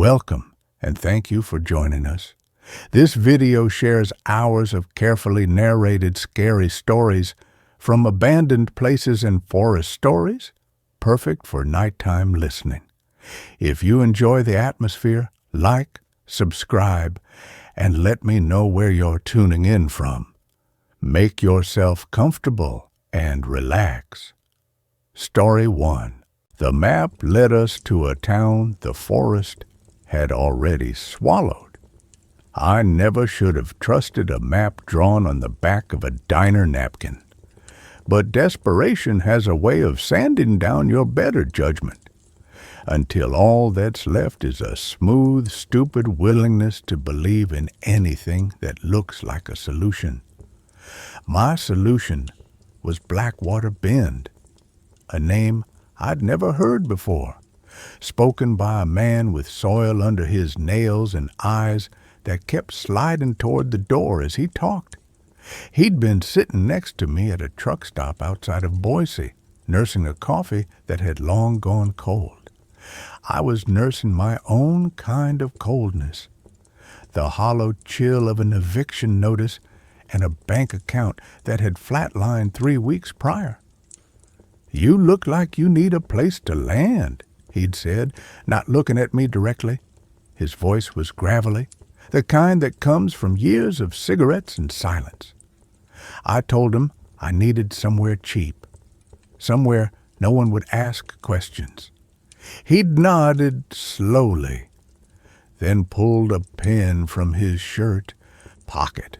Welcome, and thank you for joining us. This video shares hours of carefully narrated scary stories from abandoned places and forest stories, perfect for nighttime listening. If you enjoy the atmosphere, like, subscribe, and let me know where you're tuning in from. Make yourself comfortable and relax. Story 1. The map led us to a town the forest had already swallowed. I never should have trusted a map drawn on the back of a diner napkin. But desperation has a way of sanding down your better judgment, until all that's left is a smooth, stupid willingness to believe in anything that looks like a solution. My solution was Blackwater Bend, a name I'd never heard before, spoken by a man with soil under his nails and eyes that kept sliding toward the door as he talked. He'd been sitting next to me at a truck stop outside of Boise, nursing a coffee that had long gone cold. I was nursing my own kind of coldness, the hollow chill of an eviction notice and a bank account that had flatlined 3 weeks prior. "You look like you need a place to land," he'd said, not looking at me directly. His voice was gravelly, the kind that comes from years of cigarettes and silence. I told him I needed somewhere cheap, somewhere no one would ask questions. He nodded slowly, then pulled a pen from his shirt pocket.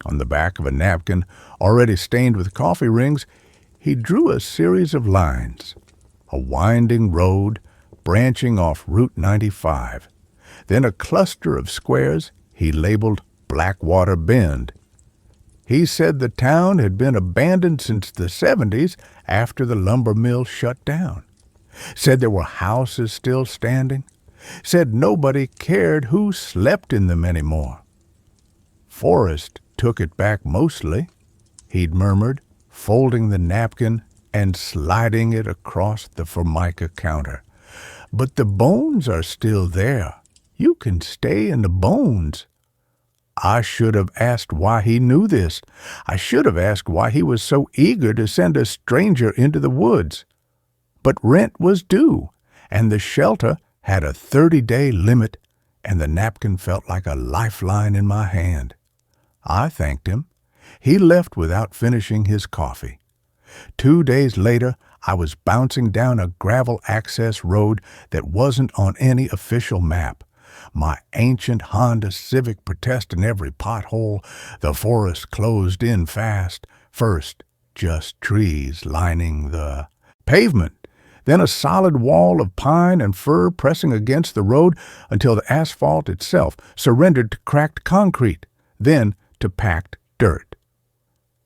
On the back of a napkin, already stained with coffee rings, he drew a series of lines, a winding road branching off Route 95, then a cluster of squares he labeled Blackwater Bend. He said the town had been abandoned since the 70s after the lumber mill shut down. Said there were houses still standing. Said nobody cared who slept in them anymore. "Forrest took it back mostly," he'd murmured, folding the napkin and sliding it across the Formica counter. "But the bones are still there. You can stay in the bones." I should have asked why he knew this. I should have asked why he was so eager to send a stranger into the woods. But rent was due, and the shelter had a 30-day limit, and the napkin felt like a lifeline in my hand. I thanked him. He left without finishing his coffee. 2 days later, I was bouncing down a gravel access road that wasn't on any official map. My ancient Honda Civic protesting every pothole, the forest closed in fast. First, just trees lining the pavement, then a solid wall of pine and fir pressing against the road until the asphalt itself surrendered to cracked concrete, then to packed dirt.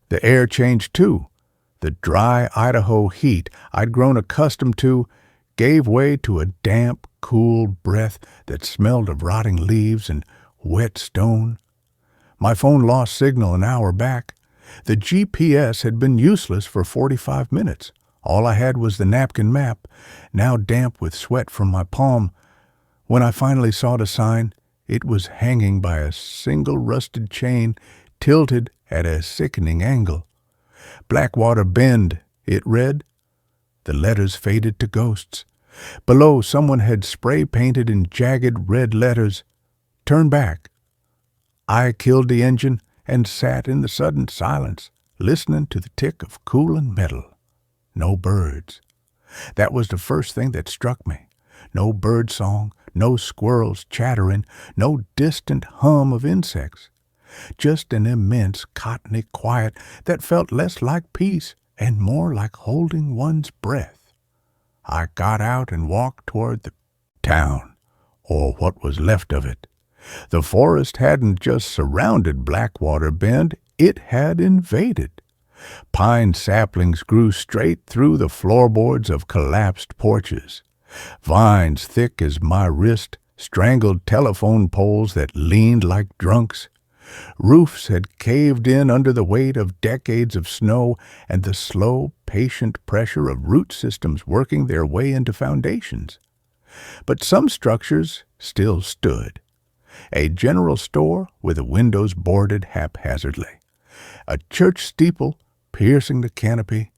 The air changed too. The dry Idaho heat I'd grown accustomed to gave way to a damp, cool breath that smelled of rotting leaves and wet stone. My phone lost signal an hour back. The GPS had been useless for 45 minutes. All I had was the napkin map, now damp with sweat from my palm. When I finally saw the sign, it was hanging by a single rusted chain, tilted at a sickening angle. Blackwater Bend, it read. The letters faded to ghosts. Below, someone had spray-painted in jagged red letters, "Turn back." I killed the engine and sat in the sudden silence, listening to the tick of cooling metal. No birds. That was the first thing that struck me. No bird song, no squirrels chattering, no distant hum of insects. Just an immense cottony quiet that felt less like peace and more like holding one's breath. I got out and walked toward the town, or what was left of it. The forest hadn't just surrounded Blackwater Bend, it had invaded. Pine saplings grew straight through the floorboards of collapsed porches. Vines thick as my wrist strangled telephone poles that leaned like drunks. Roofs had caved in under the weight of decades of snow and the slow, patient pressure of root systems working their way into foundations. But some structures still stood. A general store with the windows boarded haphazardly. A church steeple piercing the canopy,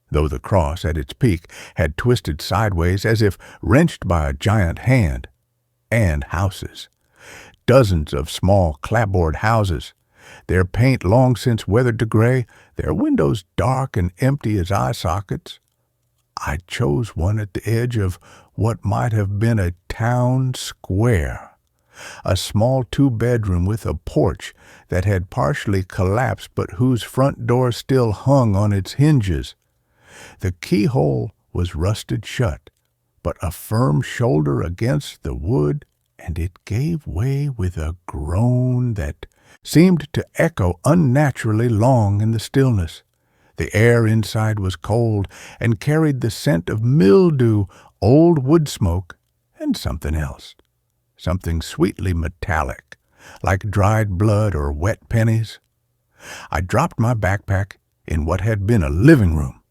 though the cross at its peak had twisted sideways as if wrenched by a giant hand. And houses. Dozens of small clapboard houses, their paint long since weathered to gray, their windows dark and empty as eye sockets. I chose one at the edge of what might have been a town square. A small two-bedroom with a porch that had partially collapsed but whose front door still hung on its hinges. The keyhole was rusted shut, but a firm shoulder against the wood, and it gave way with a groan that seemed to echo unnaturally long in the stillness. The air inside was cold and carried the scent of mildew, old wood smoke, and something else. Something sweetly metallic, like dried blood or wet pennies. I dropped my backpack in what had been a living room.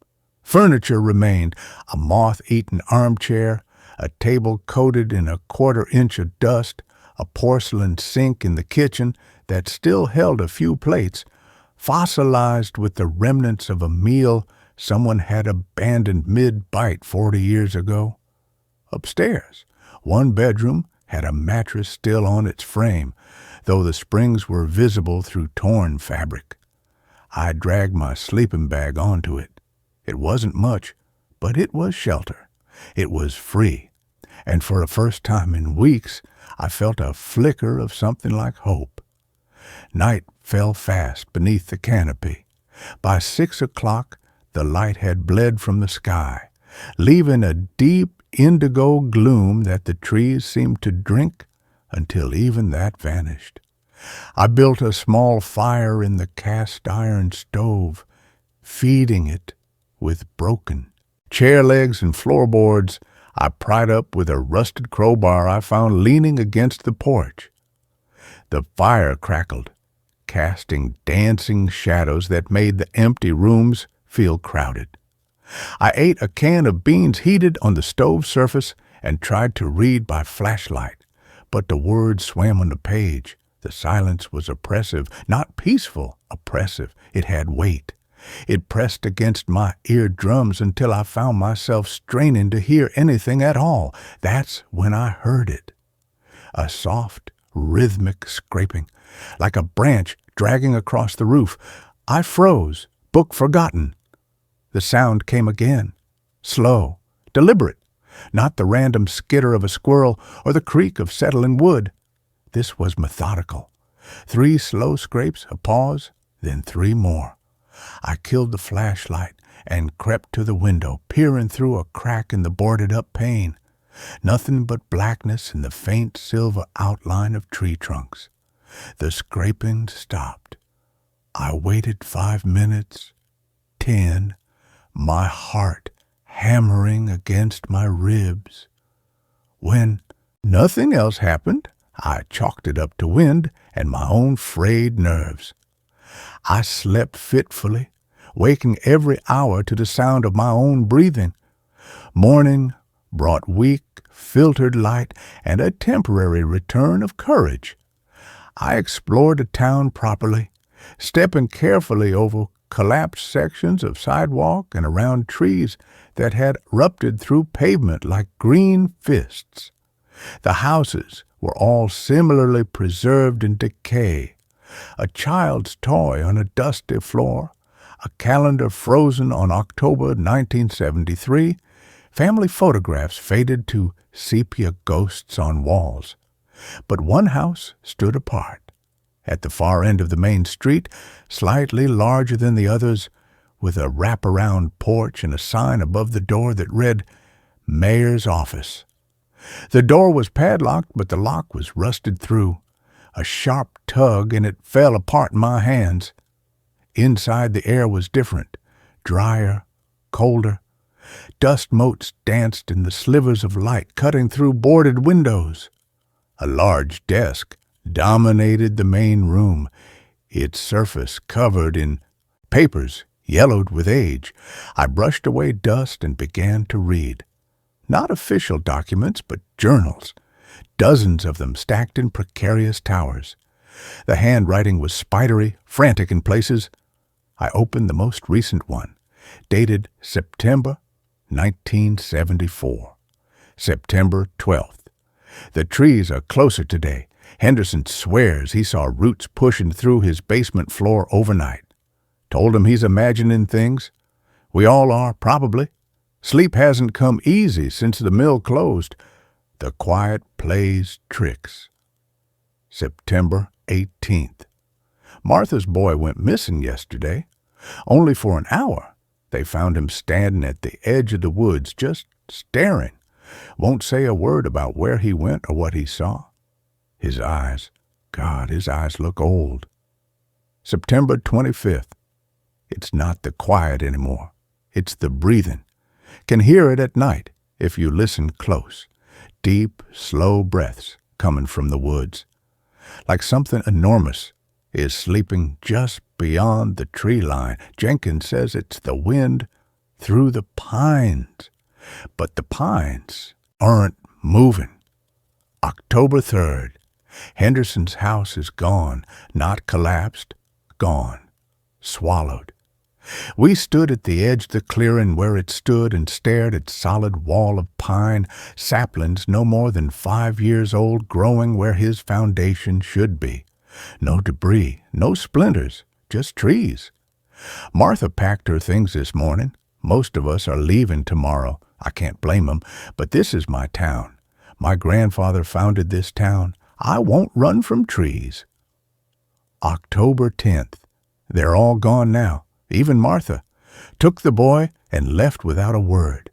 Furniture remained, a moth-eaten armchair, a table coated in a quarter-inch of dust, a porcelain sink in the kitchen that still held a few plates, fossilized with the remnants of a meal someone had abandoned mid-bite 40 years ago. Upstairs, one bedroom had a mattress still on its frame, though the springs were visible through torn fabric. I dragged my sleeping bag onto it. It wasn't much, but it was shelter. It was free, and for the first time in weeks, I felt a flicker of something like hope. Night fell fast beneath the canopy. By 6 o'clock, the light had bled from the sky, leaving a deep indigo gloom that the trees seemed to drink until even that vanished. I built a small fire in the cast-iron stove, feeding it with broken chair legs and floorboards I pried up with a rusted crowbar I found leaning against the porch. The fire crackled, casting dancing shadows that made the empty rooms feel crowded. I ate a can of beans heated on the stove surface and tried to read by flashlight, but the words swam on the page. The silence was oppressive, not peaceful, oppressive. It had weight. It pressed against my eardrums until I found myself straining to hear anything at all. That's when I heard it. A soft, rhythmic scraping, like a branch dragging across the roof. I froze, book forgotten. The sound came again, slow, deliberate, not the random skitter of a squirrel or the creak of settling wood. This was methodical. 3 slow scrapes, a pause, then 3 more. I killed the flashlight and crept to the window, peering through a crack in the boarded-up pane. Nothing but blackness and the faint silver outline of tree trunks. The scraping stopped. I waited 5 minutes, 10, my heart hammering against my ribs. When nothing else happened, I chalked it up to wind and my own frayed nerves. I slept fitfully, waking every hour to the sound of my own breathing. Morning brought weak, filtered light and a temporary return of courage. I explored the town properly, stepping carefully over collapsed sections of sidewalk and around trees that had ruptured through pavement like green fists. The houses were all similarly preserved in decay. A child's toy on a dusty floor, a calendar frozen on October 1973, family photographs faded to sepia ghosts on walls. But one house stood apart. At the far end of the main street, slightly larger than the others, with a wraparound porch and a sign above the door that read, Mayor's Office. The door was padlocked, but the lock was rusted through. A sharp tug, and it fell apart in my hands. Inside, the air was different, drier, colder. Dust motes danced in the slivers of light cutting through boarded windows. A large desk dominated the main room, its surface covered in papers yellowed with age. I brushed away dust and began to read. Not official documents, but journals, dozens of them stacked in precarious towers. The handwriting was spidery, frantic in places. I opened the most recent one, dated September 1974. September 12th. The trees are closer today. Henderson swears he saw roots pushing through his basement floor overnight. Told him he's imagining things. We all are, probably. Sleep hasn't come easy since the mill closed. The quiet plays tricks. September 18th. Martha's boy went missing yesterday. Only for an hour. They found him standing at the edge of the woods, just staring. Won't say a word about where he went or what he saw. His eyes, God, his eyes look old. September 25th. It's not the quiet anymore. It's the breathing. Can hear it at night if you listen close. Deep, slow breaths coming from the woods. Like something enormous is sleeping just beyond the tree line. Jenkins says it's the wind through the pines. But the pines aren't moving. October 3rd. Henderson's house is gone, not collapsed, gone, swallowed. We stood at the edge of the clearing where it stood and stared at solid wall of pine, saplings no more than 5 years old growing where his foundation should be. No debris, no splinters, just trees. Martha packed her things this morning. Most of us are leaving tomorrow. I can't blame 'em, but this is my town. My grandfather founded this town. I won't run from trees. October 10th. They're all gone now, even Martha. Took the boy and left without a word.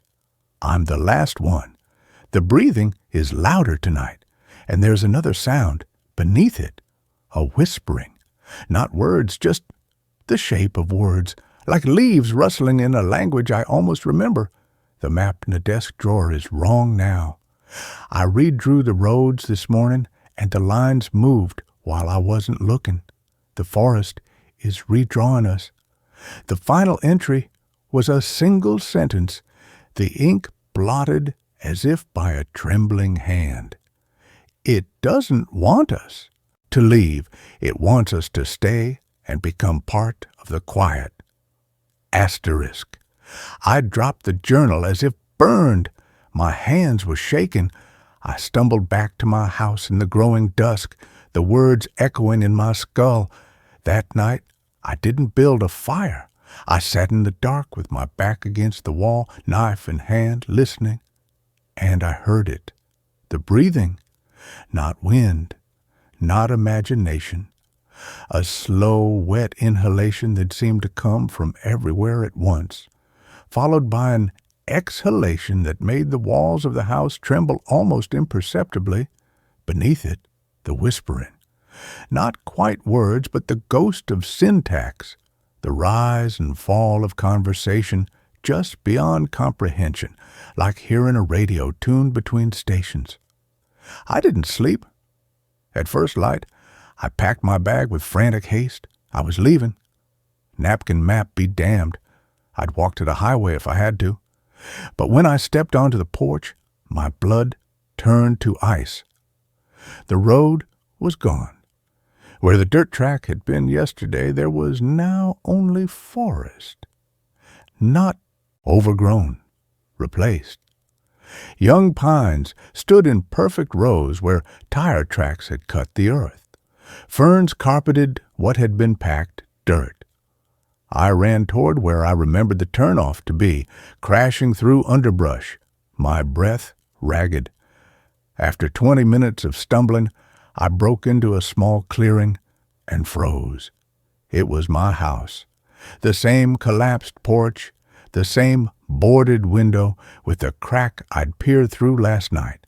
I'm the last one. The breathing is louder tonight, and there's another sound beneath it, a whispering. Not words, just the shape of words, like leaves rustling in a language I almost remember. The map in the desk drawer is wrong now. I redrew the roads this morning, and the lines moved while I wasn't looking. The forest is redrawing us. The final entry was a single sentence, the ink blotted as if by a trembling hand. It doesn't want us to leave. It wants us to stay and become part of the quiet. Asterisk. I dropped the journal as if burned. My hands were shaking. I stumbled back to my house in the growing dusk, the words echoing in my skull. That night, I didn't build a fire. I sat in the dark with my back against the wall, knife in hand, listening. And I heard it. The breathing. Not wind. Not imagination. A slow, wet inhalation that seemed to come from everywhere at once, followed by an exhalation that made the walls of the house tremble almost imperceptibly. Beneath it, the whispering. Not quite words, but the ghost of syntax, the rise and fall of conversation just beyond comprehension, like hearing a radio tuned between stations. I didn't sleep. At first light, I packed my bag with frantic haste. I was leaving. Napkin map be damned. I'd walk to the highway if I had to. But when I stepped onto the porch, my blood turned to ice. The road was gone. Where the dirt track had been yesterday, there was now only forest. Not overgrown, replaced. Young pines stood in perfect rows where tire tracks had cut the earth. Ferns carpeted what had been packed dirt. I ran toward where I remembered the turnoff to be, crashing through underbrush, my breath ragged. After 20 minutes of stumbling, I broke into a small clearing and froze. It was my house. The same collapsed porch, the same boarded window with the crack I'd peered through last night.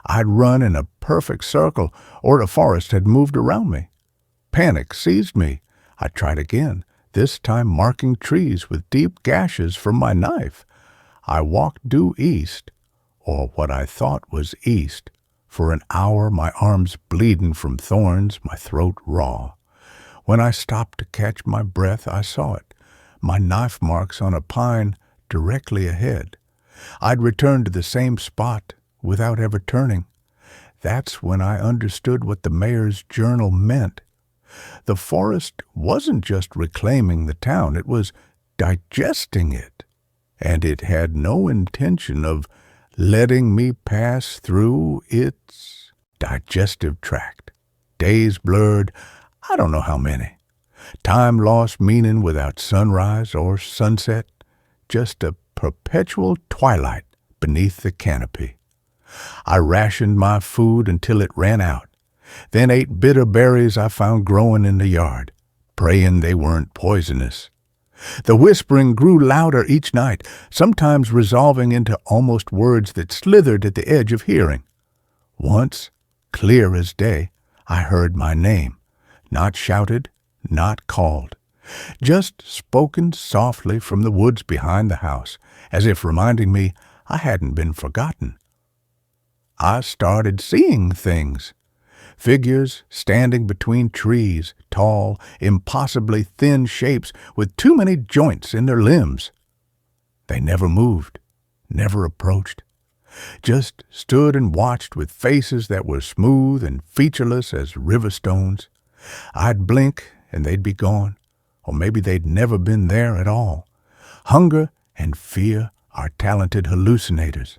I'd run in a perfect circle, or the forest had moved around me. Panic seized me. I tried again, this time marking trees with deep gashes from my knife. I walked due east, or what I thought was east, for an hour, my arms bleeding from thorns, my throat raw. When I stopped to catch my breath, I saw it, my knife marks on a pine directly ahead. I'd return to the same spot without ever turning. That's when I understood what the mayor's journal meant. The forest wasn't just reclaiming the town, it was digesting it. And it had no intention of letting me pass through its digestive tract. Days blurred, I don't know how many. Time lost meaning without sunrise or sunset, just a perpetual twilight beneath the canopy. I rationed my food until it ran out, then ate bitter berries I found growing in the yard, praying they weren't poisonous. The whispering grew louder each night, sometimes resolving into almost words that slithered at the edge of hearing. Once, clear as day, I heard my name, not shouted, not called, just spoken softly from the woods behind the house, as if reminding me I hadn't been forgotten. I started seeing things. Figures standing between trees, tall, impossibly thin shapes with too many joints in their limbs. They never moved, never approached, just stood and watched with faces that were smooth and featureless as river stones. I'd blink and they'd be gone, or maybe they'd never been there at all. Hunger and fear are talented hallucinators.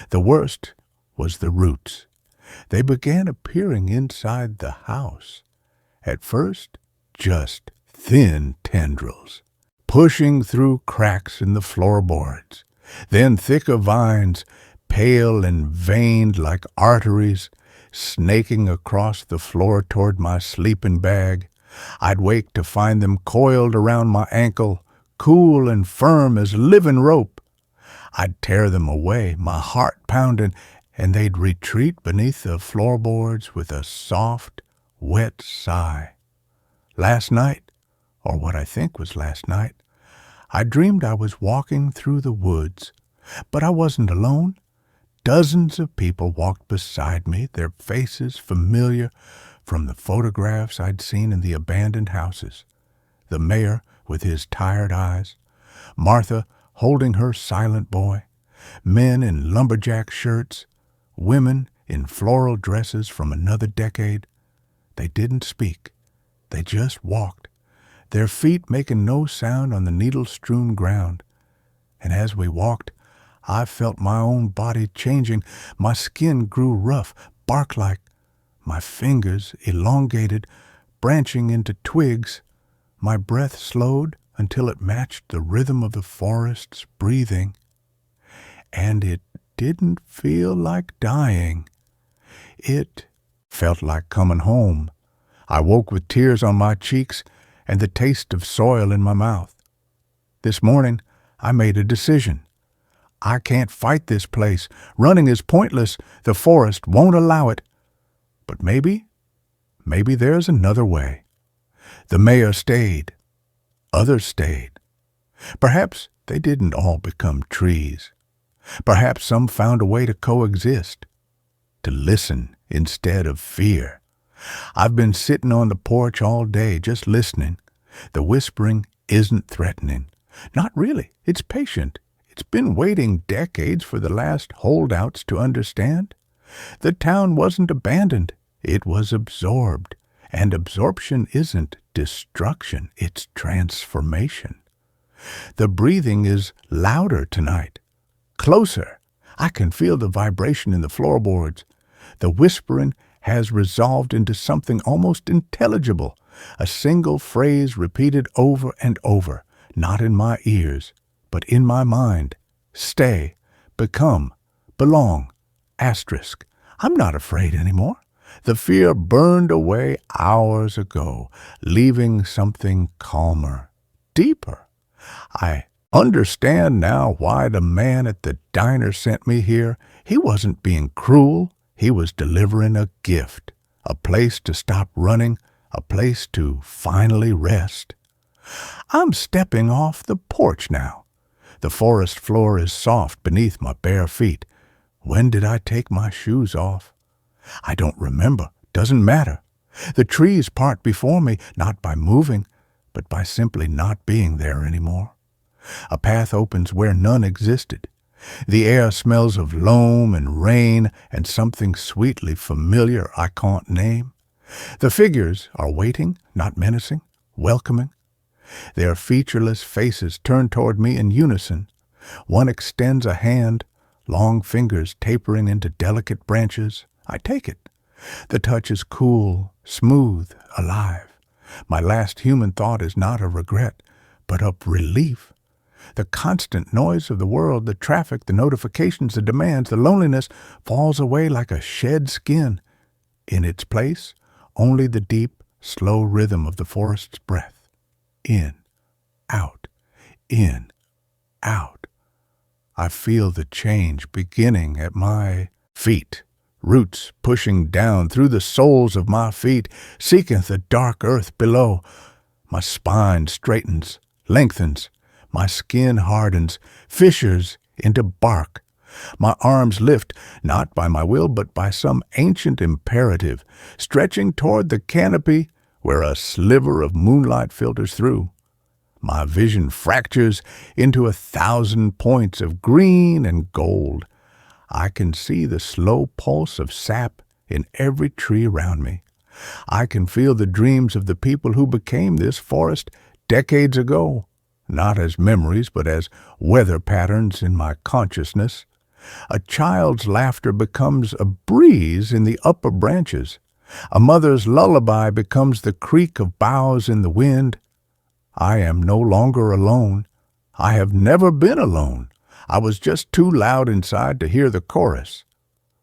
The worst was the roots. They began appearing inside the house. At first, just thin tendrils, pushing through cracks in the floorboards. Then thicker vines, pale and veined like arteries, snaking across the floor toward my sleeping bag. I'd wake to find them coiled around my ankle, cool and firm as living rope. I'd tear them away, my heart pounding, and they'd retreat beneath the floorboards with a soft, wet sigh. Last night, or what I think was last night, I dreamed I was walking through the woods, but I wasn't alone. Dozens of people walked beside me, their faces familiar from the photographs I'd seen in the abandoned houses. The mayor with his tired eyes, Martha holding her silent boy, men in lumberjack shirts, women in floral dresses from another decade. They didn't speak. They just walked, their feet making no sound on the needle-strewn ground. And as we walked, I felt my own body changing. My skin grew rough, bark-like. My fingers elongated, branching into twigs. My breath slowed until it matched the rhythm of the forest's breathing. And it didn't feel like dying. It felt like coming home. I woke with tears on my cheeks and the taste of soil in my mouth. This morning, I made a decision. I can't fight this place. Running is pointless. The forest won't allow it. But maybe there's another way. The mayor stayed. Others stayed. Perhaps they didn't all become trees. Perhaps some found a way to coexist, to listen instead of fear. I've been sitting on the porch all day just listening. The whispering isn't threatening. Not really. It's patient. It's been waiting decades for the last holdouts to understand. The town wasn't abandoned. It was absorbed. And absorption isn't destruction. It's transformation. The breathing is louder tonight. Closer. I can feel the vibration in the floorboards. The whispering has resolved into something almost intelligible, a single phrase repeated over and over, not in my ears, but in my mind. Stay, become, belong, asterisk. I'm not afraid anymore. The fear burned away hours ago, leaving something calmer, deeper. I understand now why the man at the diner sent me here. He wasn't being cruel. He was delivering a gift, a place to stop running, a place to finally rest. I'm stepping off the porch now. The forest floor is soft beneath my bare feet. When did I take my shoes off? I don't remember. Doesn't matter. The trees part before me, not by moving, but by simply not being there anymore. A path opens where none existed. The air smells of loam and rain and something sweetly familiar I can't name. The figures are waiting, not menacing, welcoming. Their featureless faces turn toward me in unison. One extends a hand, long fingers tapering into delicate branches. I take it. The touch is cool, smooth, alive. My last human thought is not of regret, but of relief. The constant noise of the world, the traffic, the notifications, the demands, the loneliness falls away like a shed skin. In its place, only the deep, slow rhythm of the forest's breath. In, out, in, out. I feel the change beginning at my feet. Roots pushing down through the soles of my feet, seeking the dark earth below. My spine straightens, lengthens. My skin hardens, fissures into bark. My arms lift, not by my will, but by some ancient imperative, stretching toward the canopy where a sliver of moonlight filters through. My vision fractures into 1,000 points of green and gold. I can see the slow pulse of sap in every tree around me. I can feel the dreams of the people who became this forest decades ago. Not as memories, but as weather patterns in my consciousness. A child's laughter becomes a breeze in the upper branches. A mother's lullaby becomes the creak of boughs in the wind. I am no longer alone. I have never been alone. I was just too loud inside to hear the chorus.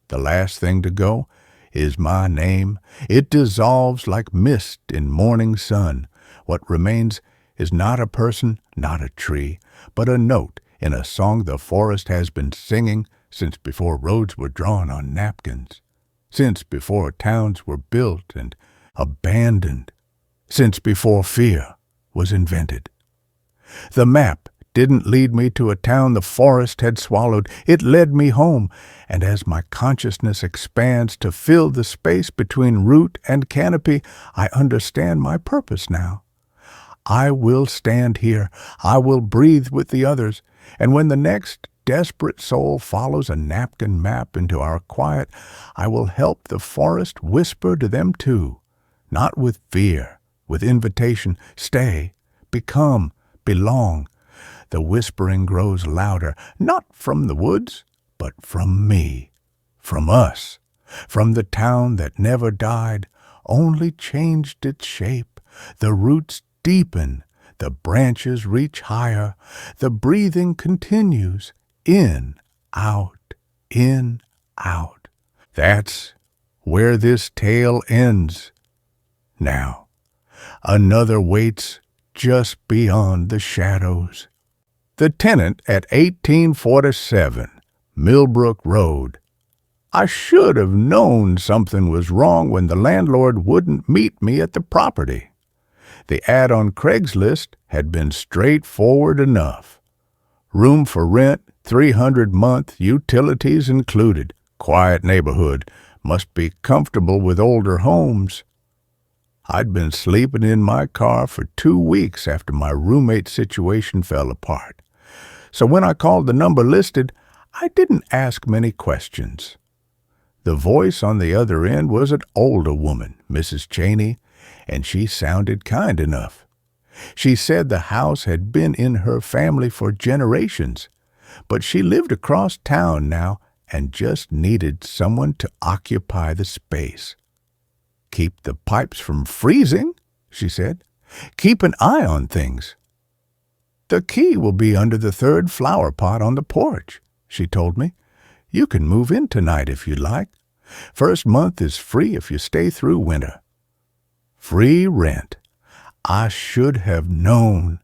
The last thing to go is my name. It dissolves like mist in morning sun. What remains is not a person, not a tree, but a note in a song the forest has been singing since before roads were drawn on napkins, since before towns were built and abandoned, since before fear was invented. The map didn't lead me to a town the forest had swallowed. It led me home, and as my consciousness expands to fill the space between root and canopy, I understand my purpose now. I will stand here. I will breathe with the others. And when the next desperate soul follows a napkin map into our quiet, I will help the forest whisper to them too, not with fear, with invitation, stay, become, belong. The whispering grows louder, not from the woods, but from me, from us, from the town that never died, only changed its shape. The roots deepen, the branches reach higher, the breathing continues, in, out, in, out. That's where this tale ends. Now, another waits just beyond the shadows. The Tenant at 1847, Millbrook Road. I should have known something was wrong when the landlord wouldn't meet me at the property. The ad on Craigslist had been straightforward enough. Room for rent, $300 month, utilities included. Quiet neighborhood, must be comfortable with older homes. I'd been sleeping in my car for 2 weeks after my roommate situation fell apart. So when I called the number listed, I didn't ask many questions. The voice on the other end was an older woman, Mrs. Cheney, and she sounded kind enough. She said the house had been in her family for generations, but she lived across town now and just needed someone to occupy the space. Keep the pipes from freezing, she said. Keep an eye on things. The key will be under the 3rd flower pot on the porch, she told me. You can move in tonight if you'd like. First month is free if you stay through winter. Free rent. I should have known.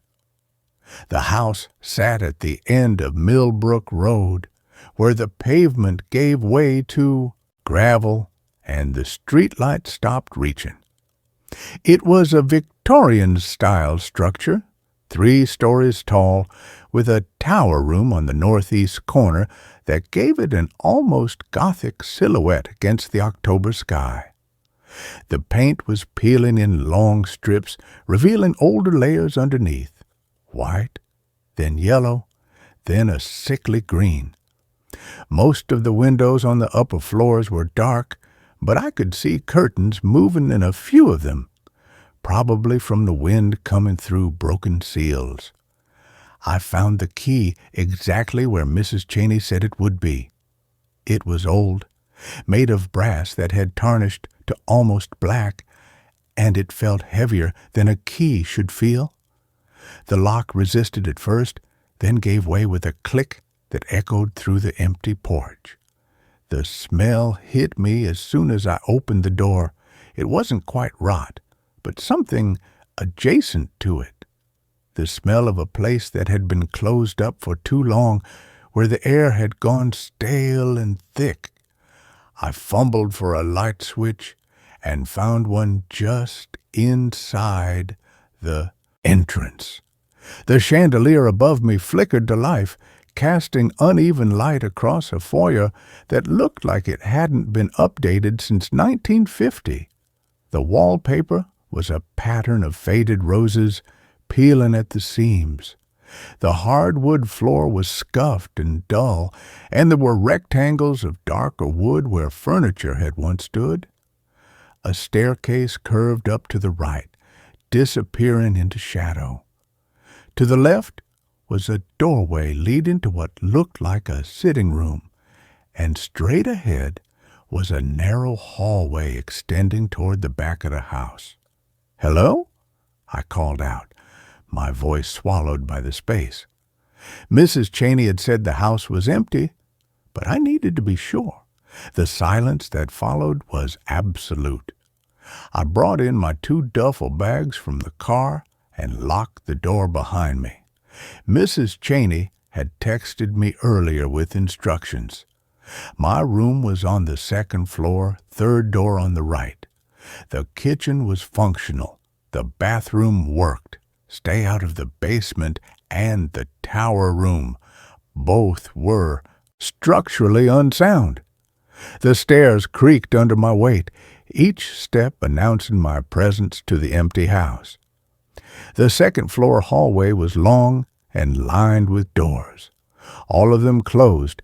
The house sat at the end of Millbrook Road, where the pavement gave way to gravel and the streetlight stopped reaching. It was a Victorian-style structure, 3 stories tall, with a tower room on the northeast corner that gave it an almost Gothic silhouette against the October sky. The paint was peeling in long strips, revealing older layers underneath. White, then yellow, then a sickly green. Most of the windows on the upper floors were dark, but I could see curtains moving in a few of them, probably from the wind coming through broken seals. I found the key exactly where Mrs. Cheney said it would be. It was old, made of brass that had tarnished to almost black, and it felt heavier than a key should feel. The lock resisted at first, then gave way with a click that echoed through the empty porch. The smell hit me as soon as I opened the door. It wasn't quite rot, but something adjacent to it. The smell of a place that had been closed up for too long, where the air had gone stale and thick. I fumbled for a light switch and found one just inside the entrance. The chandelier above me flickered to life, casting uneven light across a foyer that looked like it hadn't been updated since 1950. The wallpaper was a pattern of faded roses peeling at the seams. The hardwood floor was scuffed and dull, and there were rectangles of darker wood where furniture had once stood. A staircase curved up to the right, disappearing into shadow. To the left was a doorway leading to what looked like a sitting room, and straight ahead was a narrow hallway extending toward the back of the house. "Hello?" I called out, my voice swallowed by the space. Mrs. Cheney had said the house was empty, but I needed to be sure. The silence that followed was absolute. I brought in my 2 duffel bags from the car and locked the door behind me. Mrs. Cheney had texted me earlier with instructions. My room was on the 2nd floor, 3rd door on the right. The kitchen was functional. The bathroom worked. Stay out of the basement and the tower room. Both were structurally unsound. The stairs creaked under my weight, each step announcing my presence to the empty house. The 2nd floor hallway was long and lined with doors, all of them closed,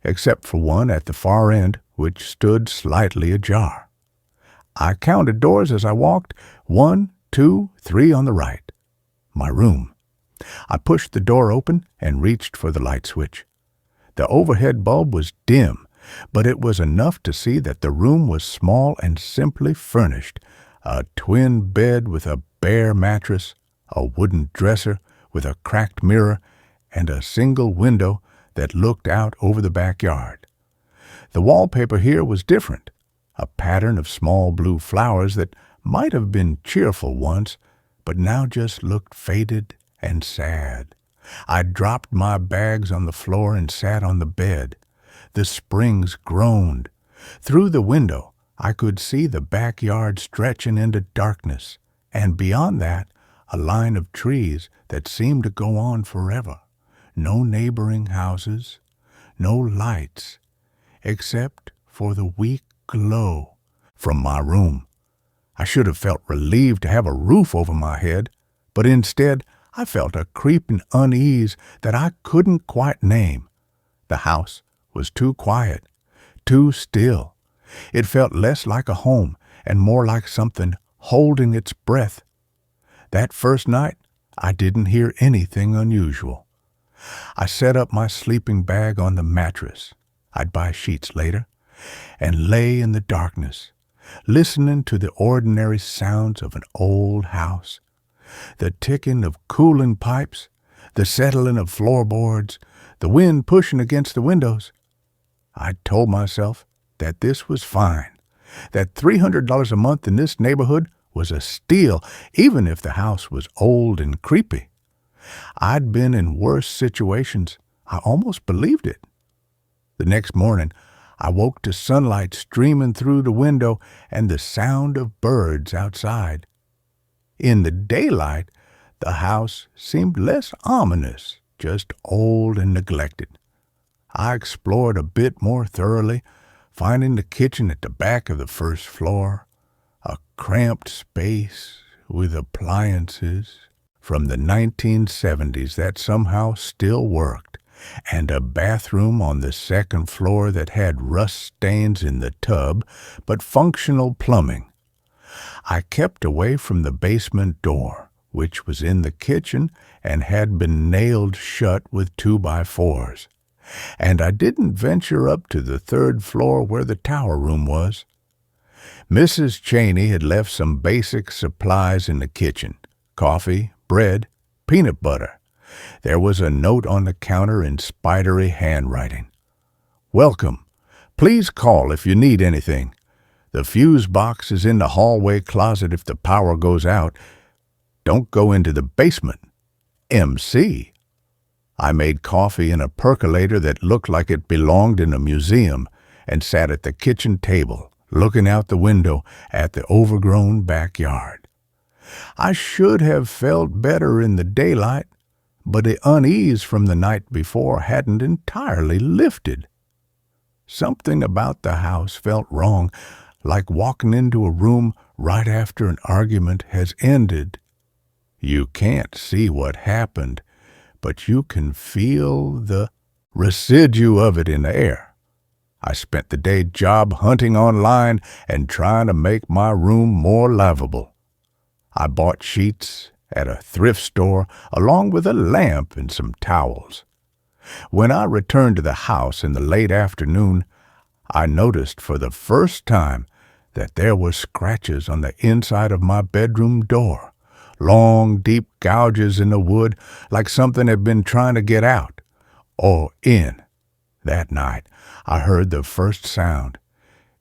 except for one at the far end, which stood slightly ajar. I counted doors as I walked, 1, 2, 3 on the right. My room. I pushed the door open and reached for the light switch. The overhead bulb was dim, but it was enough to see that the room was small and simply furnished. A twin bed with a bare mattress, a wooden dresser with a cracked mirror, and a single window that looked out over the backyard. The wallpaper here was different, a pattern of small blue flowers that might have been cheerful once, but now just looked faded and sad. I dropped my bags on the floor and sat on the bed. The springs groaned. Through the window, I could see the backyard stretching into darkness, and beyond that, a line of trees that seemed to go on forever. No neighboring houses, no lights, except for the weak glow from my room. I should have felt relieved to have a roof over my head, but instead I felt a creeping unease that I couldn't quite name. The house was too quiet, too still. It felt less like a home and more like something holding its breath. That first night, I didn't hear anything unusual. I set up my sleeping bag on the mattress. I'd buy sheets later, and lay in the darkness, listening to the ordinary sounds of an old house. The ticking of cooling pipes, the settling of floorboards, the wind pushing against the windows. I told myself that this was fine, that $300 a month in this neighborhood was a steal, even if the house was old and creepy. I'd been in worse situations. I almost believed it. The next morning, I woke to sunlight streaming through the window and the sound of birds outside. In the daylight, the house seemed less ominous, just old and neglected. I explored a bit more thoroughly, finding the kitchen at the back of the first floor, a cramped space with appliances from the 1970s that somehow still worked. and a bathroom on the second floor that had rust stains in the tub, but functional plumbing. I kept away from the basement door, which was in the kitchen and had been nailed shut with 2x4s, and I didn't venture up to the third floor where the tower room was. Mrs. Cheney had left some basic supplies in the kitchen: coffee, bread, peanut butter. There was a note on the counter in spidery handwriting. "Welcome. Please call if you need anything. The fuse box is in the hallway closet if the power goes out. Don't go into the basement. MC." I made coffee in a percolator that looked like it belonged in a museum and sat at the kitchen table, looking out the window at the overgrown backyard. I should have felt better in the daylight, but the unease from the night before hadn't entirely lifted. Something about the house felt wrong, like walking into a room right after an argument has ended. You can't see what happened, but you can feel the residue of it in the air. I spent the day job hunting online and trying to make my room more livable. I bought sheets at a thrift store along with a lamp and some towels. When I returned to the house in the late afternoon, I noticed for the first time that there were scratches on the inside of my bedroom door, long, deep gouges in the wood like something had been trying to get out or in. That night, I heard the first sound.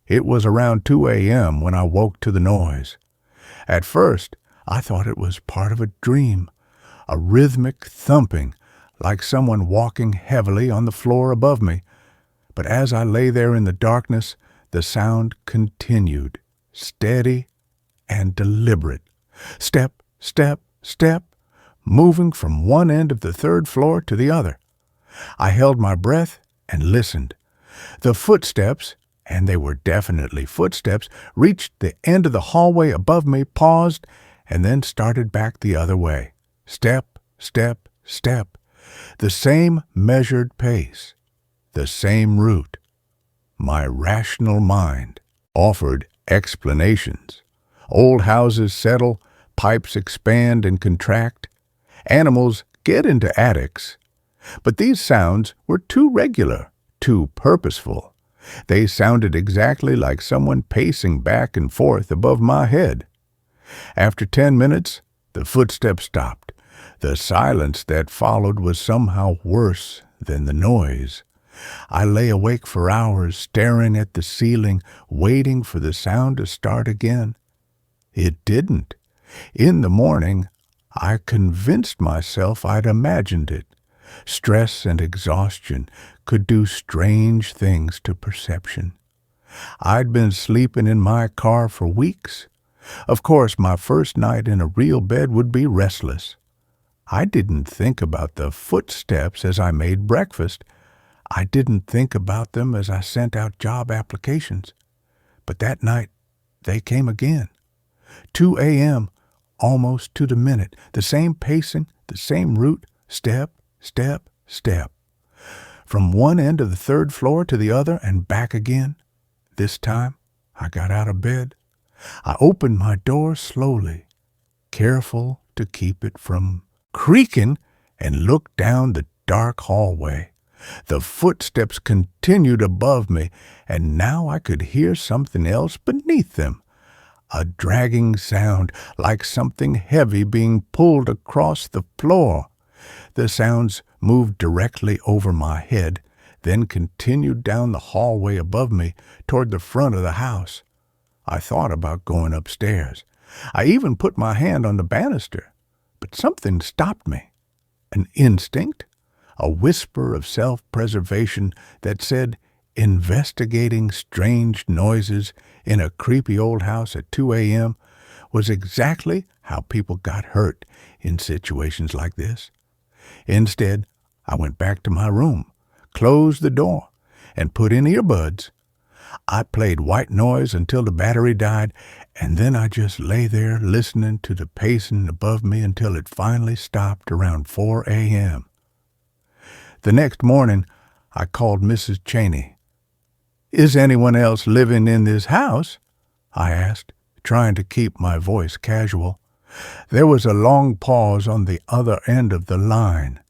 It was around 2 a.m. when I woke to the noise. At first, I thought it was part of a dream, a rhythmic thumping, like someone walking heavily on the floor above me. But as I lay there in the darkness, the sound continued, steady and deliberate. Step, step, step, moving from one end of the third floor to the other. I held my breath and listened. The footsteps, and they were definitely footsteps, reached the end of the hallway above me, paused, and then started back the other way. Step, step, step. The same measured pace. The same route. My rational mind offered explanations. Old houses settle, pipes expand and contract. Animals get into attics. But these sounds were too regular, too purposeful. They sounded exactly like someone pacing back and forth above my head. After 10 minutes, the footsteps stopped. The silence that followed was somehow worse than the noise. I lay awake for hours, staring at the ceiling, waiting for the sound to start again. It didn't. In the morning, I convinced myself I'd imagined it. Stress and exhaustion could do strange things to perception. I'd been sleeping in my car for weeks. Of course, my first night in a real bed would be restless. I didn't think about the footsteps as I made breakfast. I didn't think about them as I sent out job applications. But that night, they came again. 2 a.m., almost to the minute, the same pacing, the same route, step, step, step. From one end of the third floor to the other and back again. This time, I got out of bed. I opened my door slowly, careful to keep it from creaking, and looked down the dark hallway. The footsteps continued above me, and now I could hear something else beneath them. A dragging sound, like something heavy being pulled across the floor. The sounds moved directly over my head, then continued down the hallway above me toward the front of the house. I thought about going upstairs. I even put my hand on the banister, but something stopped me. An instinct, a whisper of self-preservation that said investigating strange noises in a creepy old house at 2 a.m. was exactly how people got hurt in situations like this. Instead, I went back to my room, closed the door, and put in earbuds. I played white noise until the battery died, and then I just lay there listening to the pacing above me until it finally stopped around 4 a.m. The next morning, I called Mrs. Cheney. "Is anyone else living in this house?" I asked, trying to keep my voice casual. There was a long pause on the other end of the line.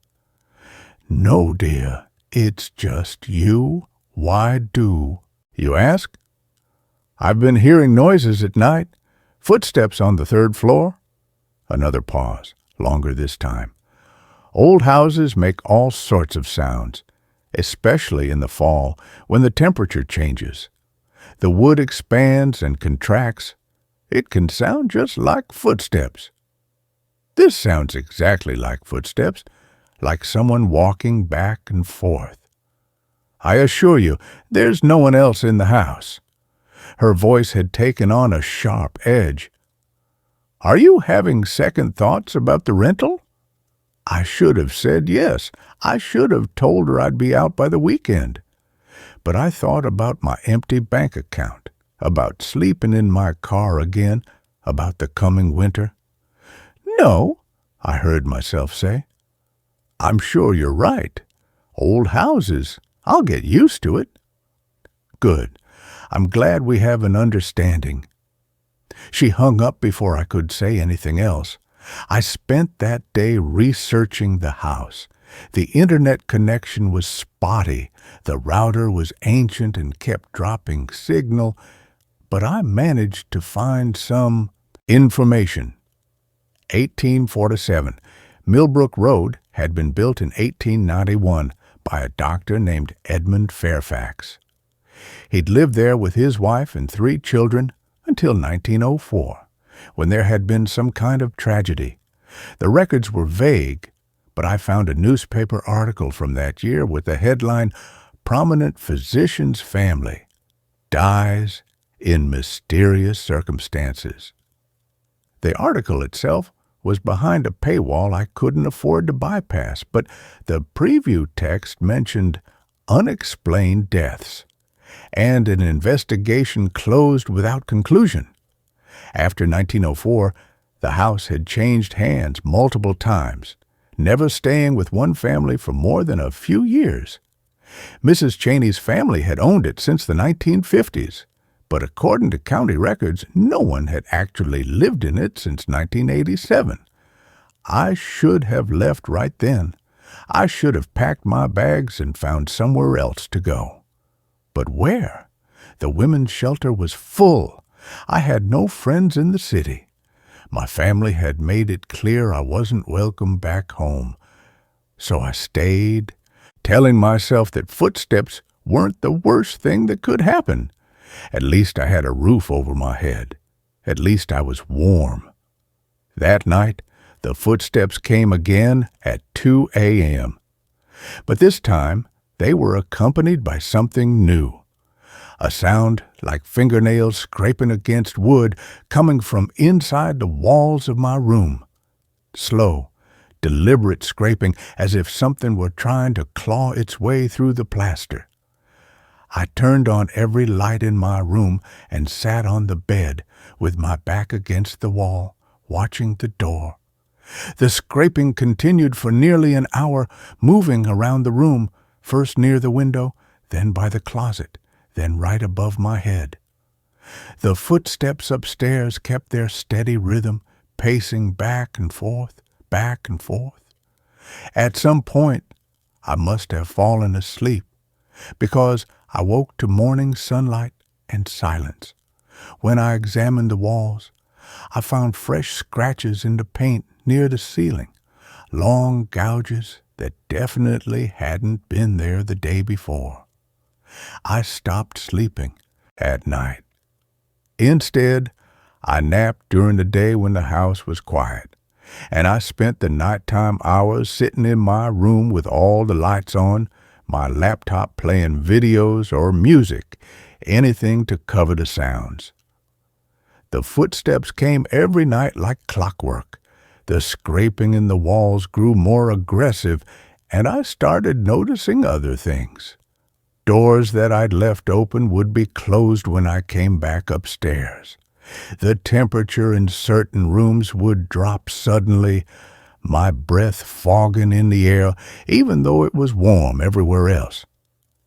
"No, dear, it's just you. Why do you ask?" "I've been hearing noises at night. Footsteps on the third floor." Another pause, longer this time. "Old houses make all sorts of sounds, especially in the fall when the temperature changes. The wood expands and contracts. It can sound just like footsteps." "This sounds exactly like footsteps, like someone walking back and forth." "I assure you, there's no one else in the house." Her voice had taken on a sharp edge. "Are you having second thoughts about the rental?" I should have said yes. I should have told her I'd be out by the weekend. But I thought about my empty bank account, about sleeping in my car again, about the coming winter. "No," I heard myself say. "I'm sure you're right. Old houses. I'll get used to it." "Good. I'm glad we have an understanding." She hung up before I could say anything else. I spent that day researching the house. The internet connection was spotty. The router was ancient and kept dropping signal, but I managed to find some information. 1847. Millbrook Road had been built in 1891 by a doctor named Edmund Fairfax. He'd lived there with his wife and 3 children until 1904, when there had been some kind of tragedy. The records were vague, but I found a newspaper article from that year with the headline, "Prominent Physician's Family Dies in Mysterious Circumstances." The article itself was behind a paywall I couldn't afford to bypass, but the preview text mentioned unexplained deaths and an investigation closed without conclusion. After 1904, the house had changed hands multiple times, never staying with one family for more than a few years. Mrs. Cheney's family had owned it since the 1950s, but according to county records, no one had actually lived in it since 1987. I should have left right then. I should have packed my bags and found somewhere else to go. But where? The women's shelter was full. I had no friends in the city. My family had made it clear I wasn't welcome back home. So I stayed, telling myself that footsteps weren't the worst thing that could happen. At least I had a roof over my head. At least I was warm. That night, the footsteps came again at 2 a.m. But this time, they were accompanied by something new. A sound like fingernails scraping against wood coming from inside the walls of my room. Slow, deliberate scraping as if something were trying to claw its way through the plaster. I turned on every light in my room and sat on the bed with my back against the wall, watching the door. The scraping continued for nearly an hour, moving around the room, first near the window, then by the closet, then right above my head. The footsteps upstairs kept their steady rhythm, pacing back and forth, back and forth. At some point, I must have fallen asleep, because I woke to morning sunlight and silence. When I examined the walls, I found fresh scratches in the paint near the ceiling, long gouges that definitely hadn't been there the day before. I stopped sleeping at night. Instead, I napped during the day when the house was quiet, and I spent the nighttime hours sitting in my room with all the lights on, my laptop playing videos or music, anything to cover the sounds. The footsteps came every night like clockwork. The scraping in the walls grew more aggressive, and I started noticing other things. Doors that I'd left open would be closed when I came back upstairs. The temperature in certain rooms would drop suddenly. my breath fogging in the air even though it was warm everywhere else.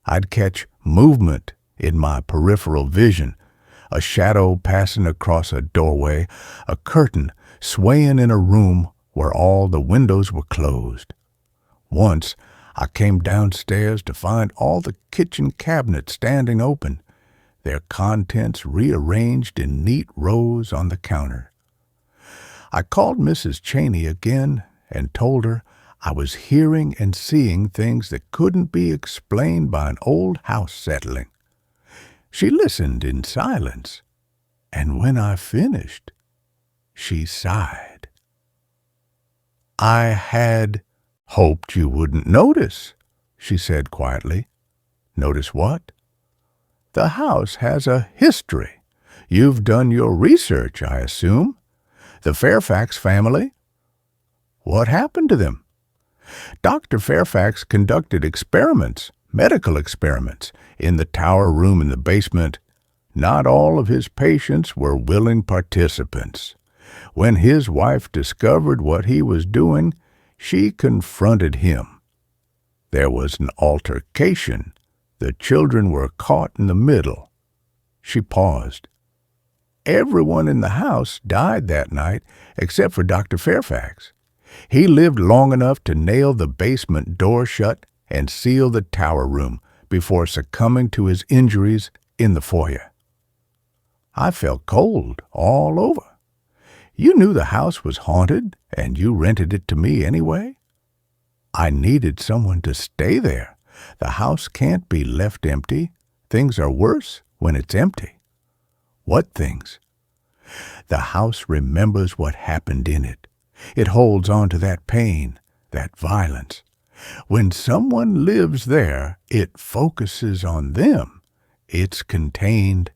I'd catch movement in my peripheral vision, a shadow passing across a doorway, a curtain swaying in a room where all the windows were closed. Once, I came downstairs to find all the kitchen cabinets standing open, their contents rearranged in neat rows on the counter. I called Mrs. Cheney again and told her I was hearing and seeing things that couldn't be explained by an old house settling. She listened in silence, and when I finished, she sighed. "I had hoped you wouldn't notice," she said quietly. "Notice what?" "The house has a history. You've done your research, I assume. The Fairfax family? What happened to them?" Dr. Fairfax conducted experiments, medical experiments, in the tower room in the basement. Not all of his patients were willing participants. When his wife discovered what he was doing, she confronted him. There was an altercation. The children were caught in the middle. She paused. Everyone in the house died that night except for Dr. Fairfax. He lived long enough to nail the basement door shut and seal the tower room before succumbing to his injuries in the foyer. I felt cold all over. You knew the house was haunted, and you rented it to me anyway. I needed someone to stay there. The house can't be left empty. Things are worse when it's empty. What things? The house remembers what happened in it. It holds on to that pain, that violence. When someone lives there, it focuses on them. It's contained.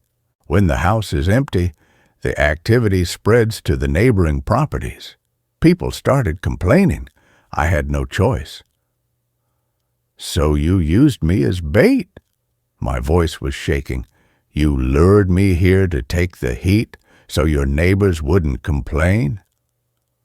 When the house is empty, the activity spreads to the neighboring properties. People started complaining. I had no choice. "So you used me as bait?" My voice was shaking. "You lured me here to take the heat so your neighbors wouldn't complain?"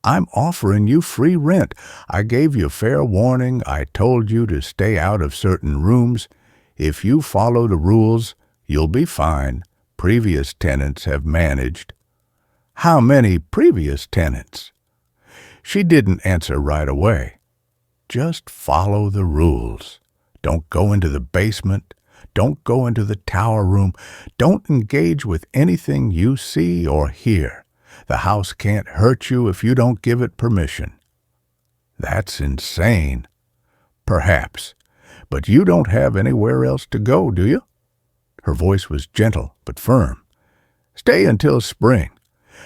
"I'm offering you free rent. I gave you fair warning. I told you to stay out of certain rooms. If you follow the rules, you'll be fine. Previous tenants have managed." "How many previous tenants?" She didn't answer right away. "Just follow the rules. Don't go into the basement. Don't go into the tower room. Don't engage with anything you see or hear. The house can't hurt you if you don't give it permission." "That's insane." "Perhaps. But you don't have anywhere else to go, do you?" Her voice was gentle but firm. "Stay until spring.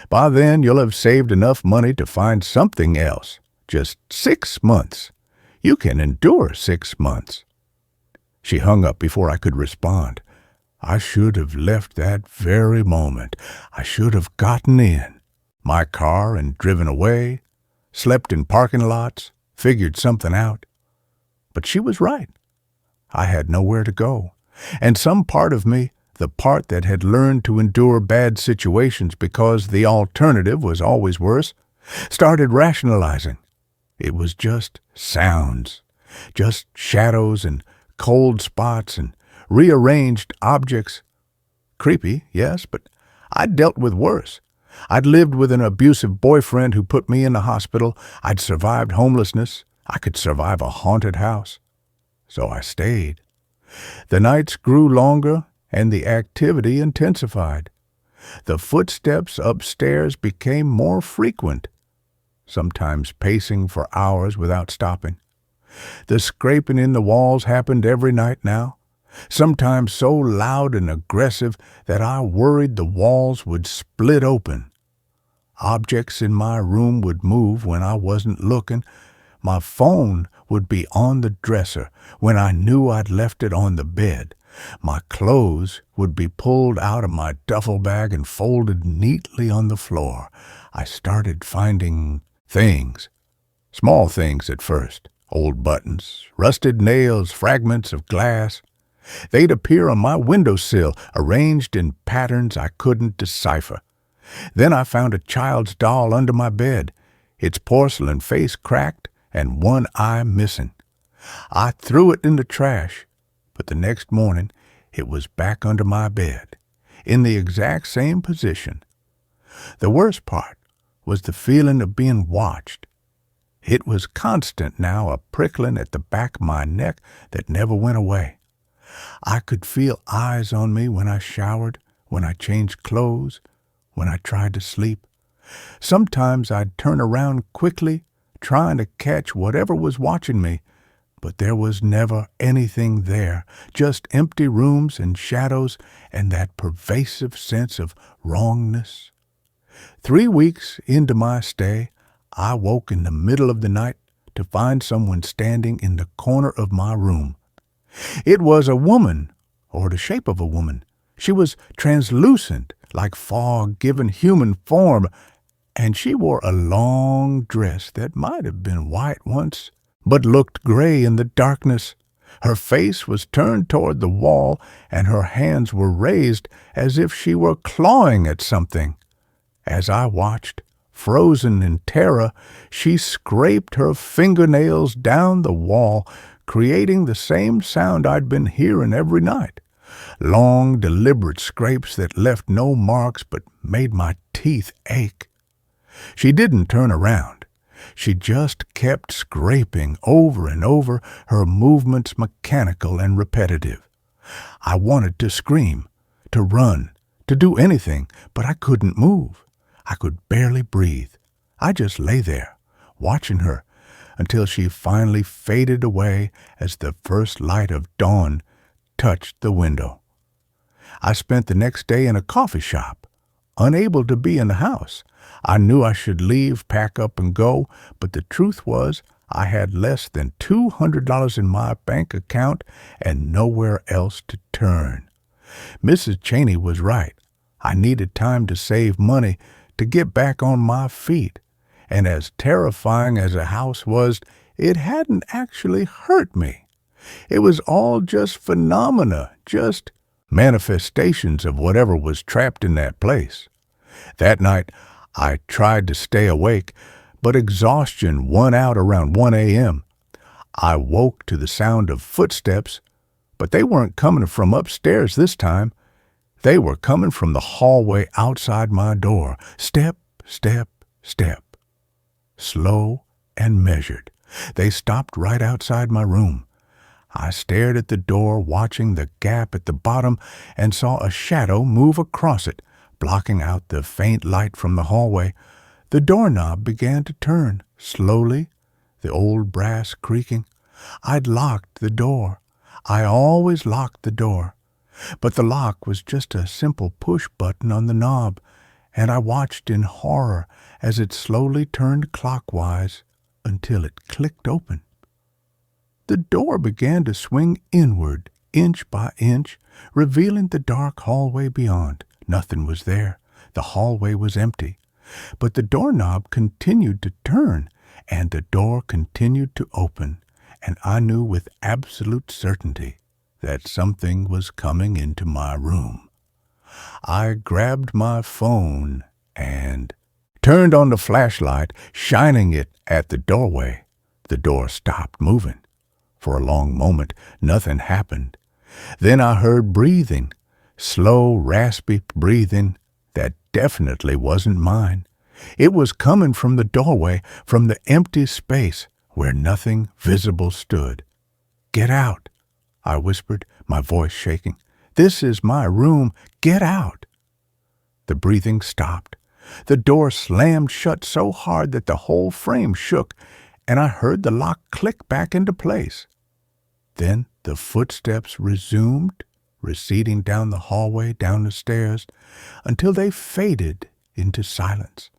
By then you'll have saved enough money to find something else. Just 6 months. You can endure 6 months." She hung up before I could respond. I should have left that very moment. I should have gotten in my car and driven away, slept in parking lots, figured something out. But she was right. I had nowhere to go. And some part of me, the part that had learned to endure bad situations because the alternative was always worse, started rationalizing. It was just sounds, just shadows and cold spots and rearranged objects. Creepy, yes, but I'd dealt with worse. I'd lived with an abusive boyfriend who put me in the hospital. I'd survived homelessness. I could survive a haunted house. So I stayed. The nights grew longer and the activity intensified. The footsteps upstairs became more frequent, sometimes pacing for hours without stopping. The scraping in the walls happened every night now, sometimes so loud and aggressive that I worried the walls would split open. Objects in my room would move when I wasn't looking. My phone would be on the dresser when I knew I'd left it on the bed. My clothes would be pulled out of my duffel bag and folded neatly on the floor. I started finding things, small things at first. Old buttons, rusted nails, fragments of glass. They'd appear on my windowsill, arranged in patterns I couldn't decipher. Then I found a child's doll under my bed. its porcelain face cracked and one eye missing. I threw it in the trash, but the next morning it was back under my bed, in the exact same position. The worst part was the feeling of being watched. It was constant now, a prickling at the back of my neck that never went away. I could feel eyes on me when I showered, when I changed clothes, when I tried to sleep. Sometimes I'd turn around quickly, trying to catch whatever was watching me, but there was never anything there, just empty rooms and shadows and that pervasive sense of wrongness. 3 weeks into my stay, I woke in the middle of the night to find someone standing in the corner of my room. It was a woman, or the shape of a woman. She was translucent, like fog given human form, and she wore a long dress that might have been white once, but looked gray in the darkness. Her face was turned toward the wall, and her hands were raised as if she were clawing at something. As I watched, frozen in terror, she scraped her fingernails down the wall, creating the same sound I'd been hearing every night. Long, deliberate scrapes that left no marks but made my teeth ache. She didn't turn around. She just kept scraping over and over, her movements mechanical and repetitive. I wanted to scream, to run, to do anything, but I couldn't move. I could barely breathe. I just lay there, watching her, until she finally faded away as the first light of dawn touched the window. I spent the next day in a coffee shop, unable to be in the house. I knew I should leave, pack up, and go, but the truth was I had less than $200 in my bank account and nowhere else to turn. Mrs. Cheney was right. I needed time to save money to get back on my feet, and as terrifying as a house was, it hadn't actually hurt me. It was all just phenomena, just manifestations of whatever was trapped in that place. That night, I tried to stay awake, but exhaustion won out around 1 a.m. I woke to the sound of footsteps, but they weren't coming from upstairs this time. They were coming from the hallway outside my door. Step, step, step. Slow and measured. They stopped right outside my room. I stared at the door, watching the gap at the bottom, and saw a shadow move across it, blocking out the faint light from the hallway. The doorknob began to turn, slowly, the old brass creaking. I'd locked the door. I always locked the door. But the lock was just a simple push button on the knob, and I watched in horror as it slowly turned clockwise until it clicked open. The door began to swing inward, inch by inch, revealing the dark hallway beyond. Nothing was there. The hallway was empty. But the doorknob continued to turn, and the door continued to open, and I knew with absolute certainty that something was coming into my room. I grabbed my phone and turned on the flashlight, shining it at the doorway. The door stopped moving. For a long moment, nothing happened. Then I heard breathing, slow, raspy breathing that definitely wasn't mine. It was coming from the doorway, from the empty space where nothing visible stood. "Get out," I whispered, my voice shaking. "This is my room. Get out." The breathing stopped. The door slammed shut so hard that the whole frame shook, and I heard the lock click back into place. Then the footsteps resumed, receding down the hallway, down the stairs, until they faded into silence.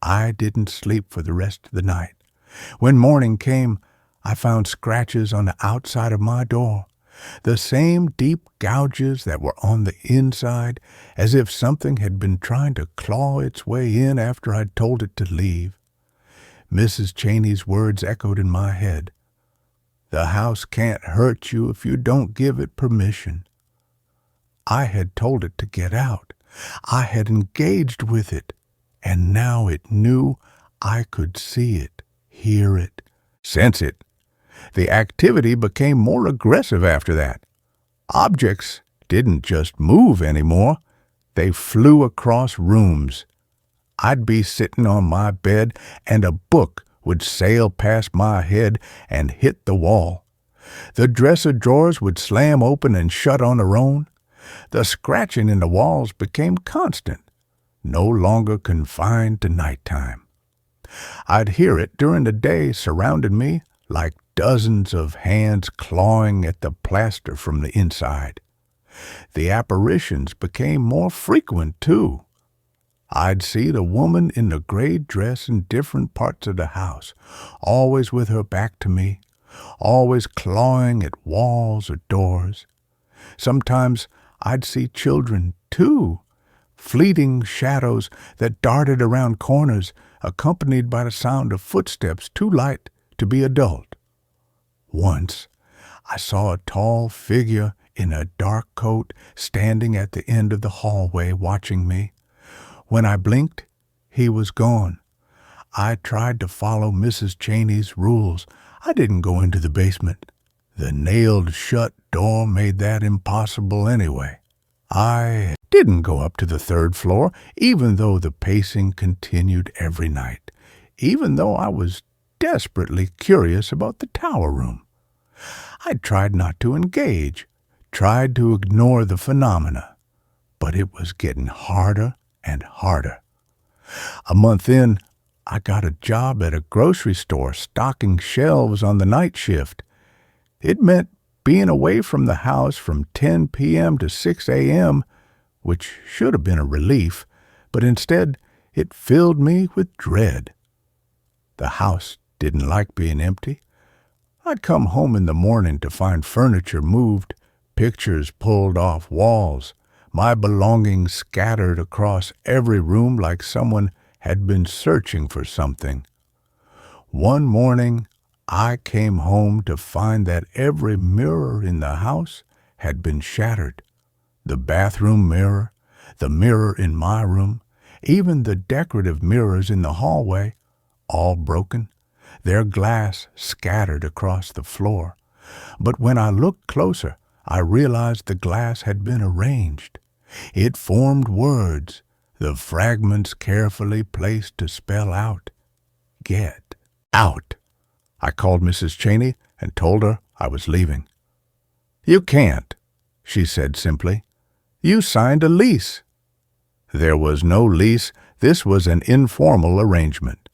I didn't sleep for the rest of the night. When morning came, I found scratches on the outside of my door, the same deep gouges that were on the inside, as if something had been trying to claw its way in after I'd told it to leave. Mrs. Cheney's words echoed in my head. "The house can't hurt you if you don't give it permission." I had told it to get out. I had engaged with it, and now it knew I could see it, hear it, sense it. The activity became more aggressive after that. Objects didn't just move anymore. They flew across rooms. I'd be sitting on my bed and a book would sail past my head and hit the wall. The dresser drawers would slam open and shut on their own. The scratching in the walls became constant, no longer confined to nighttime. I'd hear it during the day surrounding me like dozens of hands clawing at the plaster from the inside. The apparitions became more frequent, too. I'd see the woman in the gray dress in different parts of the house, always with her back to me, always clawing at walls or doors. Sometimes I'd see children, too, fleeting shadows that darted around corners, accompanied by the sound of footsteps too light to be adult. Once, I saw a tall figure in a dark coat standing at the end of the hallway watching me. When I blinked, he was gone. I tried to follow Mrs. Cheney's rules. I didn't go into the basement. The nailed-shut door made that impossible anyway. I didn't go up to the third floor, even though the pacing continued every night, even though I was desperately curious about the tower room. I tried not to engage, tried to ignore the phenomena, but it was getting harder and harder. A month in, I got a job at a grocery store stocking shelves on the night shift. It meant being away from the house from 10 p.m. to 6 a.m., which should have been a relief, but instead it filled me with dread. The house didn't like being empty. I'd come home in the morning to find furniture moved, pictures pulled off walls, my belongings scattered across every room like someone had been searching for something. One morning, I came home to find that every mirror in the house had been shattered. The bathroom mirror, the mirror in my room, even the decorative mirrors in the hallway, all broken, their glass scattered across the floor. But when I looked closer, I realized the glass had been arranged. It formed words, the fragments carefully placed to spell out, "Get out." I called Mrs. Cheney and told her I was leaving. "You can't," she said simply. "You signed a lease." There was no lease. This was an informal arrangement.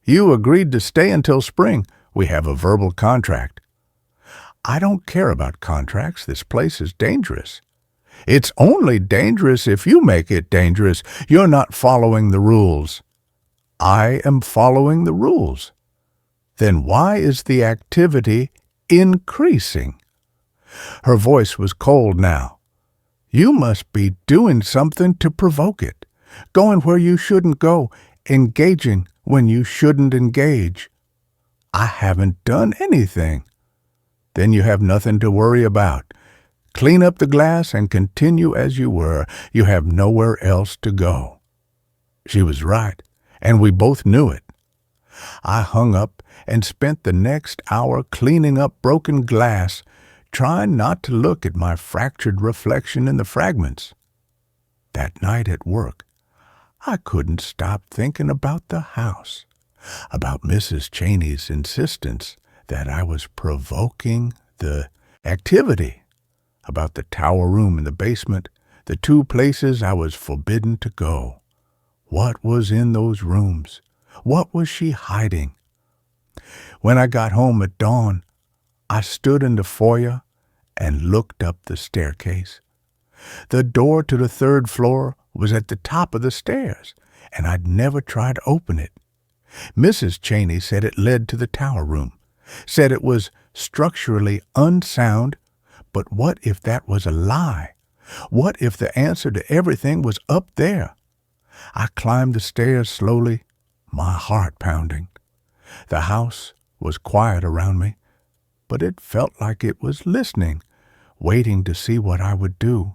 "You agreed to stay until spring. We have a verbal contract." "I don't care about contracts. This place is dangerous." "It's only dangerous if you make it dangerous. You're not following the rules." "I am following the rules." "Then why is the activity increasing?" Her voice was cold now. "You must be doing something to provoke it, going where you shouldn't go, engaging when you shouldn't engage." "I haven't done anything." "Then you have nothing to worry about. Clean up the glass and continue as you were. You have nowhere else to go." She was right, and we both knew it. I hung up and spent the next hour cleaning up broken glass, trying not to look at my fractured reflection in the fragments. That night at work, I couldn't stop thinking about the house, about Mrs. Cheney's insistence that I was provoking the activity, about the tower room in the basement, the two places I was forbidden to go. What was in those rooms? What was she hiding? When I got home at dawn, I stood in the foyer and looked up the staircase. The door to the third floor was at the top of the stairs, and I'd never tried to open it. Mrs. Cheney said it led to the tower room, said it was structurally unsound, but what if that was a lie? What if the answer to everything was up there? I climbed the stairs slowly, my heart pounding. The house was quiet around me, but it felt like it was listening, waiting to see what I would do.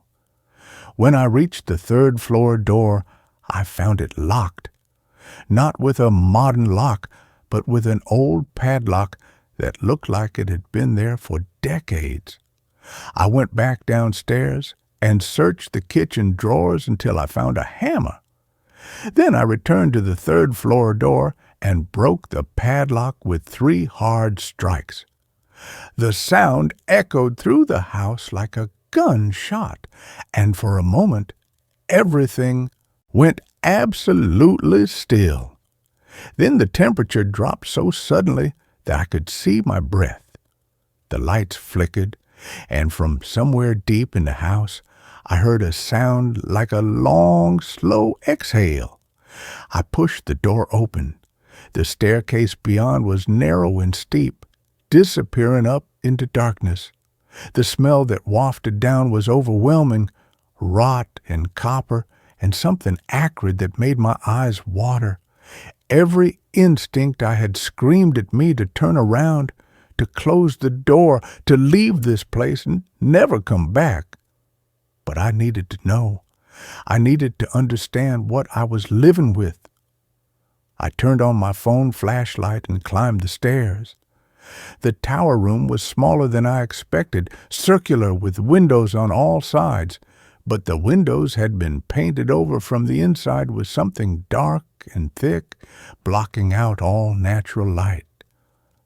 When I reached the third floor door, I found it locked. not with a modern lock, but with an old padlock that looked like it had been there for decades. I went back downstairs and searched the kitchen drawers until I found a hammer. Then I returned to the third-floor door and broke the padlock with 3 hard strikes. The sound echoed through the house like a gunshot, and for a moment everything went absolutely still. Then the temperature dropped so suddenly that I could see my breath. The lights flickered, and from somewhere deep in the house I heard a sound like a long, slow exhale. I pushed the door open. The staircase beyond was narrow and steep, disappearing up into darkness. The smell that wafted down was overwhelming, rot and copper, and something acrid that made my eyes water. Every instinct I had screamed at me to turn around, to close the door, to leave this place and never come back. But I needed to know. I needed to understand what I was living with. I turned on my phone flashlight and climbed the stairs. The tower room was smaller than I expected, circular with windows on all sides, but the windows had been painted over from the inside with something dark and thick, blocking out all natural light.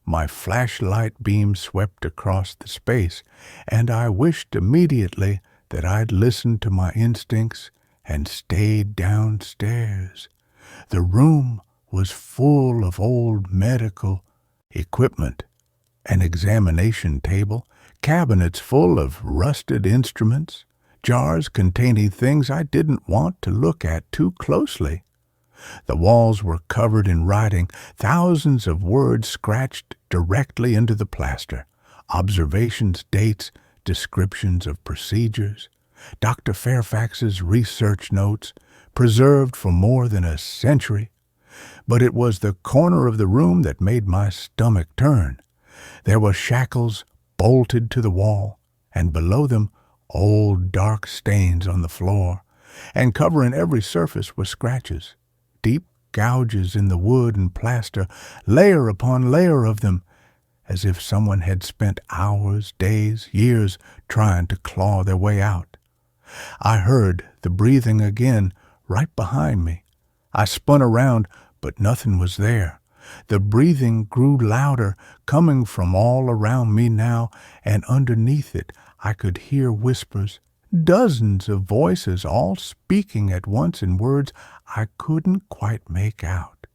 My flashlight beam swept across the space, and I wished immediately that I'd listened to my instincts and stayed downstairs. The room was full of old medical equipment, an examination table, cabinets full of rusted instruments, jars containing things I didn't want to look at too closely. The walls were covered in writing, thousands of words scratched directly into the plaster, observations, dates, descriptions of procedures, Dr. Fairfax's research notes, preserved for more than a century. But it was the corner of the room that made my stomach turn. There were shackles bolted to the wall, and below them old dark stains on the floor, and covering every surface were scratches, deep gouges in the wood and plaster, layer upon layer of them, as if someone had spent hours, days, years trying to claw their way out. I heard the breathing again right behind me. I spun around, but nothing was there. The breathing grew louder, coming from all around me now, and underneath it I could hear whispers, dozens of voices all speaking at once in words I couldn't quite make out.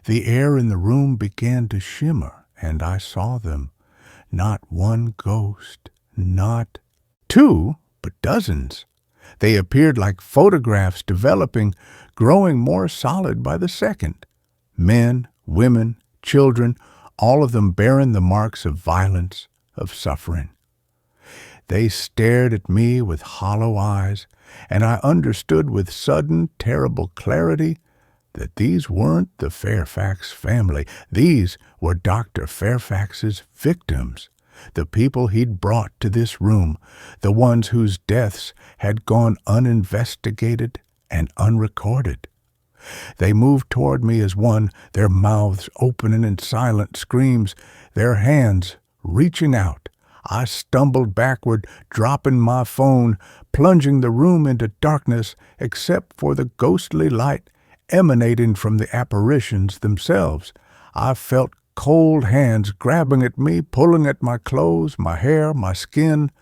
The air in the room began to shimmer, and I saw them. Not one ghost, not 2, but dozens. They appeared like photographs developing, growing more solid by the second. Men, women, children, all of them bearing the marks of violence, of suffering. They stared at me with hollow eyes, and I understood with sudden, terrible clarity that these weren't the Fairfax family. These were Dr. Fairfax's victims, the people he'd brought to this room, the ones whose deaths had gone uninvestigated and unrecorded. They moved toward me as one, their mouths opening in silent screams, their hands reaching out. I stumbled backward, dropping my phone, plunging the room into darkness except for the ghostly light emanating from the apparitions themselves. I felt cold hands grabbing at me, pulling at my clothes, my hair, my skin.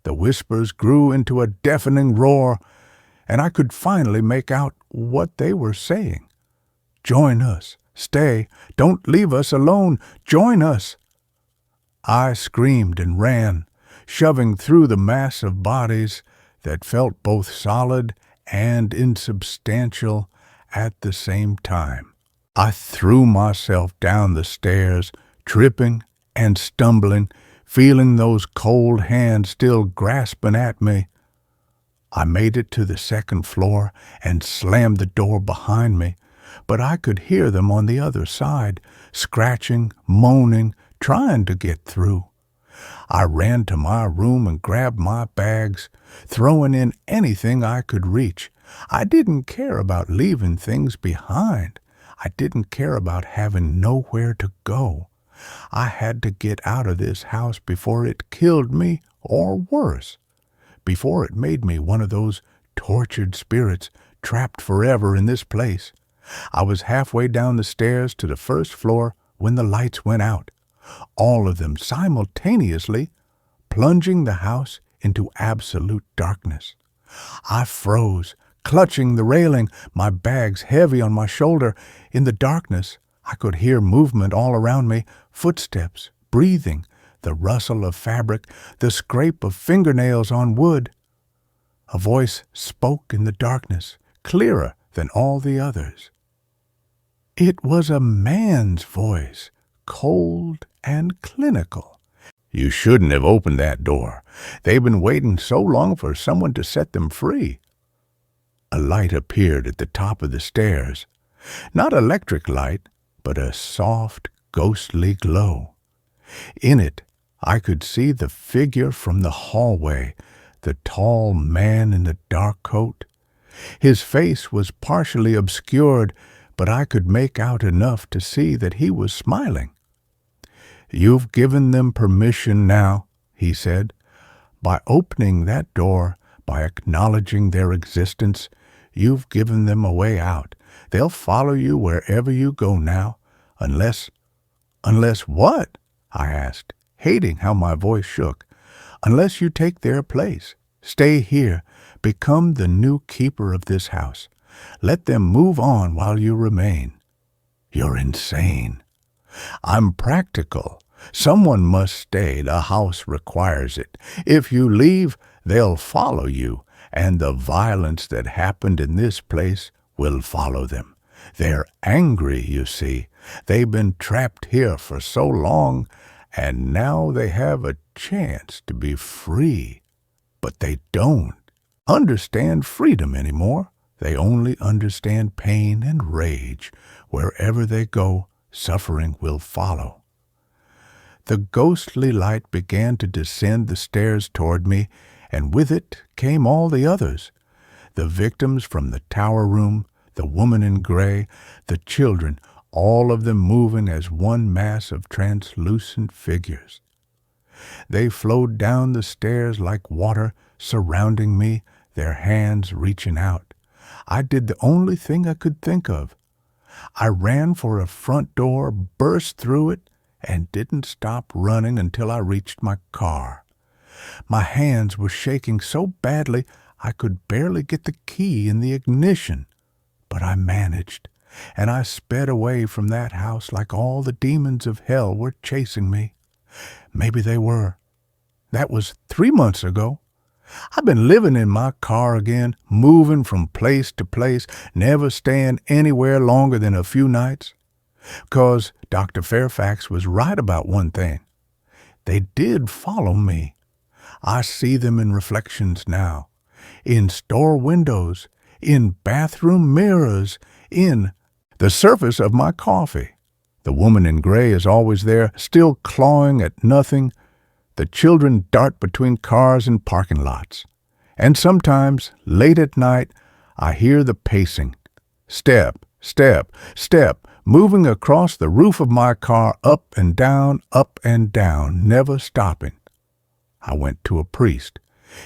The whispers grew into a deafening roar, and I could finally make out what they were saying. "Join us. Stay. Don't leave us alone. Join us." I screamed and ran, shoving through the mass of bodies that felt both solid and insubstantial at the same time. I threw myself down the stairs, tripping and stumbling, feeling those cold hands still grasping at me. I made it to the second floor and slammed the door behind me, but I could hear them on the other side, scratching, moaning, trying to get through. I ran to my room and grabbed my bags, throwing in anything I could reach. I didn't care about leaving things behind. I didn't care about having nowhere to go. I had to get out of this house before it killed me, or worse, before it made me one of those tortured spirits trapped forever in this place. I was halfway down the stairs to the first floor when the lights went out, all of them simultaneously, plunging the house into absolute darkness. I froze, clutching the railing, my bags heavy on my shoulder. In the darkness, I could hear movement all around me, footsteps, breathing, the rustle of fabric, the scrape of fingernails on wood. A voice spoke in the darkness, clearer than all the others. It was a man's voice, cold and clinical. "You shouldn't have opened that door. They've been waiting so long for someone to set them free." A light appeared at the top of the stairs. Not electric light, but a soft, ghostly glow. In it, I could see the figure from the hallway, the tall man in the dark coat. His face was partially obscured, but I could make out enough to see that he was smiling. "You've given them permission now," he said. "By opening that door, by acknowledging their existence, you've given them a way out. They'll follow you wherever you go now, unless—" "Unless what?" I asked, hating how my voice shook. "Unless you take their place. Stay here. Become the new keeper of this house. Let them move on while you remain." "You're insane." "I'm practical. Someone must stay. The house requires it. If you leave, they'll follow you, and the violence that happened in this place will follow them. They're angry, you see. They've been trapped here for so long, and now they have a chance to be free. But they don't understand freedom anymore. They only understand pain and rage. Wherever they go, suffering will follow." The ghostly light began to descend the stairs toward me, and with it came all the others. The victims from the tower room, the woman in gray, the children, all of them moving as one mass of translucent figures. They flowed down the stairs like water, surrounding me, their hands reaching out. I did the only thing I could think of. I ran for a front door, burst through it, and didn't stop running until I reached my car. My hands were shaking so badly I could barely get the key in the ignition. But I managed, and I sped away from that house like all the demons of hell were chasing me. Maybe they were. That was 3 months ago. I've been living in my car again, moving from place to place, never staying anywhere longer than a few nights. 'Cause Dr. Fairfax was right about one thing. They did follow me. I see them in reflections now, in store windows, in bathroom mirrors, in the surface of my coffee. The woman in gray is always there, still clawing at nothing. The children dart between cars and parking lots. And sometimes, late at night, I hear the pacing. Step, step, step, moving across the roof of my car, up and down, never stopping. I went to a priest.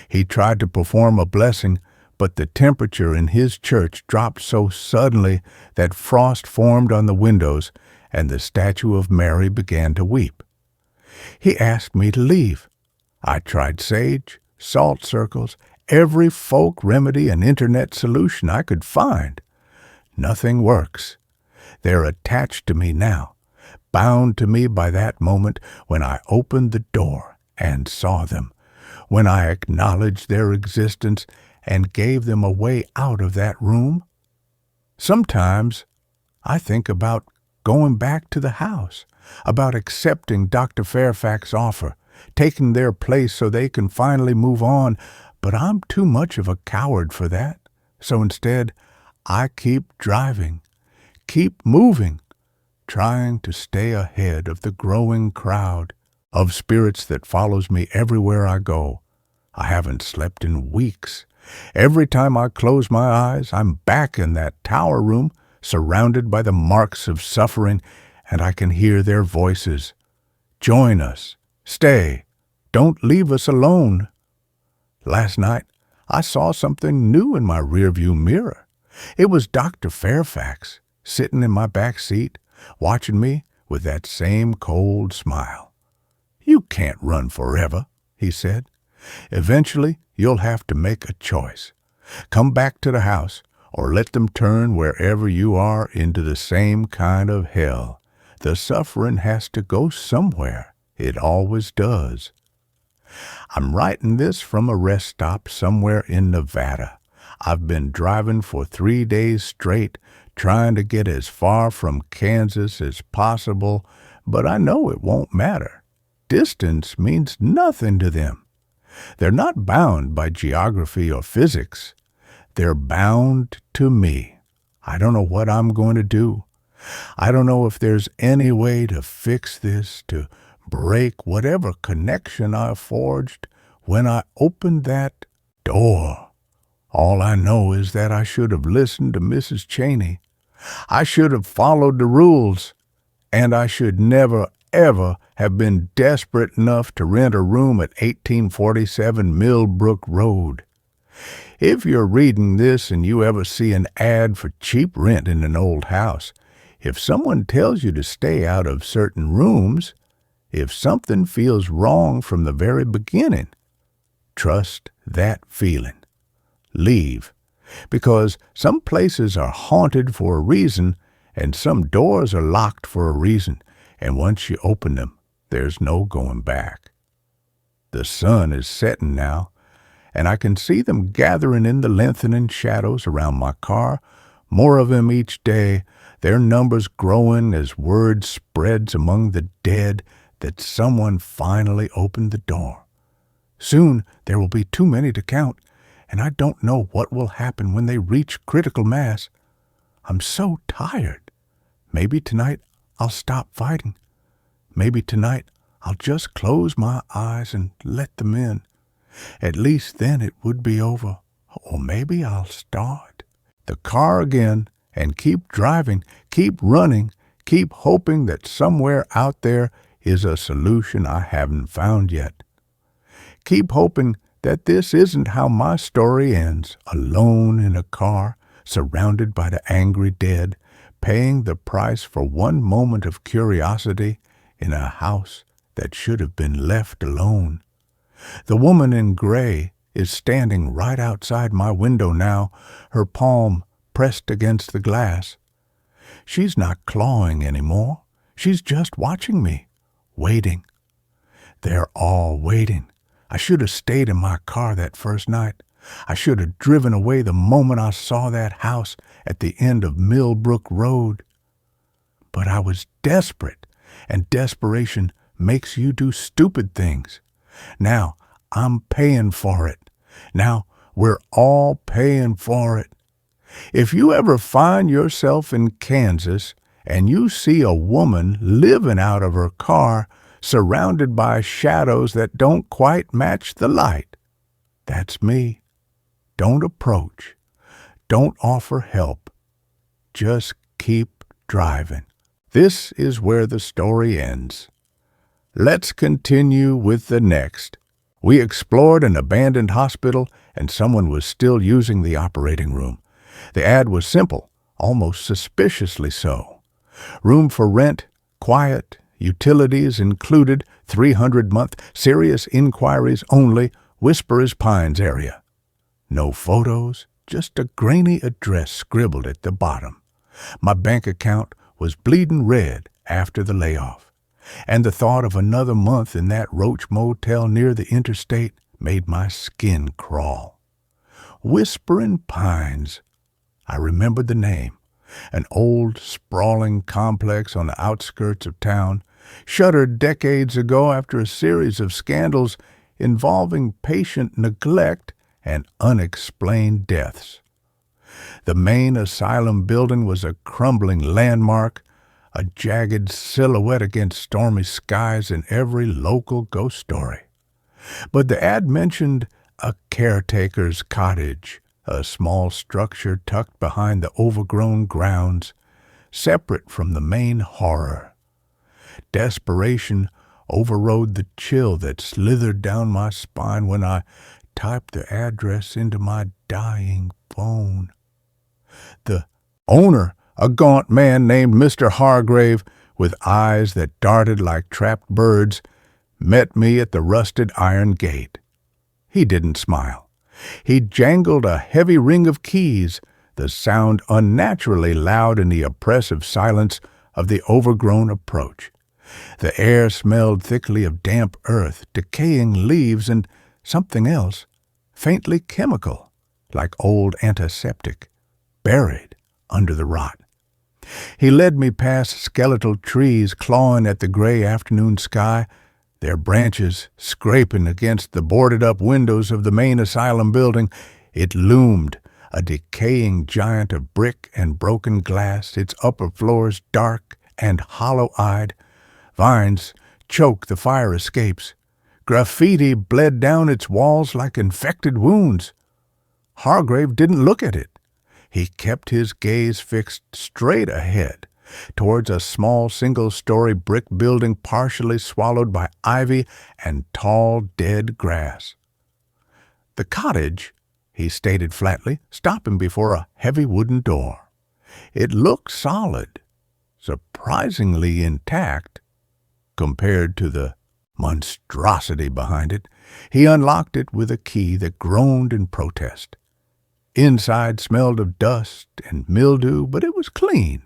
He tried to perform a blessing, but the temperature in his church dropped so suddenly that frost formed on the windows, and the statue of Mary began to weep. He asked me to leave. I tried sage, salt circles, every folk remedy and internet solution I could find. Nothing works. They're attached to me now, bound to me by that moment when I opened the door and saw them, when I acknowledged their existence and gave them a way out of that room. Sometimes I think about going back to the house, about accepting Dr. Fairfax's offer, taking their place so they can finally move on, but I'm too much of a coward for that. So instead, I keep driving, keep moving, trying to stay ahead of the growing crowd of spirits that follows me everywhere I go. I haven't slept in weeks. Every time I close my eyes, I'm back in that tower room, surrounded by the marks of suffering, and I can hear their voices. Join us. Stay. Don't leave us alone. Last night, I saw something new in my rearview mirror. It was Dr. Fairfax, sitting in my back seat, watching me with that same cold smile. You can't run forever, he said. Eventually, you'll have to make a choice. Come back to the house, or let them turn wherever you are into the same kind of hell. The suffering has to go somewhere. It always does. I'm writing this from a rest stop somewhere in Nevada. I've been driving for 3 days straight, trying to get as far from Kansas as possible, but I know it won't matter. Distance means nothing to them. They're not bound by geography or physics. They're bound to me. I don't know what I'm going to do. I don't know if there's any way to fix this, to break whatever connection I forged when I opened that door. All I know is that I should have listened to Mrs. Cheney. I should have followed the rules, and I should never, ever have been desperate enough to rent a room at 1847 Millbrook Road. If you're reading this and you ever see an ad for cheap rent in an old house, if someone tells you to stay out of certain rooms, if something feels wrong from the very beginning, trust that feeling. Leave, because some places are haunted for a reason, and some doors are locked for a reason, and once you open them, there's no going back. The sun is setting now, and I can see them gathering in the lengthening shadows around my car, more of them each day, their numbers growing as word spreads among the dead that someone finally opened the door. Soon there will be too many to count, and I don't know what will happen when they reach critical mass. I'm so tired. Maybe tonight I'll stop fighting. Maybe tonight I'll just close my eyes and let them in. At least then it would be over. Or maybe I'll start the car again and keep driving, keep running, keep hoping that somewhere out there is a solution I haven't found yet. Keep hoping that this isn't how my story ends, alone in a car, surrounded by the angry dead, paying the price for one moment of curiosity in a house that should have been left alone. The woman in gray is standing right outside my window now, her palm pressed against the glass. She's not clawing anymore. She's just watching me, waiting. They're all waiting. I should have stayed in my car that first night. I should have driven away the moment I saw that house at the end of Millbrook Road. But I was desperate, and desperation makes you do stupid things. Now I'm paying for it. Now we're all paying for it. If you ever find yourself in Kansas and you see a woman living out of her car, surrounded by shadows that don't quite match the light, that's me. Don't approach. Don't offer help. Just keep driving. This is where the story ends. Let's continue with the next. We explored an abandoned hospital, and someone was still using the operating room. The ad was simple, almost suspiciously so. Room for rent, quiet, utilities included, 300-month, serious inquiries only, Whisperers Pines area. No photos, just a grainy address scribbled at the bottom. My bank account was bleeding red after the layoff, and the thought of another month in that roach motel near the interstate made my skin crawl. Whispering Pines. I remembered the name. An old, sprawling complex on the outskirts of town, shuttered decades ago after a series of scandals involving patient neglect and unexplained deaths. The main asylum building was a crumbling landmark, a jagged silhouette against stormy skies in every local ghost story. But the ad mentioned a caretaker's cottage, a small structure tucked behind the overgrown grounds, separate from the main horror. Desperation overrode the chill that slithered down my spine when I typed the address into my dying phone. The owner, a gaunt man named Mr. Hargrave, with eyes that darted like trapped birds, met me at the rusted iron gate. He didn't smile. He jangled a heavy ring of keys, the sound unnaturally loud in the oppressive silence of the overgrown approach. The air smelled thickly of damp earth, decaying leaves, and something else, faintly chemical, like old antiseptic, buried under the rot. He led me past skeletal trees clawing at the gray afternoon sky, their branches scraping against the boarded-up windows of the main asylum building. It loomed, a decaying giant of brick and broken glass, its upper floors dark and hollow-eyed. Vines choked the fire escapes. Graffiti bled down its walls like infected wounds. Hargrave didn't look at it. He kept his gaze fixed straight ahead, towards a small single-story brick building partially swallowed by ivy and tall dead grass. "The cottage," he stated flatly, stopping before a heavy wooden door. It looked solid, surprisingly intact, compared to the monstrosity behind it. He unlocked it with a key that groaned in protest. Inside smelled of dust and mildew, but it was clean.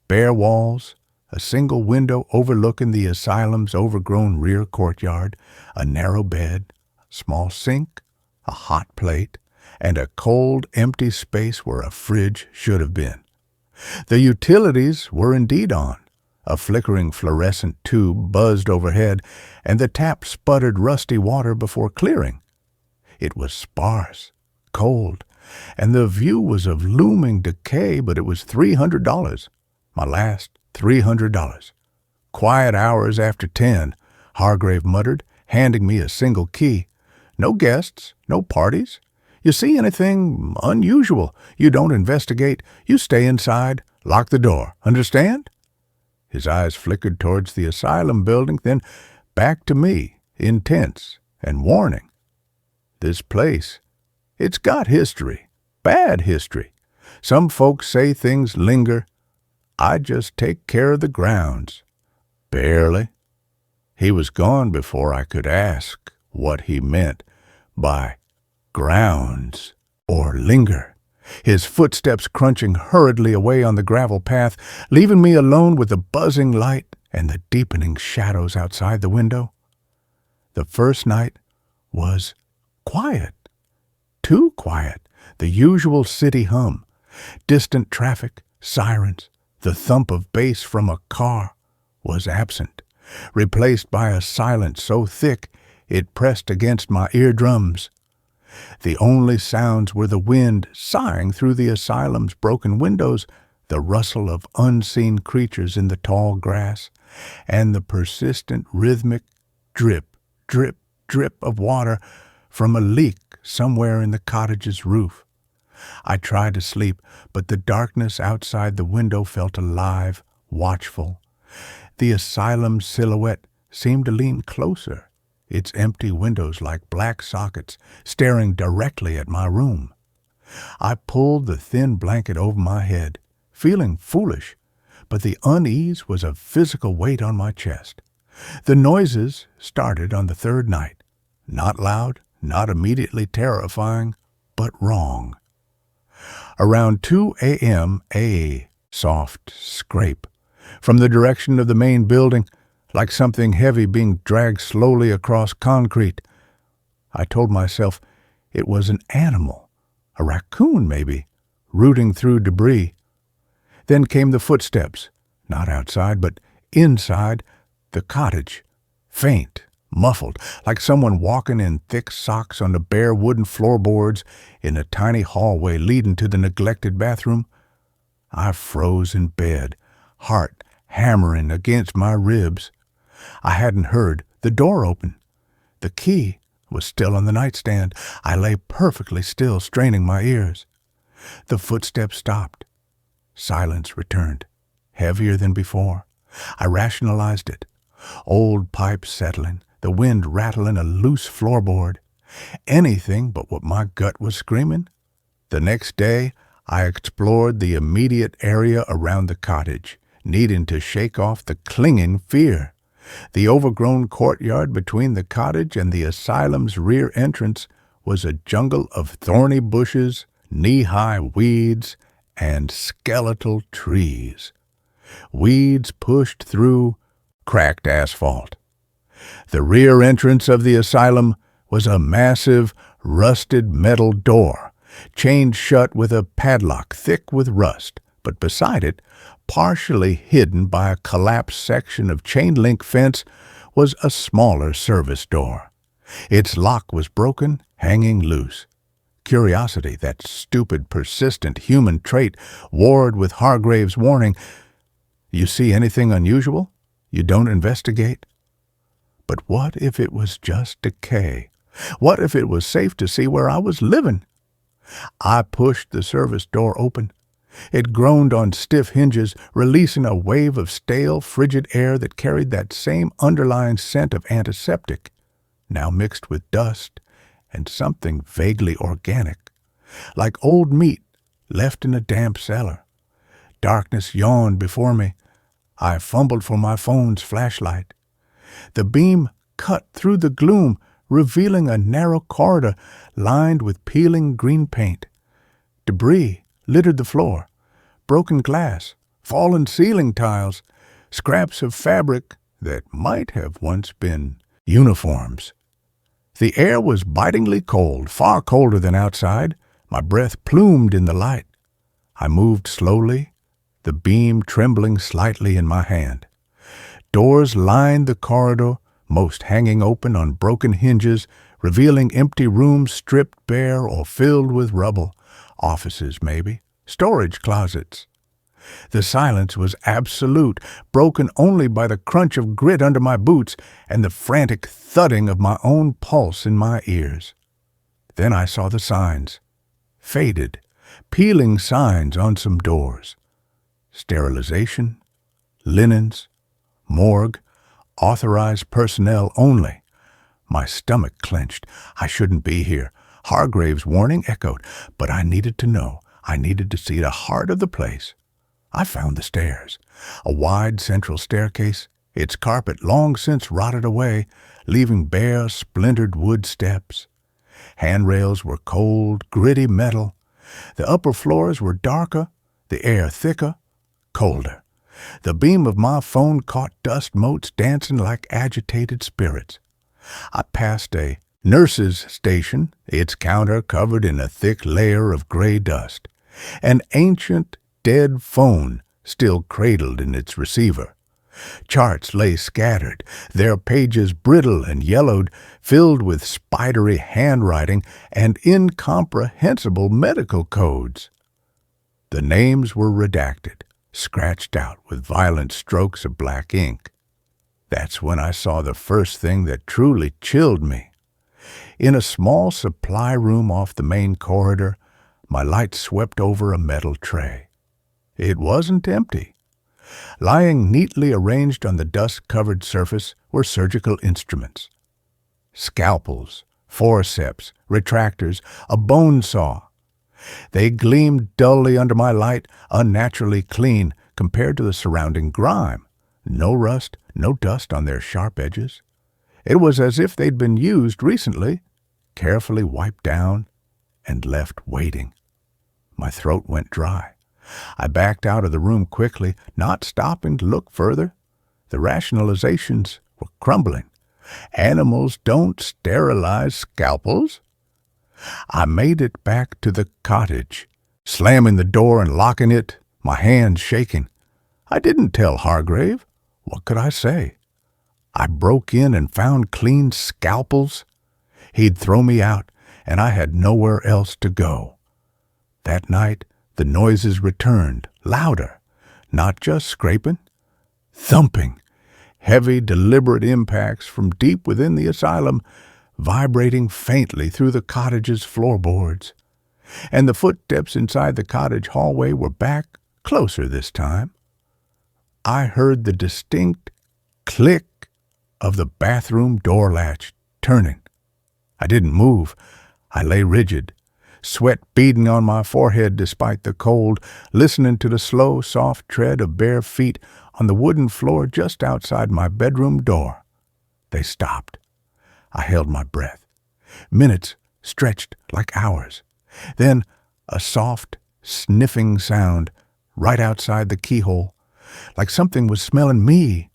Bare walls, a single window overlooking the asylum's overgrown rear courtyard, a narrow bed, a small sink, a hot plate, and a cold, empty space where a fridge should have been. The utilities were indeed on. A flickering fluorescent tube buzzed overhead, and the tap sputtered rusty water before clearing. It was sparse, cold, and the view was of looming decay, but it was $300. My last $300. "Quiet hours after 10, Hargrave muttered, handing me a single key. "No guests, no parties. You see anything unusual, you don't investigate. You stay inside, lock the door. Understand?" His eyes flickered towards the asylum building, then back to me, intense and warning. "This place, it's got history, bad history. Some folks say things linger. I just take care of the grounds." "Barely." He was gone before I could ask what he meant by grounds or linger, his footsteps crunching hurriedly away on the gravel path, leaving me alone with the buzzing light and the deepening shadows outside the window. The first night was quiet, too quiet, the usual city hum, distant traffic, sirens, the thump of bass from a car was absent, replaced by a silence so thick it pressed against my eardrums. The only sounds were the wind sighing through the asylum's broken windows, the rustle of unseen creatures in the tall grass, and the persistent rhythmic drip, drip, drip of water from a leak somewhere in the cottage's roof. I tried to sleep, but the darkness outside the window felt alive, watchful. The asylum's silhouette seemed to lean closer, its empty windows like black sockets staring directly at my room. I pulled the thin blanket over my head, feeling foolish, but the unease was a physical weight on my chest. The noises started on the third night, not loud, not immediately terrifying, but wrong. Around 2 a.m., a soft scrape from the direction of the main building, like something heavy being dragged slowly across concrete. I told myself it was an animal, a raccoon maybe, rooting through debris. Then came the footsteps, not outside, but inside the cottage, faint, muffled, like someone walking in thick socks on the bare wooden floorboards in a tiny hallway leading to the neglected bathroom. I froze in bed, heart hammering against my ribs. I hadn't heard the door open. The key was still on the nightstand. I lay perfectly still, straining my ears. The footsteps stopped. Silence returned, heavier than before. I rationalized it. Old pipes settling, the wind rattling a loose floorboard. Anything but what my gut was screaming. The next day, I explored the immediate area around the cottage, needing to shake off the clinging fear. The overgrown courtyard between the cottage and the asylum's rear entrance was a jungle of thorny bushes, knee-high weeds, and skeletal trees. Weeds pushed through cracked asphalt. The rear entrance of the asylum was a massive, rusted metal door, chained shut with a padlock thick with rust, but beside it, partially hidden by a collapsed section of chain-link fence, was a smaller service door. Its lock was broken, hanging loose. Curiosity, that stupid, persistent human trait, warred with Hargrave's warning, "You see anything unusual? You don't investigate?" But what if it was just decay? What if it was safe to see where I was living? I pushed the service door open. It groaned on stiff hinges, releasing a wave of stale, frigid air that carried that same underlying scent of antiseptic, now mixed with dust and something vaguely organic, like old meat left in a damp cellar. Darkness yawned before me. I fumbled for my phone's flashlight. The beam cut through the gloom, revealing a narrow corridor lined with peeling green paint. Debris littered the floor, broken glass, fallen ceiling tiles, scraps of fabric that might have once been uniforms. The air was bitingly cold, far colder than outside. My breath plumed in the light. I moved slowly, the beam trembling slightly in my hand. Doors lined the corridor, most hanging open on broken hinges, revealing empty rooms stripped bare or filled with rubble. Offices, maybe. Storage closets. The silence was absolute, broken only by the crunch of grit under my boots and the frantic thudding of my own pulse in my ears. Then I saw the signs. Faded, peeling signs on some doors. Sterilization, linens, morgue, authorized personnel only. My stomach clenched. I shouldn't be here. Hargrave's warning echoed, but I needed to know. I needed to see the heart of the place. I found the stairs. A wide central staircase, its carpet long since rotted away, leaving bare, splintered wood steps. Handrails were cold, gritty metal. The upper floors were darker, the air thicker, colder. The beam of my phone caught dust motes dancing like agitated spirits. I passed a nurse's station, its counter covered in a thick layer of gray dust. An ancient, dead phone still cradled in its receiver. Charts lay scattered, their pages brittle and yellowed, filled with spidery handwriting and incomprehensible medical codes. The names were redacted, scratched out with violent strokes of black ink. That's when I saw the first thing that truly chilled me. In a small supply room off the main corridor, my light swept over a metal tray. It wasn't empty. Lying neatly arranged on the dust-covered surface were surgical instruments. Scalpels, forceps, retractors, a bone saw. They gleamed dully under my light, unnaturally clean compared to the surrounding grime. No rust, no dust on their sharp edges. It was as if they'd been used recently, carefully wiped down, and left waiting. My throat went dry. I backed out of the room quickly, not stopping to look further. The rationalizations were crumbling. Animals don't sterilize scalpels. I made it back to the cottage, slamming the door and locking it, my hands shaking. I didn't tell Hargrave. What could I say? I broke in and found clean scalpels. He'd throw me out, and I had nowhere else to go. That night, the noises returned, louder, not just scraping, thumping, heavy, deliberate impacts from deep within the asylum, vibrating faintly through the cottage's floorboards. And the footsteps inside the cottage hallway were back, closer this time. I heard the distinct click of the bathroom door latch turning. I didn't move. I lay rigid, sweat beading on my forehead despite the cold, listening to the slow, soft tread of bare feet on the wooden floor just outside my bedroom door. They stopped. I held my breath. Minutes stretched like hours. Then a soft, sniffing sound right outside the keyhole, like something was smelling me.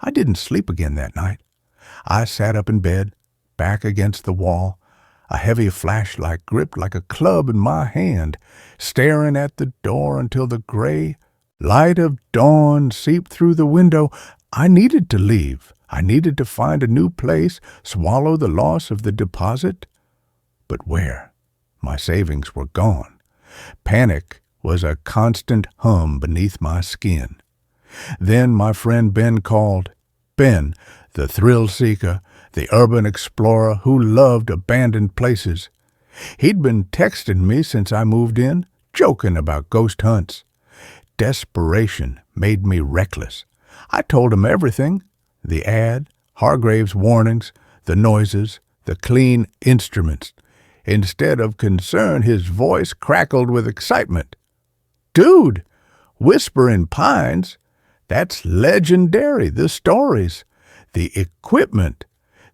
I didn't sleep again that night. I sat up in bed, back against the wall, a heavy flashlight gripped like a club in my hand, staring at the door until the gray light of dawn seeped through the window. I needed to leave. I needed to find a new place, swallow the loss of the deposit. But where? My savings were gone. Panic was a constant hum beneath my skin. Then my friend Ben called. Ben, the thrill-seeker, the urban explorer who loved abandoned places. He'd been texting me since I moved in, joking about ghost hunts. Desperation made me reckless. I told him everything. The ad, Hargrave's warnings, the noises, the clean instruments. Instead of concern, his voice crackled with excitement. Dude, Whispering Pines, that's legendary, the stories, the equipment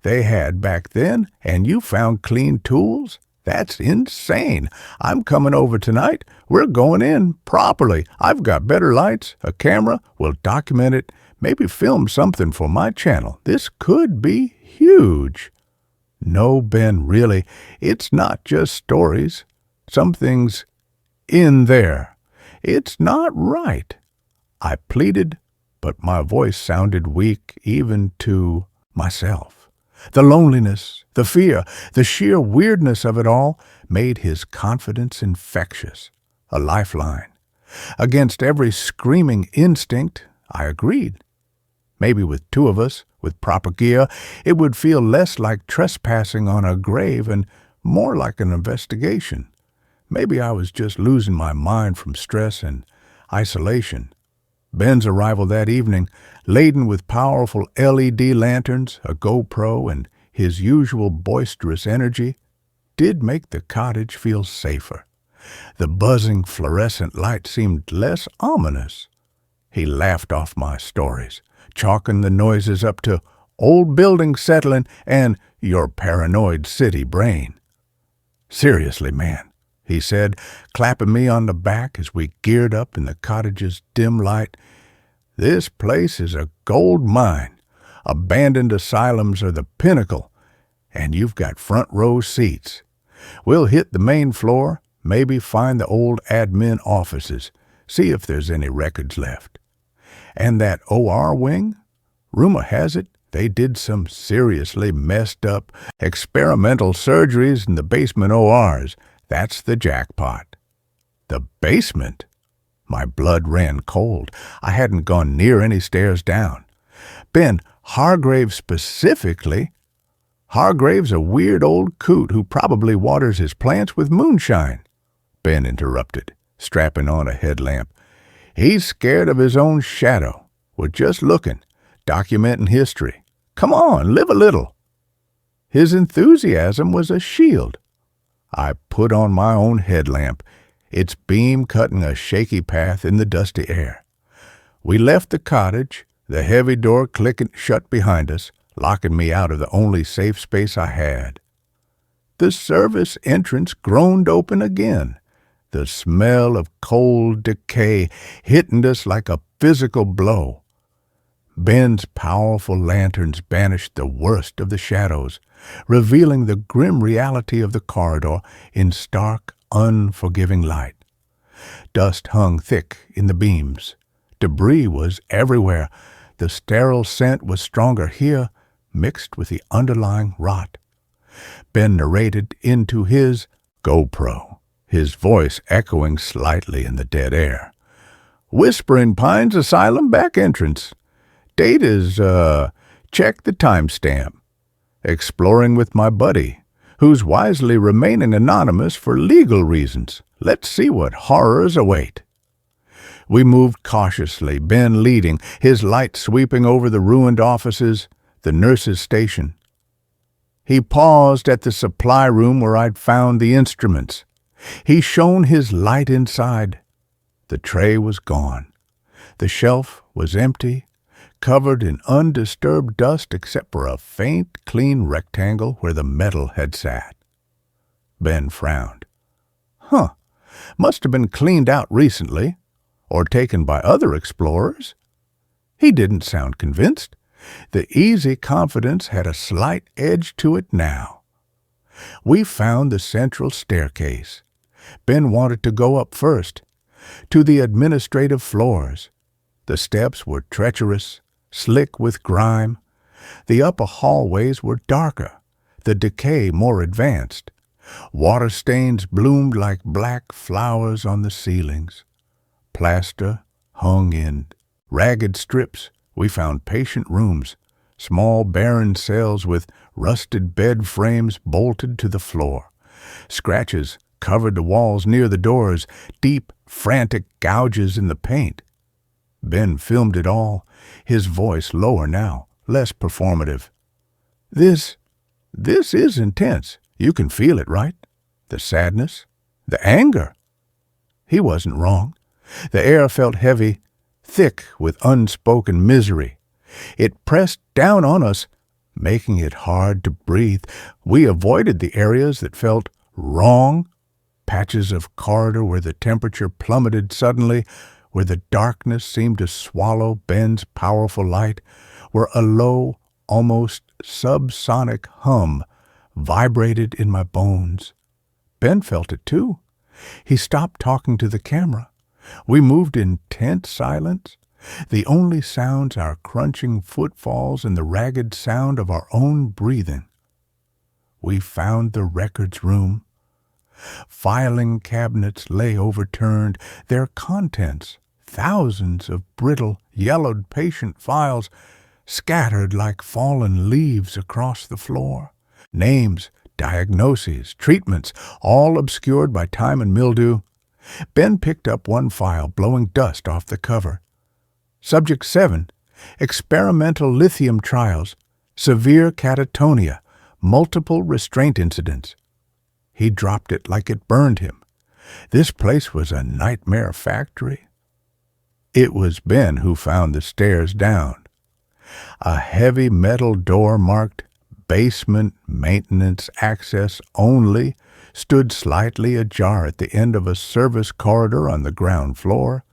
they had back then, and you found clean tools? That's insane. I'm coming over tonight. We're going in properly. I've got better lights, a camera. We'll document it, maybe film something for my channel. This could be huge. No, Ben, really, it's not just stories. Something's in there. It's not right. I pleaded, but my voice sounded weak even to myself. The loneliness, the fear, the sheer weirdness of it all made his confidence infectious, a lifeline. Against every screaming instinct, I agreed. Maybe with two of us, with proper gear, it would feel less like trespassing on a grave and more like an investigation. Maybe I was just losing my mind from stress and isolation. Ben's arrival that evening, laden with powerful LED lanterns, a GoPro, and his usual boisterous energy, did make the cottage feel safer. The buzzing fluorescent light seemed less ominous. He laughed off my stories, chalking the noises up to old buildings settling and your paranoid city brain. Seriously, man, he said, clapping me on the back as we geared up in the cottage's dim light. This place is a gold mine. Abandoned asylums are the pinnacle, and you've got front row seats. We'll hit the main floor, maybe find the old admin offices, see if there's any records left. And that OR wing? Rumor has it they did some seriously messed up experimental surgeries in the basement ORs. That's the jackpot. The basement? My blood ran cold. I hadn't gone near any stairs down. Ben, Hargrave specifically? Hargrave's a weird old coot who probably waters his plants with moonshine, Ben interrupted, strapping on a headlamp. He's scared of his own shadow. We're just looking, documenting history. Come on, live a little. His enthusiasm was a shield. I put on my own headlamp, its beam cutting a shaky path in the dusty air. We left the cottage, the heavy door clicking shut behind us, locking me out of the only safe space I had. The service entrance groaned open again, the smell of cold decay hitting us like a physical blow. Ben's powerful lanterns banished the worst of the shadows, revealing the grim reality of the corridor in stark, unforgiving light. Dust hung thick in the beams. Debris was everywhere. The sterile scent was stronger here, mixed with the underlying rot. Ben narrated into his GoPro, his voice echoing slightly in the dead air. Whispering Pines Asylum back entrance. Date is, check the timestamp. exploring with my buddy, who's wisely remaining anonymous for legal reasons. Let's see what horrors await. We moved cautiously, Ben leading, his light sweeping over the ruined offices, the nurse's station. He paused at the supply room where I'd found the instruments. He shone his light inside. The tray was gone. The shelf was empty, covered in undisturbed dust except for a faint, clean rectangle where the metal had sat. Ben frowned. Must have been cleaned out recently, or taken by other explorers. He didn't sound convinced. The easy confidence had a slight edge to it now. We found the central staircase. Ben wanted to go up first, to the administrative floors. The steps were treacherous, slick with grime. The upper hallways were darker, the decay more advanced. Water stains bloomed like black flowers on the ceilings. Plaster hung in ragged strips. We found patient rooms, small barren cells with rusted bed frames bolted to the floor. Scratches covered the walls near the doors, deep, frantic gouges in the paint. Ben filmed it all, his voice lower now, less performative. This is intense. You can feel it, right? The sadness, the anger. He wasn't wrong. The air felt heavy, thick with unspoken misery. It pressed down on us, making it hard to breathe. We avoided the areas that felt wrong, patches of corridor where the temperature plummeted suddenly, where the darkness seemed to swallow Ben's powerful light, where a low, almost subsonic hum vibrated in my bones. Ben felt it too. He stopped talking to the camera. We moved in tense silence, the only sounds our crunching footfalls and the ragged sound of our own breathing. We found the records room. Filing cabinets lay overturned, their contents, thousands of brittle, yellowed patient files, scattered like fallen leaves across the floor. Names, diagnoses, treatments, all obscured by time and mildew. Ben picked up one file, blowing dust off the cover. Subject 7, experimental lithium trials, severe catatonia, multiple restraint incidents. He dropped it like it burned him. This place was a nightmare factory. It was Ben who found the stairs down. A heavy metal door marked basement maintenance access only stood slightly ajar at the end of a service corridor on the ground floor.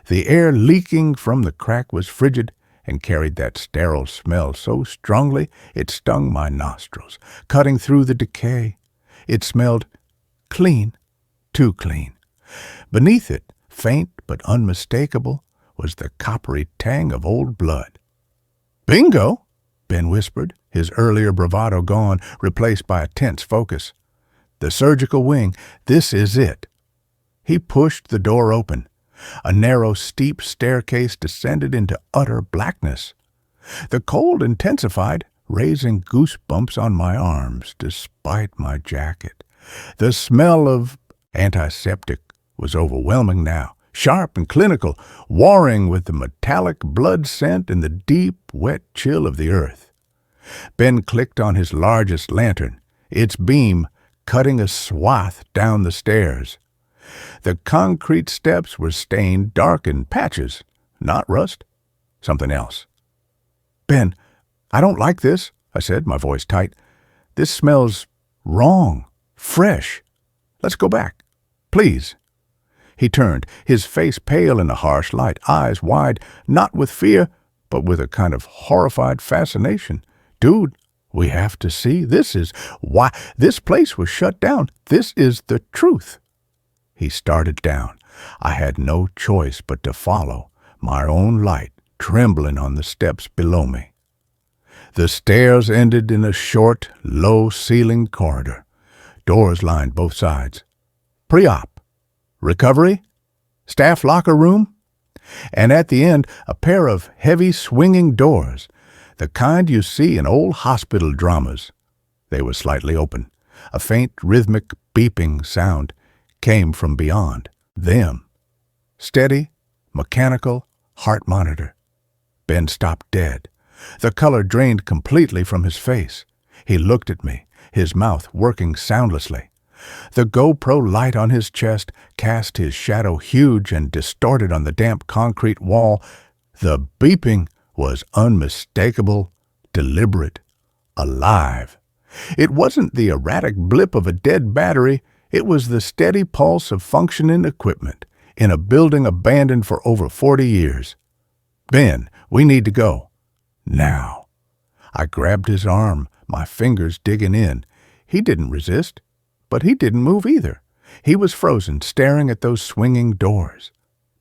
The air leaking from the crack was frigid and carried that sterile smell so strongly it stung my nostrils, cutting through the decay. It smelled clean, too clean. Beneath it, faint but unmistakable, was the coppery tang of old blood. "Bingo!" Ben whispered, his earlier bravado gone, replaced by a tense focus. "The surgical wing, this is it." He pushed the door open. A narrow, steep staircase descended into utter blackness. The cold intensified, raising goosebumps on my arms despite my jacket. The smell of antiseptic was overwhelming now, sharp and clinical, warring with the metallic blood scent and the deep, wet chill of the earth. Ben clicked on his largest lantern, its beam cutting a swath down the stairs. The concrete steps were stained dark in patches, not rust, something else. "Ben, I don't like this," I said, my voice tight. "This smells wrong, fresh. Let's go back, please." He turned, his face pale in the harsh light, eyes wide, not with fear, but with a kind of horrified fascination. "Dude, we have to see. This is why this place was shut down. This is the truth." He started down. I had no choice but to follow, my own light trembling on the steps below me. The stairs ended in a short, low-ceilinged corridor. Doors lined both sides. Pre-op, recovery, staff locker room, and at the end a pair of heavy swinging doors. the kind you see in old hospital dramas. They were slightly open. A faint, rhythmic beeping sound came from beyond them. Steady, mechanical heart monitor. Ben stopped dead. The color drained completely from his face. He looked at me, his mouth working soundlessly. The GoPro light on his chest cast his shadow huge and distorted on the damp concrete wall. The beeping was unmistakable, deliberate, alive. It wasn't the erratic blip of a dead battery. It was the steady pulse of functioning equipment in a building abandoned for over 40 years. Ben, we need to go. Now. I grabbed his arm, my fingers digging in. He didn't resist, but he didn't move either. He was frozen, staring at those swinging doors.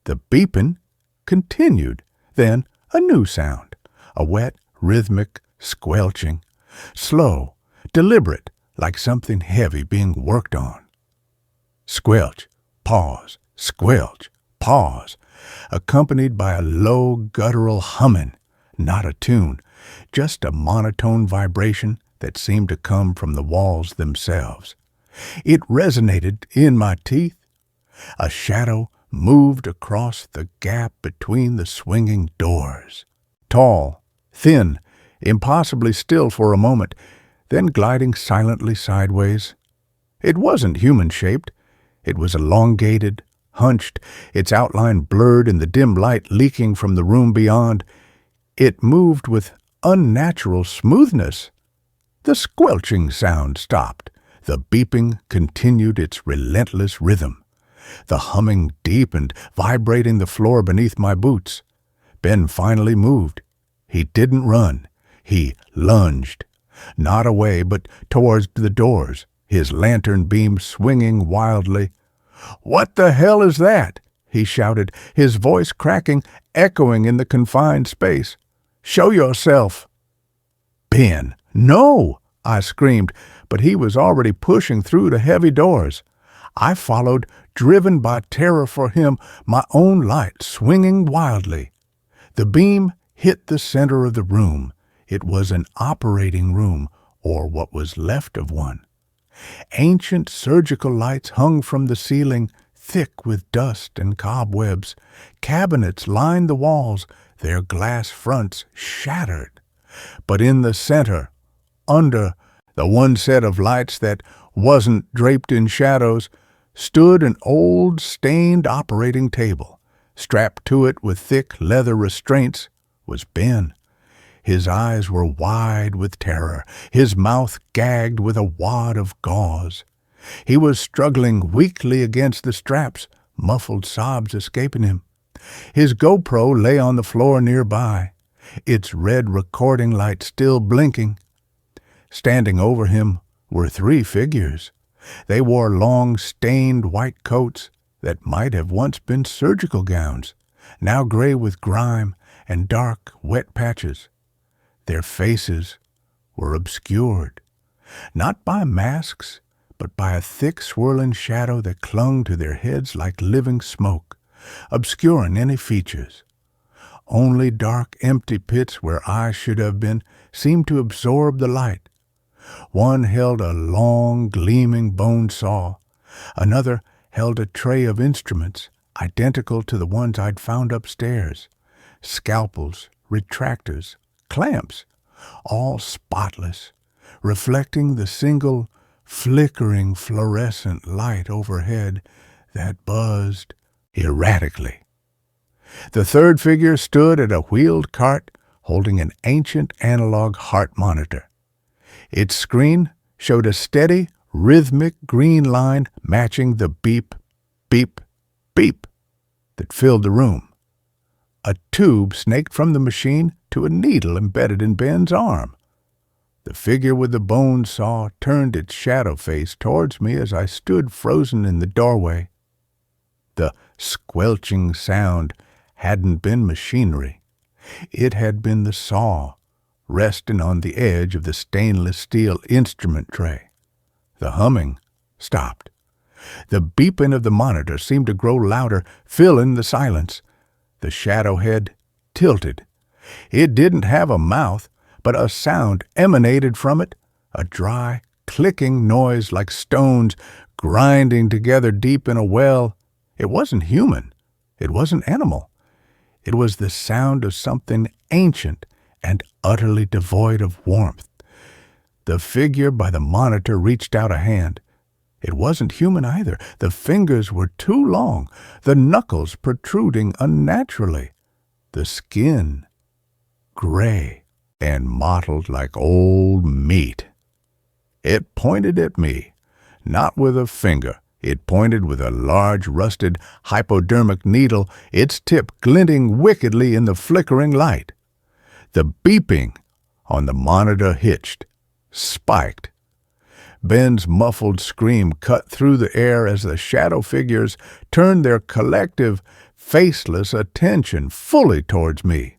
The beeping continued. Then a new sound, a wet, rhythmic squelching, slow, deliberate, like something heavy being worked on. Squelch, pause, squelch, pause, accompanied by a low, guttural humming, not a tune, just a monotone vibration that seemed to come from the walls themselves. It resonated in my teeth. A shadow moved across the gap between the swinging doors. Tall, thin, impossibly still for a moment, then gliding silently sideways. It wasn't human-shaped. It was elongated, hunched, its outline blurred in the dim light leaking from the room beyond. It moved with unnatural smoothness. The squelching sound stopped. The beeping continued its relentless rhythm. The humming deepened, vibrating the floor beneath my boots. Ben finally moved. He didn't run. He lunged. Not away, but towards the doors, his lantern beam swinging wildly. "What the hell is that?" he shouted, his voice cracking, echoing in the confined space. "Show yourself!" "Ben, no!" I screamed, but he was already pushing through the heavy doors. I followed, driven by terror for him, my own light swinging wildly. The beam hit the center of the room. It was an operating room, or what was left of one. Ancient surgical lights hung from the ceiling, thick with dust and cobwebs. Cabinets lined the walls, their glass fronts shattered. But in the center, under the one set of lights that wasn't draped in shadows, stood an old, stained operating table. Strapped to it with thick leather restraints was Ben. His eyes were wide with terror, his mouth gagged with a wad of gauze. He was struggling weakly against the straps, muffled sobs escaping him. His GoPro lay on the floor nearby, its red recording light still blinking. Standing over him were 3 figures. They wore long, stained white coats that might have once been surgical gowns, now gray with grime and dark, wet patches. Their faces were obscured, not by masks, but by a thick, swirling shadow that clung to their heads like living smoke, obscuring any features. Only dark, empty pits where eyes should have been seemed to absorb the light. One held a long, gleaming bone saw. Another held a tray of instruments, identical to the ones I'd found upstairs. Scalpels, retractors, clamps, all spotless, reflecting the single, flickering fluorescent light overhead that buzzed erratically. The third figure stood at a wheeled cart holding an ancient analog heart monitor. Its screen showed a steady, rhythmic green line matching the beep, beep, beep that filled the room. A tube snaked from the machine to a needle embedded in Ben's arm. The figure with the bone saw turned its shadow face towards me as I stood frozen in the doorway. The squelching sound hadn't been machinery. It had been the saw, resting on the edge of the stainless steel instrument tray. The humming stopped. The beeping of the monitor seemed to grow louder, filling the silence. The shadow head tilted. It didn't have a mouth, but a sound emanated from it, a dry, clicking noise like stones grinding together deep in a well. It wasn't human. It wasn't animal. It was the sound of something ancient and utterly devoid of warmth. The figure by the monitor reached out a hand. It wasn't human either. The fingers were too long, the knuckles protruding unnaturally, the skin gray and mottled like old meat. It pointed at me, not with a finger. It pointed with a large, rusted, hypodermic needle, its tip glinting wickedly in the flickering light. The beeping on the monitor hitched, spiked. Ben's muffled scream cut through the air as the shadow figures turned their collective, faceless attention fully towards me.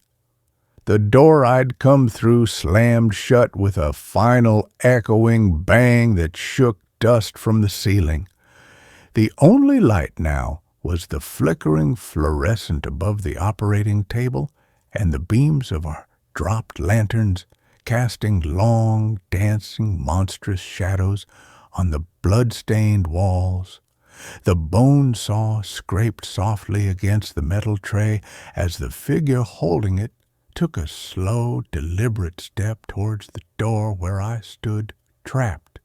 The door I'd come through slammed shut with a final echoing bang that shook dust from the ceiling. The only light now was the flickering fluorescent above the operating table and the beams of our dropped lanterns casting long, dancing, monstrous shadows on the blood-stained walls. The bone saw scraped softly against the metal tray as the figure holding it took a slow, deliberate step towards the door where I stood trapped.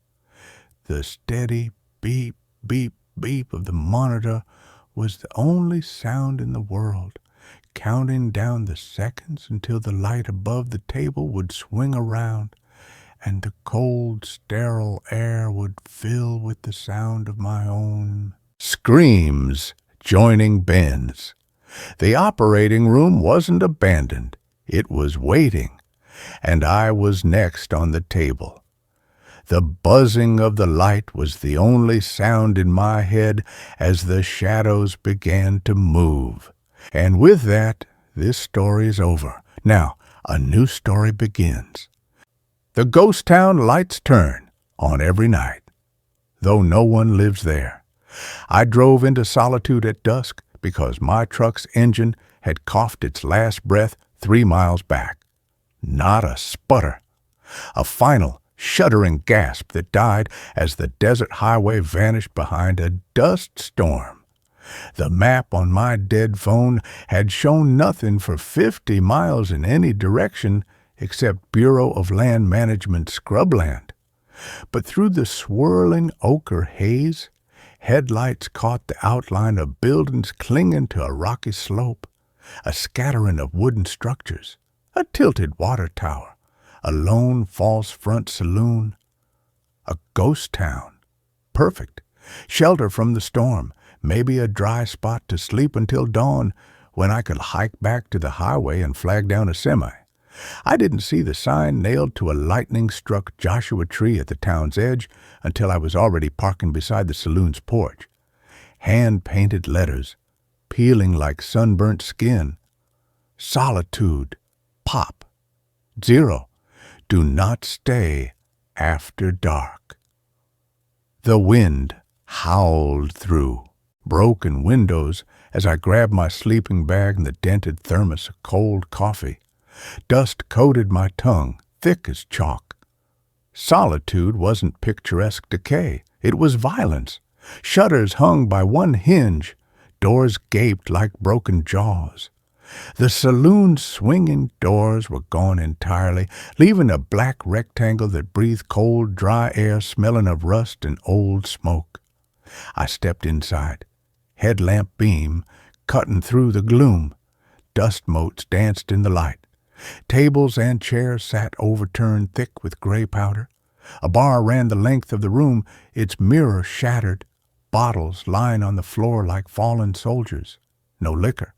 The steady beep, beep, beep of the monitor was the only sound in the world, counting down the seconds until the light above the table would swing around and the cold, sterile air would fill with the sound of my own screams joining Ben's. The operating room wasn't abandoned. It was waiting, and I was next on the table. The buzzing of the light was the only sound in my head as the shadows began to move. And with that, this story's over. Now, a new story begins. The ghost town lights turn on every night, though no one lives there. I drove into solitude at dusk because my truck's engine had coughed its last breath 3 miles back. Not a sputter. A final, shuddering gasp that died as the desert highway vanished behind a dust storm. The map on my dead phone had shown nothing for 50 miles in any direction except Bureau of Land Management scrubland. But through the swirling ochre haze, headlights caught the outline of buildings clinging to a rocky slope, a scattering of wooden structures, a tilted water tower, a lone false front saloon. A ghost town. Perfect. Shelter from the storm, maybe a dry spot to sleep until dawn when I could hike back to the highway and flag down a semi. I didn't see the sign nailed to a lightning-struck Joshua tree at the town's edge until I was already parking beside the saloon's porch. Hand-painted letters, peeling like sunburnt skin. Solitude. Pop. 0. Do not stay after dark. The wind howled through broken windows as I grabbed my sleeping bag and the dented thermos of cold coffee. Dust coated my tongue, thick as chalk. Solitude wasn't picturesque decay. It was violence. Shutters hung by one hinge. Doors gaped like broken jaws. The saloon's swinging doors were gone entirely, leaving a black rectangle that breathed cold, dry air smelling of rust and old smoke. I stepped inside. Headlamp beam cutting through the gloom. Dust motes danced in the light. Tables and chairs sat overturned thick with gray powder. A bar ran the length of the room, its mirror shattered. Bottles lying on the floor like fallen soldiers. No liquor,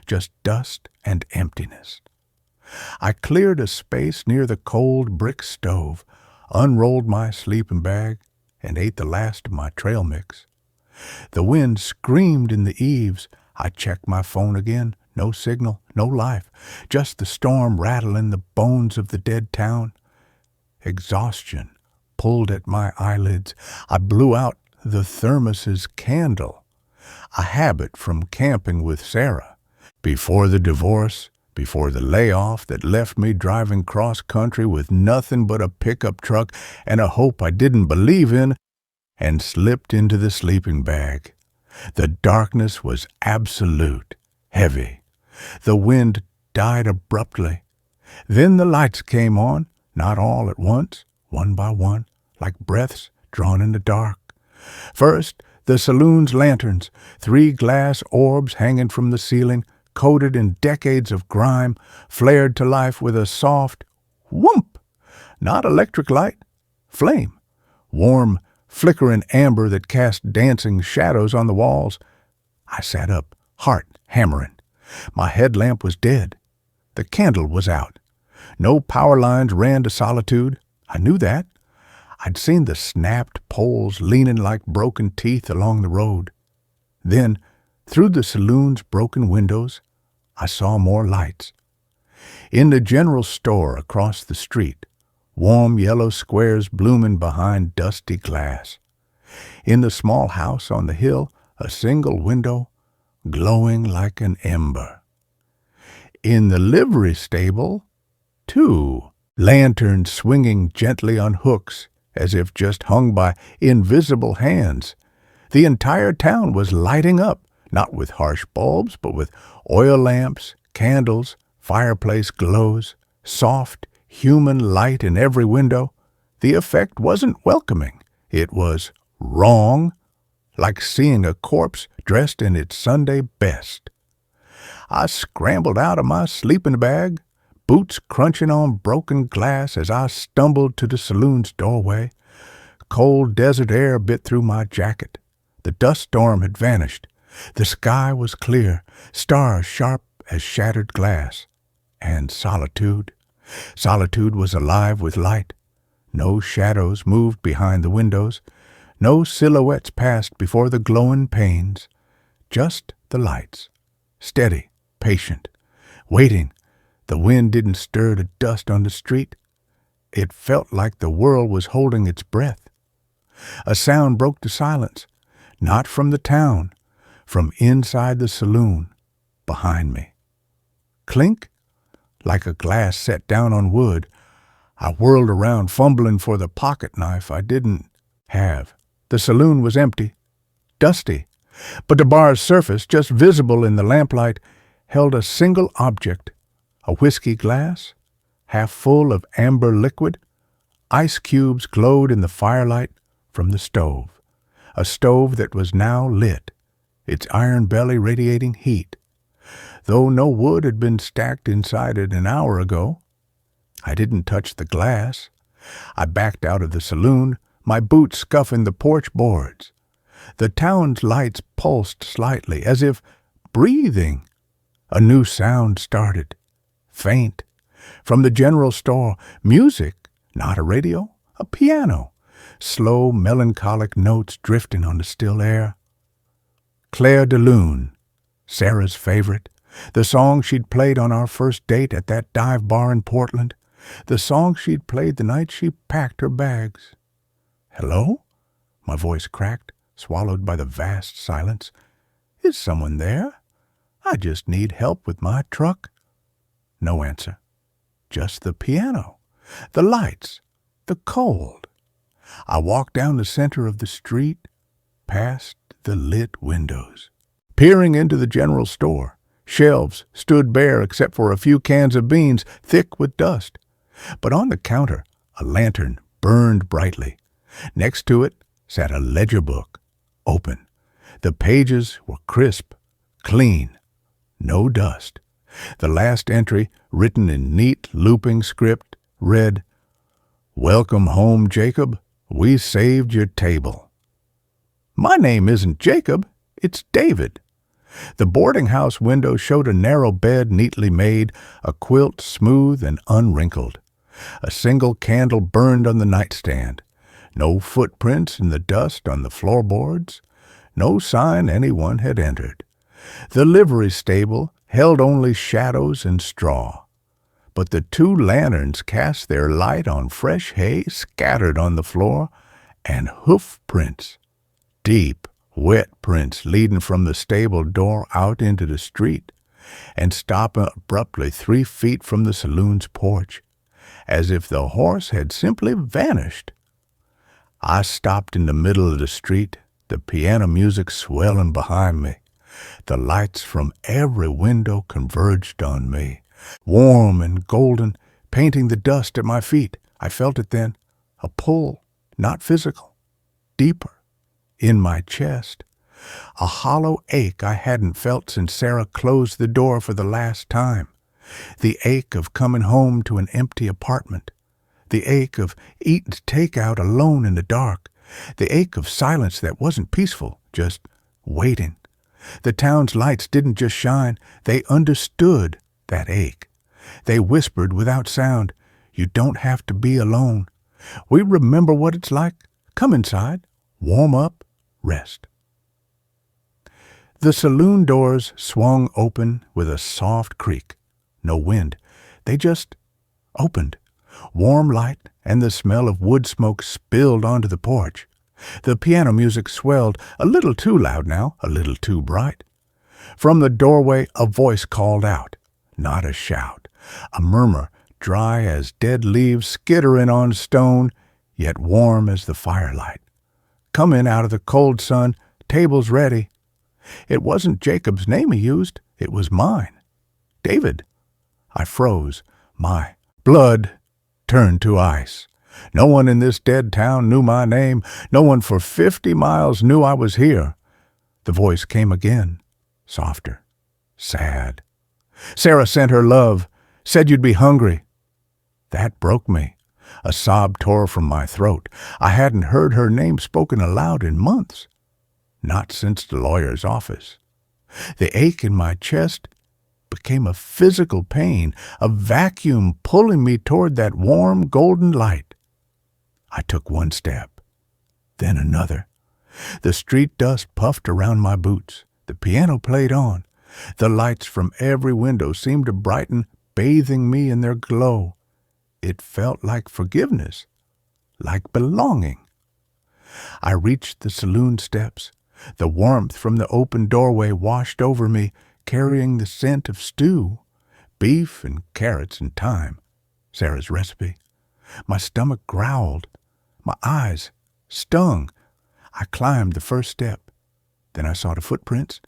just dust and emptiness. I cleared a space near the cold brick stove, unrolled my sleeping bag, and ate the last of my trail mix. The wind screamed in the eaves. I checked my phone again. No signal, no life, just the storm rattling the bones of the dead town. Exhaustion pulled at my eyelids. I blew out the thermos's candle, a habit from camping with Sarah. Before the divorce, before the layoff that left me driving cross-country with nothing but a pickup truck and a hope I didn't believe in, and slipped into the sleeping bag. The darkness was absolute, heavy. The wind died abruptly. Then the lights came on, not all at once, one by one, like breaths drawn in the dark. First, the saloon's lanterns, 3 glass orbs hanging from the ceiling, coated in decades of grime, flared to life with a soft whoomp. Not electric light, flame. Warm, flickering amber that cast dancing shadows on the walls. I sat up, heart hammering. My headlamp was dead. The candle was out. No power lines ran to Solitude. I knew that. I'd seen the snapped poles leaning like broken teeth along the road. Then, through the saloon's broken windows, I saw more lights. In the general store across the street, warm yellow squares blooming behind dusty glass. In the small house on the hill, a single window glowing like an ember. In the livery stable, 2 lanterns swinging gently on hooks as if just hung by invisible hands. The entire town was lighting up, not with harsh bulbs, but with oil lamps, candles, fireplace glows, soft, human light in every window. The effect wasn't welcoming. It was wrong, like seeing a corpse dressed in its Sunday best. I scrambled out of my sleeping bag, boots crunching on broken glass as I stumbled to the saloon's doorway. Cold desert air bit through my jacket. The dust storm had vanished. The sky was clear, stars sharp as shattered glass. And Solitude. Solitude was alive with light. No shadows moved behind the windows. No silhouettes passed before the glowing panes. Just the lights. Steady, patient, waiting. The wind didn't stir the dust on the street. It felt like the world was holding its breath. A sound broke the silence, not from the town, from inside the saloon, behind me. Clink, like a glass set down on wood. I whirled around, fumbling for the pocket knife I didn't have. The saloon was empty, dusty, but the bar's surface, just visible in the lamplight, held a single object. A whiskey glass, half full of amber liquid. Ice cubes glowed in the firelight from the stove. A stove that was now lit, its iron belly radiating heat. Though no wood had been stacked inside it an hour ago. I didn't touch the glass. I backed out of the saloon, my boots scuffing the porch boards. The town's lights pulsed slightly, as if breathing. A new sound started. Faint. From the general store, music, not a radio, a piano. Slow, melancholic notes drifting on the still air. Claire de Lune, Sarah's favorite. The song she'd played on our first date at that dive bar in Portland. The song she'd played the night she packed her bags. Hello? My voice cracked, swallowed by the vast silence. Is someone there? I just need help with my truck. No answer. Just the piano, the lights, the cold. I walked down the center of the street, past the lit windows. Peering into the general store, shelves stood bare except for a few cans of beans thick with dust. But on the counter, a lantern burned brightly. Next to it sat a ledger book, open. The pages were crisp, clean, no dust. The last entry, written in neat, looping script, read, "Welcome home, Jacob. We saved your table." My name isn't Jacob, it's David. The boarding house window showed a narrow bed neatly made, a quilt smooth and unwrinkled. A single candle burned on the nightstand. No footprints in the dust on the floorboards. No sign anyone had entered. The livery stable held only shadows and straw. But the 2 lanterns cast their light on fresh hay scattered on the floor and hoof prints. Deep, wet prints leading from the stable door out into the street. and stop abruptly 3 feet from the saloon's porch, as if the horse had simply vanished. I stopped in the middle of the street, the piano music swelling behind me. The lights from every window converged on me, warm and golden, painting the dust at my feet. I felt it then, a pull, not physical, deeper, in my chest. A hollow ache I hadn't felt since Sarah closed the door for the last time. The ache of coming home to an empty apartment. The ache of eating takeout alone in the dark. The ache of silence that wasn't peaceful, just waiting. The town's lights didn't just shine, they understood that ache. They whispered without sound, "You don't have to be alone. We remember what it's like. Come inside, warm up, rest." The saloon doors swung open with a soft creak. No wind. They just opened. Warm light and the smell of wood smoke spilled onto the porch. The piano music swelled, a little too loud now, a little too bright. From the doorway a voice called out, not a shout, a murmur, dry as dead leaves skittering on stone, yet warm as the firelight. "Come in out of the cold sun, table's ready." It wasn't Jacob's name he used, it was mine. David. I froze. My blood turned to ice. No one in this dead town knew my name. No one for 50 miles knew I was here. The voice came again, softer, sad. "Sarah sent her love, said you'd be hungry." That broke me. A sob tore from my throat. I hadn't heard her name spoken aloud in months. Not since the lawyer's office. The ache in my chest became a physical pain, a vacuum pulling me toward that warm golden light. I took one step, then another. The street dust puffed around my boots. The piano played on. The lights from every window seemed to brighten, bathing me in their glow. It felt like forgiveness, like belonging. I reached the saloon steps. The warmth from the open doorway washed over me, carrying the scent of stew, beef and carrots and thyme, Sarah's recipe. My stomach growled. My eyes stung. I climbed the first step. Then I saw the footprints.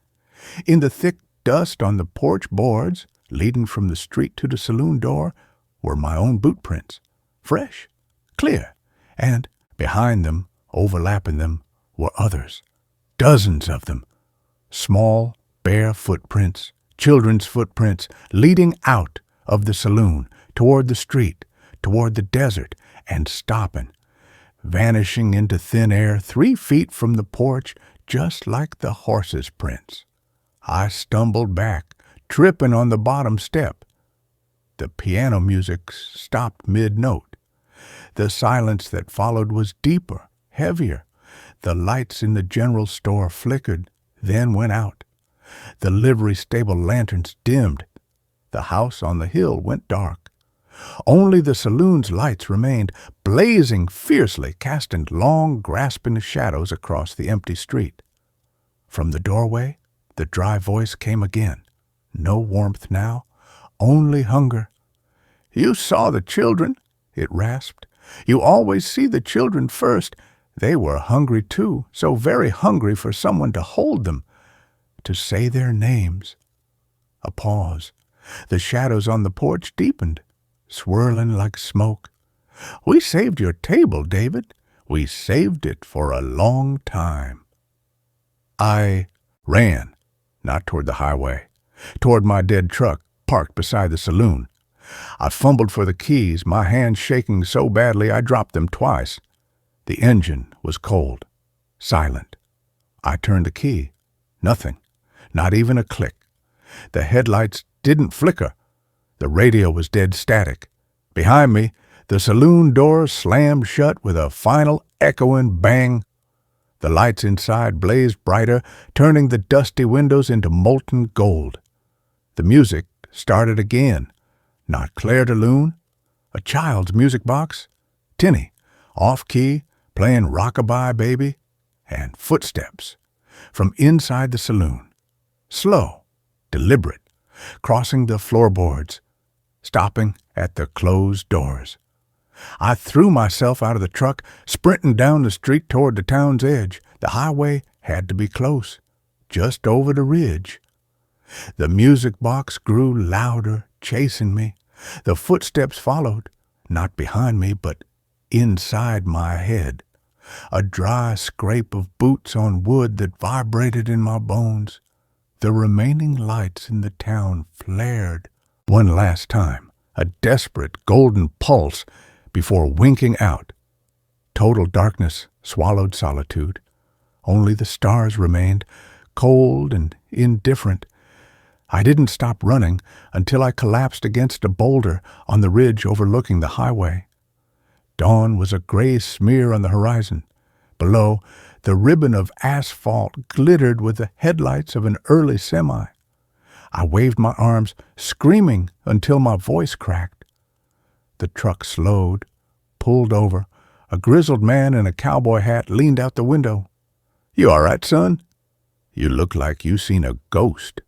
In the thick dust on the porch boards, leading from the street to the saloon door, were my own boot prints, fresh, clear, and behind them, overlapping them, were others. Dozens of them. Small, bare footprints, children's footprints, leading out of the saloon, toward the street, toward the desert, and stopping, vanishing into thin air 3 feet from the porch, just like the horse's prints. I stumbled back, tripping on the bottom step. The piano music stopped mid-note. The silence that followed was deeper, heavier. The lights in the general store flickered, then went out. The livery stable lanterns dimmed. The house on the hill went dark. Only the saloon's lights remained, blazing fiercely, casting long, grasping shadows across the empty street. From the doorway, the dry voice came again. No warmth now, only hunger. "You saw the children," it rasped. "You always see the children first. They were hungry too, so very hungry for someone to hold them, to say their names." A pause. The shadows on the porch deepened, swirling like smoke. "We saved your table, David. We saved it for a long time." I ran, not toward the highway, toward my dead truck parked beside the saloon. I fumbled for the keys, my hands shaking so badly I dropped them twice. The engine was cold, silent. I turned the key. Nothing, not even a click. The headlights didn't flicker. The radio was dead static. Behind me, the saloon door slammed shut with a final echoing bang. The lights inside blazed brighter, turning the dusty windows into molten gold. The music started again. Not Claire de Lune, a child's music box, tinny, off-key, playing Rockabye Baby, and footsteps from inside the saloon. Slow, deliberate, crossing the floorboards, stopping at the closed doors. I threw myself out of the truck, sprinting down the street toward the town's edge. The highway had to be close, just over the ridge. The music box grew louder, chasing me. The footsteps followed, not behind me, but inside my head. A dry scrape of boots on wood that vibrated in my bones. The remaining lights in the town flared one last time, a desperate golden pulse before winking out. Total darkness swallowed solitude. Only the stars remained, cold and indifferent. I didn't stop running until I collapsed against a boulder on the ridge overlooking the highway. Dawn was a gray smear on the horizon. Below, the ribbon of asphalt glittered with the headlights of an early semi. I waved my arms, screaming until my voice cracked. The truck slowed, pulled over. A grizzled man in a cowboy hat leaned out the window. "You all right, son? You look like you seen a ghost."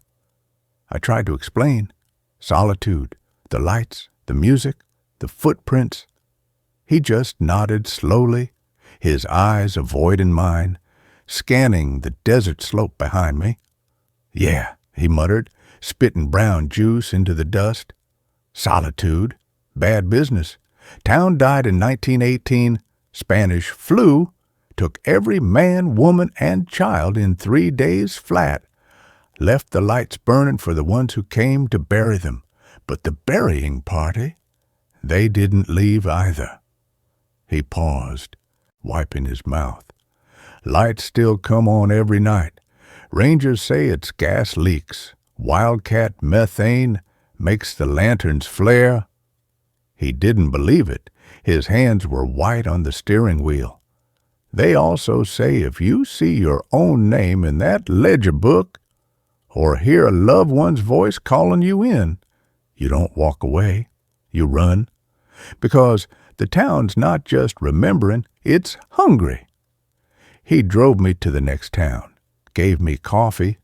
I tried to explain. Solitude, the lights, the music, the footprints. He just nodded slowly, his eyes avoiding mine, scanning the desert slope behind me. "Yeah," he muttered, spitting brown juice into the dust. "Solitude. Bad business. Town died in 1918. Spanish flu took every man, woman, and child in 3 days flat. Left the lights burning for the ones who came to bury them. But the burying party, they didn't leave either." He paused, wiping his mouth. "Lights still come on every night. Rangers say it's gas leaks. Wildcat methane makes the lanterns flare." He didn't believe it. His hands were white on the steering wheel. "They also say if you see your own name in that ledger book or hear a loved one's voice calling you in, you don't walk away, you run. Because the town's not just remembering, it's hungry." He drove me to the next town, gave me coffee,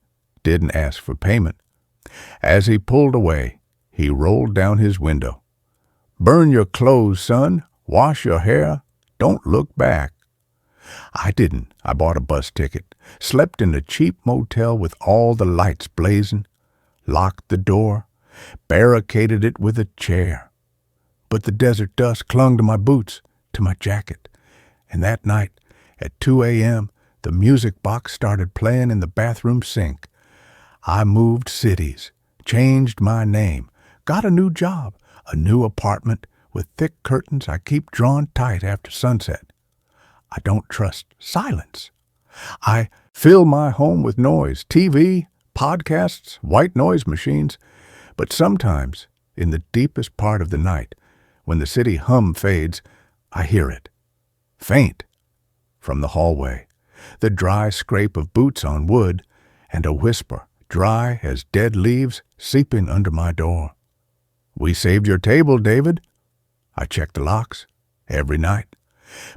didn't ask for payment. As he pulled away, he rolled down his window. "Burn your clothes, son. Wash your hair. Don't look back." I didn't. I bought a bus ticket, slept in a cheap motel with all the lights blazing, locked the door, barricaded it with a chair. But the desert dust clung to my boots, to my jacket. And that night, at 2 a.m., the music box started playing in the bathroom sink. I moved cities, changed my name, got a new job, a new apartment with thick curtains I keep drawn tight after sunset. I don't trust silence. I fill my home with noise, TV, podcasts, white noise machines. But sometimes, in the deepest part of the night, when the city hum fades, I hear it. Faint. From the hallway, the dry scrape of boots on wood, and a whisper, dry as dead leaves, seeping under my door. "We saved your table, David." I check the locks every night.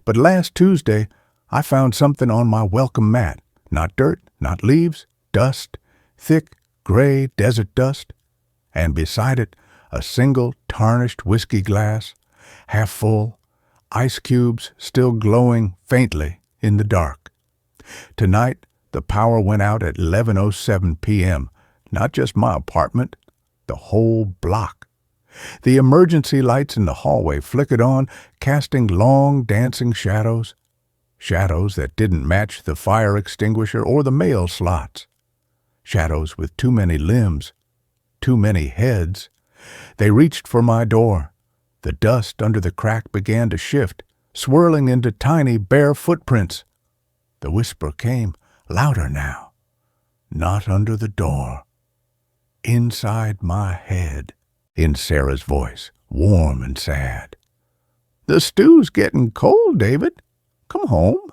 But last Tuesday, I found something on my welcome mat. Not dirt, not leaves, dust, thick, gray desert dust. And beside it, a single tarnished whiskey glass, half full, ice cubes still glowing faintly in the dark. Tonight, the power went out at 11:07 p.m. Not just my apartment, the whole block. The emergency lights in the hallway flickered on, casting long dancing shadows. Shadows that didn't match the fire extinguisher or the mail slots. Shadows with too many limbs, too many heads. They reached for my door. The dust under the crack began to shift, swirling into tiny bare footprints. The whisper came, louder now. Not under the door. Inside my head. In Sarah's voice, warm and sad. "The stew's getting cold, David. Come home."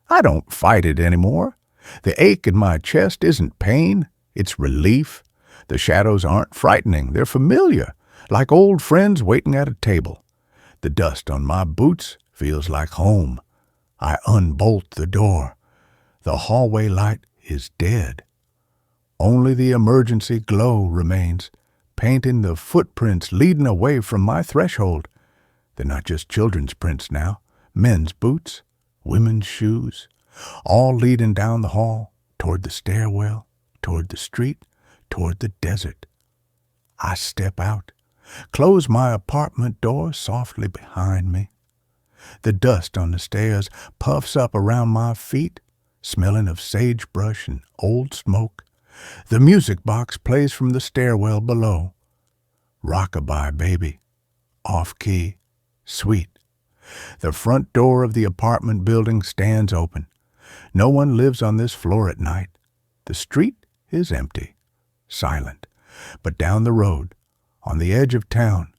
I don't fight it anymore. The ache in my chest isn't pain, it's relief. The shadows aren't frightening, they're familiar, like old friends waiting at a table. The dust on my boots feels like home. I unbolt the door. The hallway light is dead. Only the emergency glow remains, painting the footprints leading away from my threshold. They're not just children's prints now, men's boots, women's shoes, all leading down the hall, toward the stairwell, toward the street, toward the desert. I step out, close my apartment door softly behind me. The dust on the stairs puffs up around my feet, smelling of sagebrush and old smoke. The music box plays from the stairwell below. Rockabye Baby, off-key, sweet. The front door of the apartment building stands open. No one lives on this floor at night. The street is empty, silent. But down the road, on the edge of town,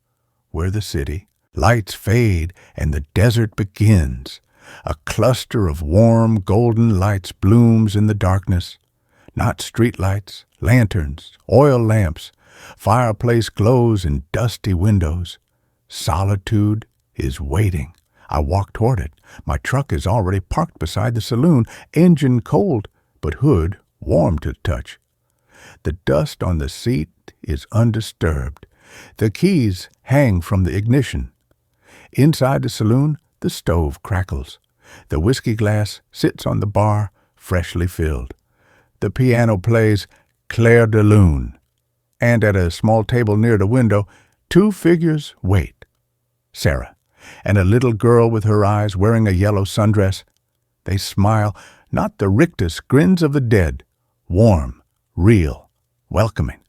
where the city, lights fade and the desert begins. A cluster of warm, golden lights blooms in the darkness. Not street lights, lanterns, oil lamps. Fireplace glows in dusty windows. Solitude is waiting. I walk toward it. My truck is already parked beside the saloon, engine cold, but hood warm to touch. The dust on the seat is undisturbed. The keys hang from the ignition. Inside the saloon, the stove crackles. The whiskey glass sits on the bar, freshly filled. The piano plays Clair de Lune. And at a small table near the window, two figures wait. Sarah and a little girl with her eyes wearing a yellow sundress. They smile, not the rictus grins of the dead, warm, real, welcoming.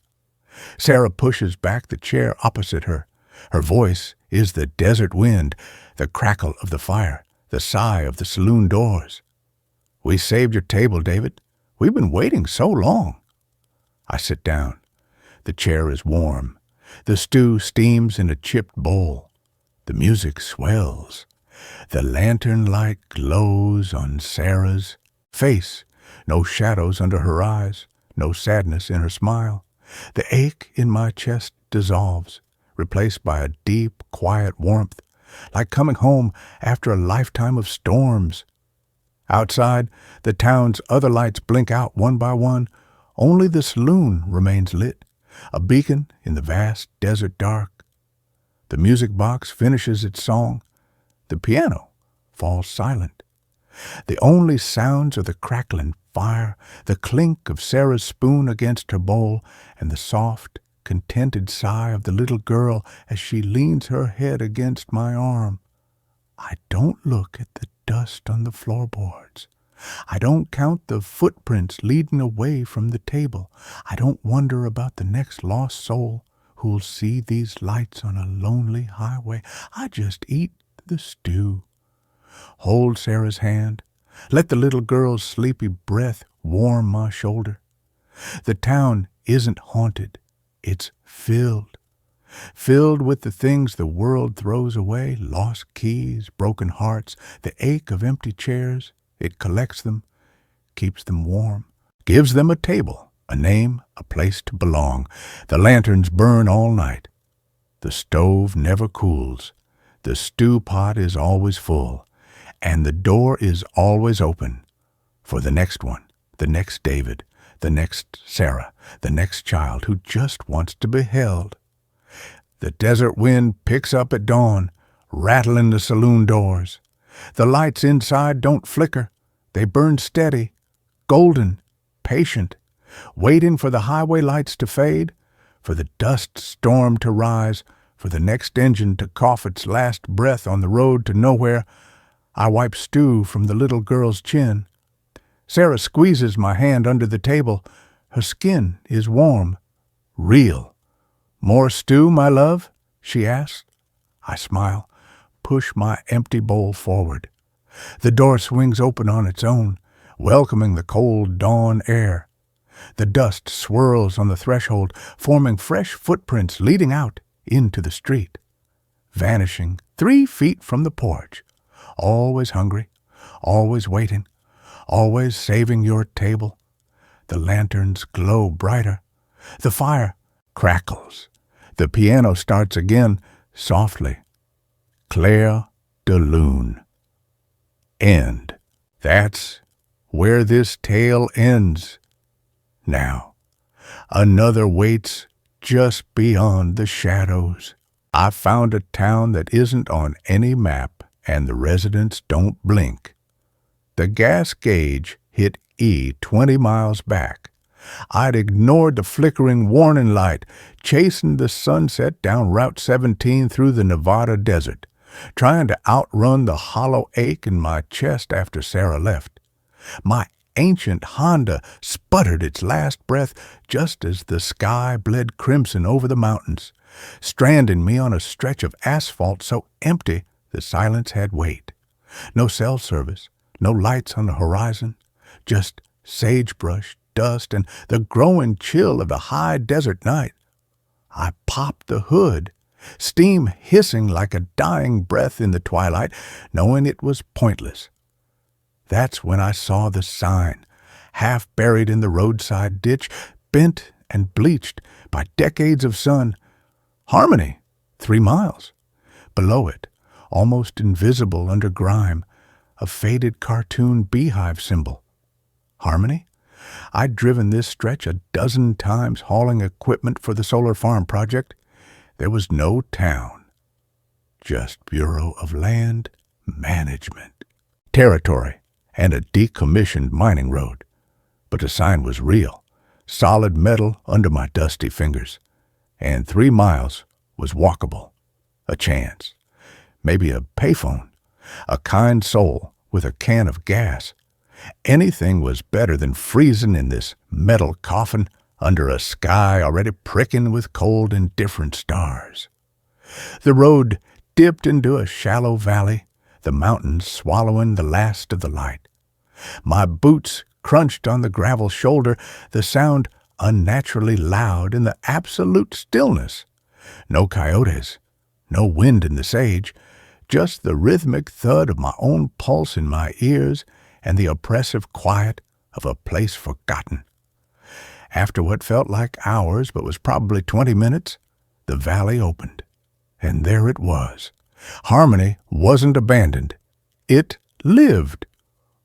Sarah pushes back the chair opposite her. Her voice is the desert wind, the crackle of the fire, the sigh of the saloon doors. "We saved your table, David. We've been waiting so long." I sit down. The chair is warm. The stew steams in a chipped bowl. The music swells. The lantern light glows on Sarah's face. No shadows under her eyes, no sadness in her smile. The ache in my chest dissolves, replaced by a deep, quiet warmth, like coming home after a lifetime of storms. Outside, the town's other lights blink out one by one. Only the saloon remains lit, a beacon in the vast desert dark. The music box finishes its song. The piano falls silent. The only sounds are the crackling fire, the clink of Sarah's spoon against her bowl, and the soft, contented sigh of the little girl as she leans her head against my arm. I don't look at the dust on the floorboards. I don't count the footprints leading away from the table. I don't wonder about the next lost soul who'll see these lights on a lonely highway. I just eat the stew. Hold Sarah's hand. Let the little girl's sleepy breath warm my shoulder. The town isn't haunted. It's filled. Filled with the things the world throws away, lost keys, broken hearts, the ache of empty chairs. It collects them, keeps them warm, gives them a table, a name, a place to belong. The lanterns burn all night. The stove never cools. The stew pot is always full. And the door is always open for the next one, the next David, the next Sarah, the next child who just wants to be held. The desert wind picks up at dawn, rattling the saloon doors. The lights inside don't flicker. They burn steady, golden, patient, waiting for the highway lights to fade, for the dust storm to rise, for the next engine to cough its last breath on the road to nowhere. I wipe stew from the little girl's chin. Sarah squeezes my hand under the table. Her skin is warm, real. "More stew, my love?" she asks. I smile, push my empty bowl forward. The door swings open on its own, welcoming the cold dawn air. The dust swirls on the threshold, forming fresh footprints leading out into the street. Vanishing 3 feet from the porch. Always hungry, always waiting, always saving your table. The lanterns glow brighter. The fire crackles. The piano starts again, softly. Clair de Lune. End. That's where this tale ends. Now, Another waits just beyond the shadows. I found a town that isn't on any map, and the residents don't blink. The gas gauge hit E 20 miles back. I'd ignored the flickering warning light, chasing the sunset down Route 17 through the Nevada desert, trying to outrun the hollow ache in my chest after Sarah left. My ancient Honda sputtered its last breath just as the sky bled crimson over the mountains, stranding me on a stretch of asphalt so empty the silence had weight. No cell service, no lights on the horizon, just sagebrush, dust, and the growing chill of the high desert night. I popped the hood, steam hissing like a dying breath in the twilight, knowing it was pointless. That's when I saw the sign, half buried in the roadside ditch, bent and bleached by decades of sun. Harmony, 3 miles. Below it, almost invisible under grime, a faded cartoon beehive symbol. Harmony? I'd driven this stretch a dozen times hauling equipment for the solar farm project. There was no town, just Bureau of Land Management. Territory and a decommissioned mining road. But the sign was real, solid metal under my dusty fingers. And 3 miles was walkable. A chance. Maybe a payphone. A kind soul with a can of gas. Anything was better than freezing in this metal coffin under a sky already pricking with cold, indifferent stars. The road dipped into a shallow valley, the mountains swallowing the last of the light. My boots crunched on the gravel shoulder, the sound unnaturally loud in the absolute stillness. No coyotes, no wind in the sage, just the rhythmic thud of my own pulse in my ears and the oppressive quiet of a place forgotten. After what felt like hours but was probably 20 minutes, the valley opened. And there it was. Harmony wasn't abandoned. It lived.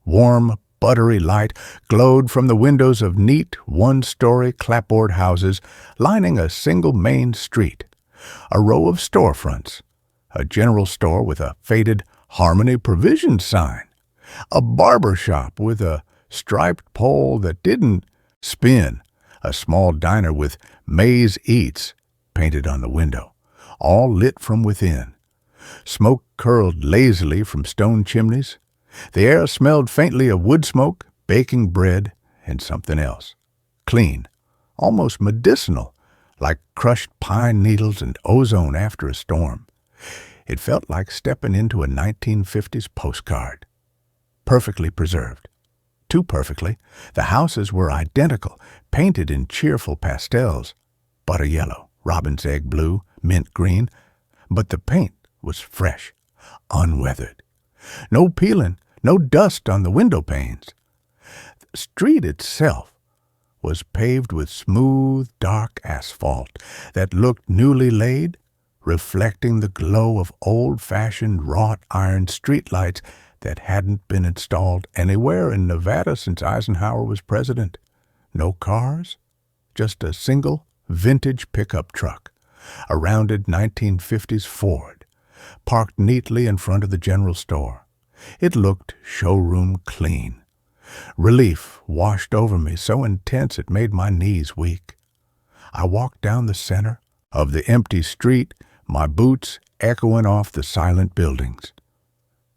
Warm, buttery light glowed from the windows of neat, one-story clapboard houses lining a single main street. A row of storefronts. A general store with a faded Harmony Provisions sign. A barber shop with a striped pole that didn't spin. A small diner with Maze Eats painted on the window, all lit from within. Smoke curled lazily from stone chimneys. The air smelled faintly of wood smoke, baking bread, and something else. Clean, almost medicinal, like crushed pine needles and ozone after a storm. It felt like stepping into a 1950s postcard. Perfectly preserved. Too perfectly. The houses were identical, painted in cheerful pastels. Butter yellow, robin's egg blue, mint green. But the paint was fresh, unweathered. No peeling, no dust on the window panes. The street itself was paved with smooth, dark asphalt that looked newly laid, reflecting the glow of old-fashioned wrought iron streetlights that hadn't been installed anywhere in Nevada since Eisenhower was president. No cars, just a single vintage pickup truck, a rounded 1950s Ford, parked neatly in front of the general store. It looked showroom clean. Relief washed over me so intense it made my knees weak. I walked down the center of the empty street, my boots echoing off the silent buildings.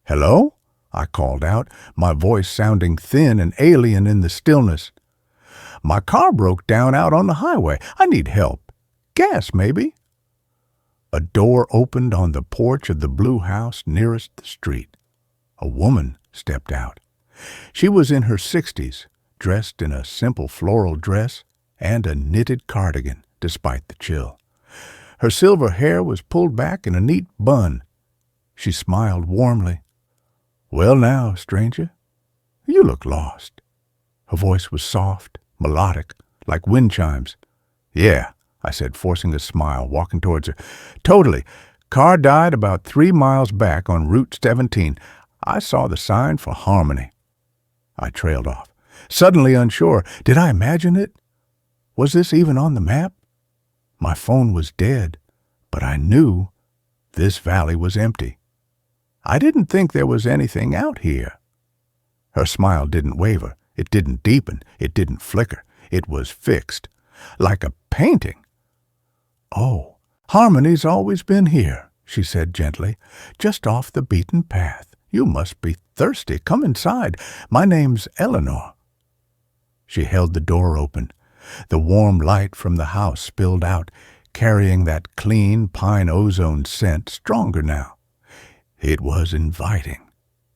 "Hello?" I called out, my voice sounding thin and alien in the stillness. "My car broke down out on the highway. I need help. Gas, maybe?" A door opened on the porch of the blue house nearest the street. A woman stepped out. She was in her 60s, dressed in a simple floral dress and a knitted cardigan, despite the chill. Her silver hair was pulled back in a neat bun. She smiled warmly. "Well now, stranger, you look lost." Her voice was soft, melodic, like wind chimes. "Yeah," I said, forcing a smile, walking towards her. "Totally. Car died about 3 miles back on Route 17. I saw the sign for Harmony." I trailed off, suddenly unsure. Did I imagine it? Was this even on the map? My phone was dead, but I knew this valley was empty. I didn't think there was anything out here. Her smile didn't waver. It didn't deepen. It didn't flicker. It was fixed, like a painting. "Oh, Harmony's always been here," she said gently, "just off the beaten path. You must be thirsty. Come inside. My name's Eleanor." She held the door open. The warm light from the house spilled out, carrying that clean pine ozone scent, stronger now. It was inviting.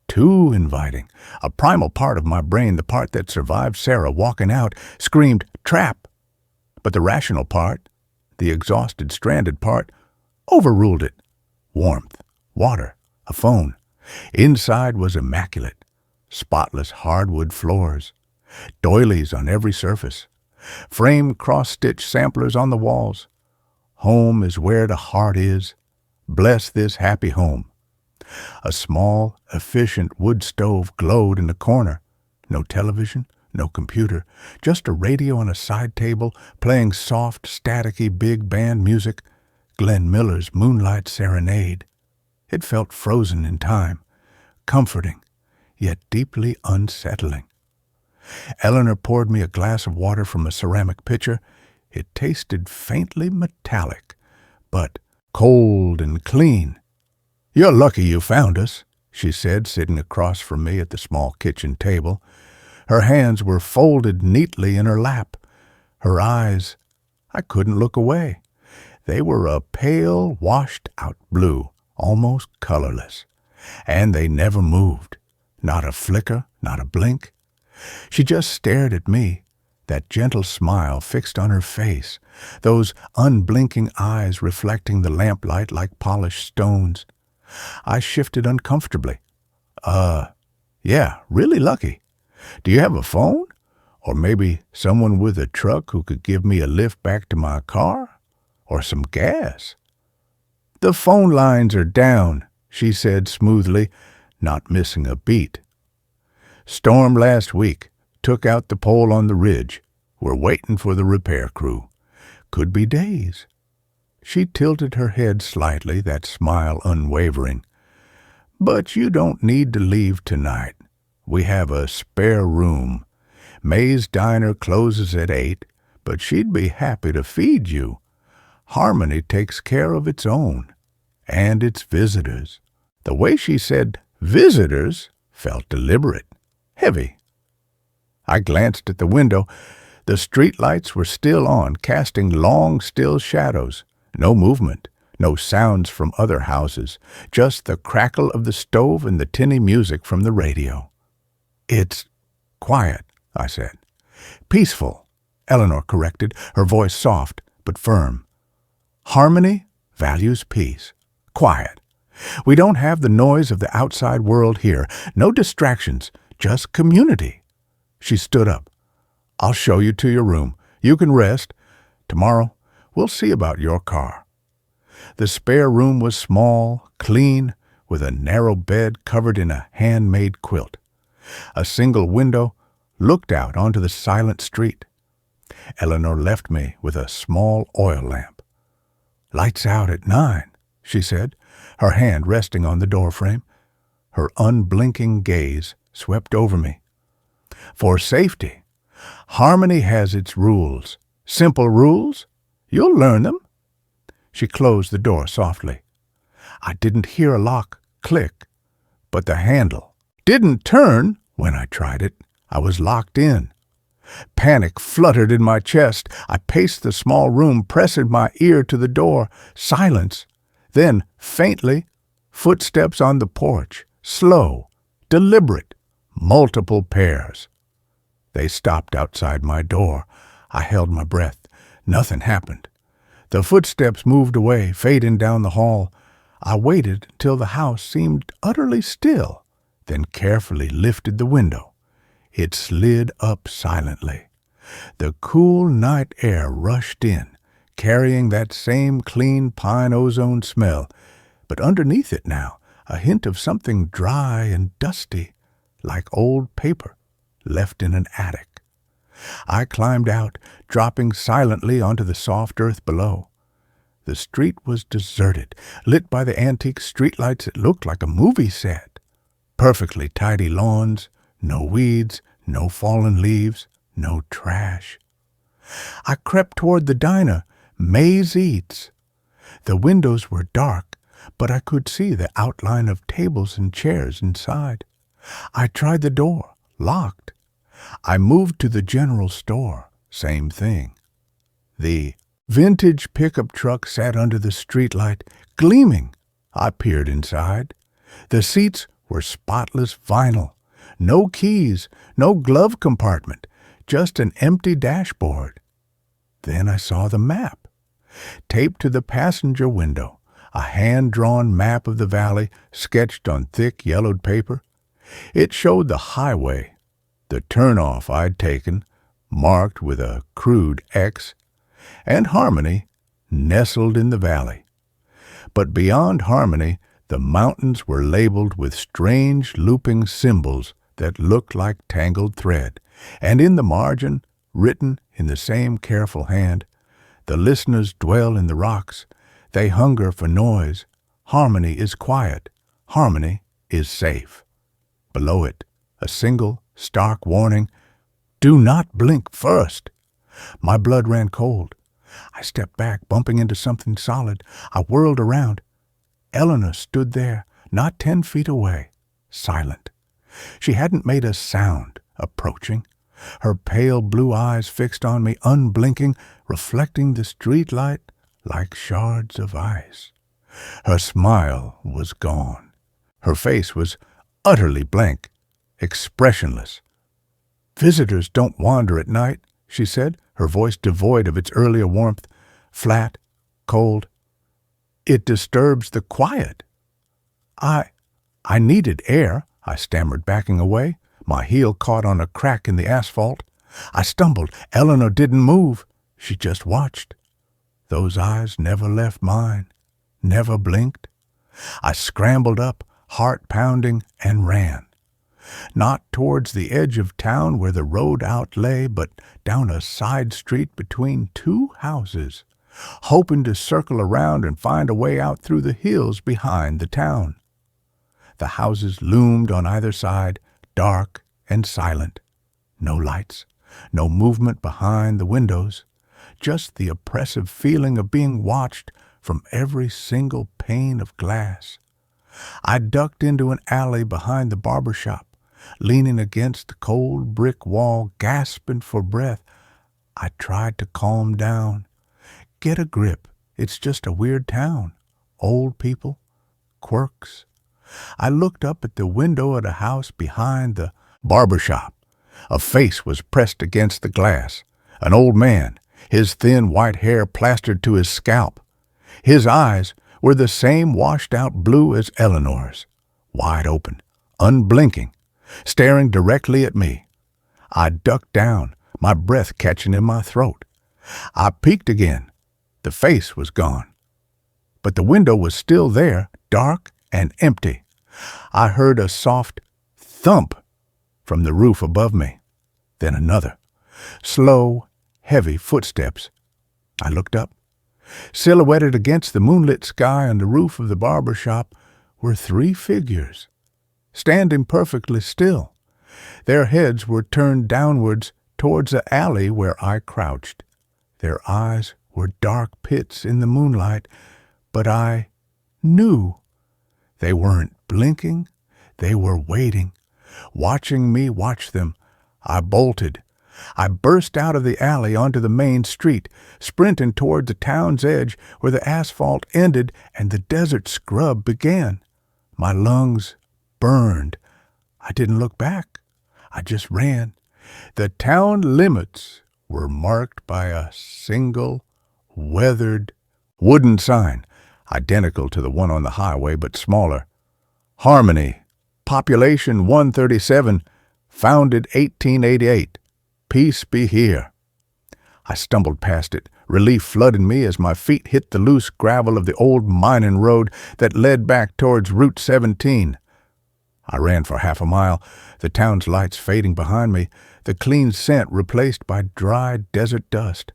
Too inviting. A primal part of my brain, the part that survived Sarah walking out, screamed, "Trap!" But the rational part, the exhausted, stranded part, overruled it. Warmth, water, a phone. Inside was immaculate. Spotless hardwood floors. Doilies on every surface. Framed cross-stitch samplers on the walls. Home is where the heart is. Bless this happy home. A small, efficient wood stove glowed in the corner. No television, no computer, just a radio on a side table playing soft, staticky big band music, Glenn Miller's Moonlight Serenade. It felt frozen in time, comforting, yet deeply unsettling. Eleanor poured me a glass of water from a ceramic pitcher. It tasted faintly metallic, but cold and clean. "You're lucky you found us," she said, sitting across from me at the small kitchen table. Her hands were folded neatly in her lap. Her eyes, I couldn't look away. They were a pale, washed-out blue, almost colorless. And they never moved. Not a flicker, not a blink. She just stared at me, that gentle smile fixed on her face, those unblinking eyes reflecting the lamplight like polished stones. I shifted uncomfortably. Yeah, really lucky. Do you have a phone? Or maybe someone with a truck who could give me a lift back to my car? Or some gas?" "The phone lines are down," she said smoothly, not missing a beat. "Storm last week. Took out the pole on the ridge. We're waiting for the repair crew. Could be days." She tilted her head slightly, that smile unwavering. "But you don't need to leave tonight. We have a spare room. May's diner closes at 8, but she'd be happy to feed you. Harmony takes care of its own, and its visitors." The way she said "visitors" felt deliberate, heavy. I glanced at the window. The street lights were still on, casting long, still shadows. No movement, no sounds from other houses, just the crackle of the stove and the tinny music from the radio. "It's quiet," I said. "Peaceful," Eleanor corrected, her voice soft but firm. "Harmony values peace. Quiet. We don't have the noise of the outside world here. No distractions, just community." She stood up. "I'll show you to your room. You can rest. Tomorrow, we'll see about your car." The spare room was small, clean, with a narrow bed covered in a handmade quilt. A single window looked out onto the silent street. Eleanor left me with a small oil lamp. "Lights out at 9, she said, her hand resting on the doorframe. Her unblinking gaze swept over me. "For safety. Harmony has its rules. Simple rules. You'll learn them." She closed the door softly. I didn't hear a lock click, but the handle didn't turn when I tried it. I was locked in. Panic fluttered in my chest. I paced the small room, pressing my ear to the door. Silence. Then, faintly, footsteps on the porch. Slow, deliberate, multiple pairs. They stopped outside my door. I held my breath. Nothing happened. The footsteps moved away, fading down the hall. I waited till the house seemed utterly still, then carefully lifted the window. It slid up silently. The cool night air rushed in, carrying that same clean pine ozone smell, but underneath it now, a hint of something dry and dusty, like old paper left in an attic. I climbed out, dropping silently onto the soft earth below. The street was deserted, lit by the antique streetlights that looked like a movie set. Perfectly tidy lawns, no weeds, no fallen leaves, no trash. I crept toward the diner, May's Eats. The windows were dark, but I could see the outline of tables and chairs inside. I tried the door, locked. I moved to the general store, same thing. The vintage pickup truck sat under the streetlight, gleaming. I peered inside. The seats were spotless vinyl. No keys, no glove compartment, just an empty dashboard. Then I saw the map. Taped to the passenger window, a hand-drawn map of the valley sketched on thick yellowed paper. It showed the highway, the turnoff I'd taken, marked with a crude X, and Harmony, nestled in the valley. But beyond Harmony, the mountains were labeled with strange looping symbols that looked like tangled thread, and in the margin, written in the same careful hand, "The listeners dwell in the rocks. They hunger for noise. Harmony is quiet. Harmony is safe." Below it, a single, stark warning, "Do not blink first." My blood ran cold. I stepped back, bumping into something solid. I whirled around. Eleanor stood there, not 10 feet away, silent. She hadn't made a sound, approaching. Her pale blue eyes fixed on me, unblinking, reflecting the streetlight like shards of ice. Her smile was gone. Her face was utterly blank, expressionless. "Visitors don't wander at night," she said, her voice devoid of its earlier warmth, flat, cold. "It disturbs the quiet." I needed air," I stammered, backing away. My heel caught on a crack in the asphalt. I stumbled. Eleanor didn't move. She just watched. Those eyes never left mine, never blinked. I scrambled up, heart pounding, and ran. Not towards the edge of town where the road out lay, but down a side street between two houses, hoping to circle around and find a way out through the hills behind the town. The houses loomed on either side, dark and silent. No lights, no movement behind the windows, just the oppressive feeling of being watched from every single pane of glass. I ducked into an alley behind the barber shop, leaning against the cold brick wall, gasping for breath. I tried to calm down. Get a grip. It's just a weird town. Old people. Quirks. I looked up at the window at a house behind the barber shop. A face was pressed against the glass. An old man, his thin white hair plastered to his scalp. His eyes were the same washed-out blue as Eleanor's, wide open, unblinking, staring directly at me. I ducked down, my breath catching in my throat. I peeked again. The face was gone. But the window was still there, dark and empty. I heard a soft thump from the roof above me. Then another. Slow, heavy footsteps. I looked up. Silhouetted against the moonlit sky on the roof of the barber shop were 3 figures, standing perfectly still. Their heads were turned downwards towards the alley where I crouched. Their eyes were dark pits in the moonlight, but I knew. They weren't blinking. They were waiting, watching me watch them. I bolted. I burst out of the alley onto the main street, sprinting toward the town's edge where the asphalt ended and the desert scrub began. My lungs burned. I didn't look back. I just ran. The town limits were marked by a single, weathered, wooden sign, identical to the one on the highway but smaller. Harmony, population 137, founded 1888. Peace be here. I stumbled past it, relief flooding me as my feet hit the loose gravel of the old mining road that led back towards Route 17. I ran for half a mile, the town's lights fading behind me, the clean scent replaced by dry desert dust.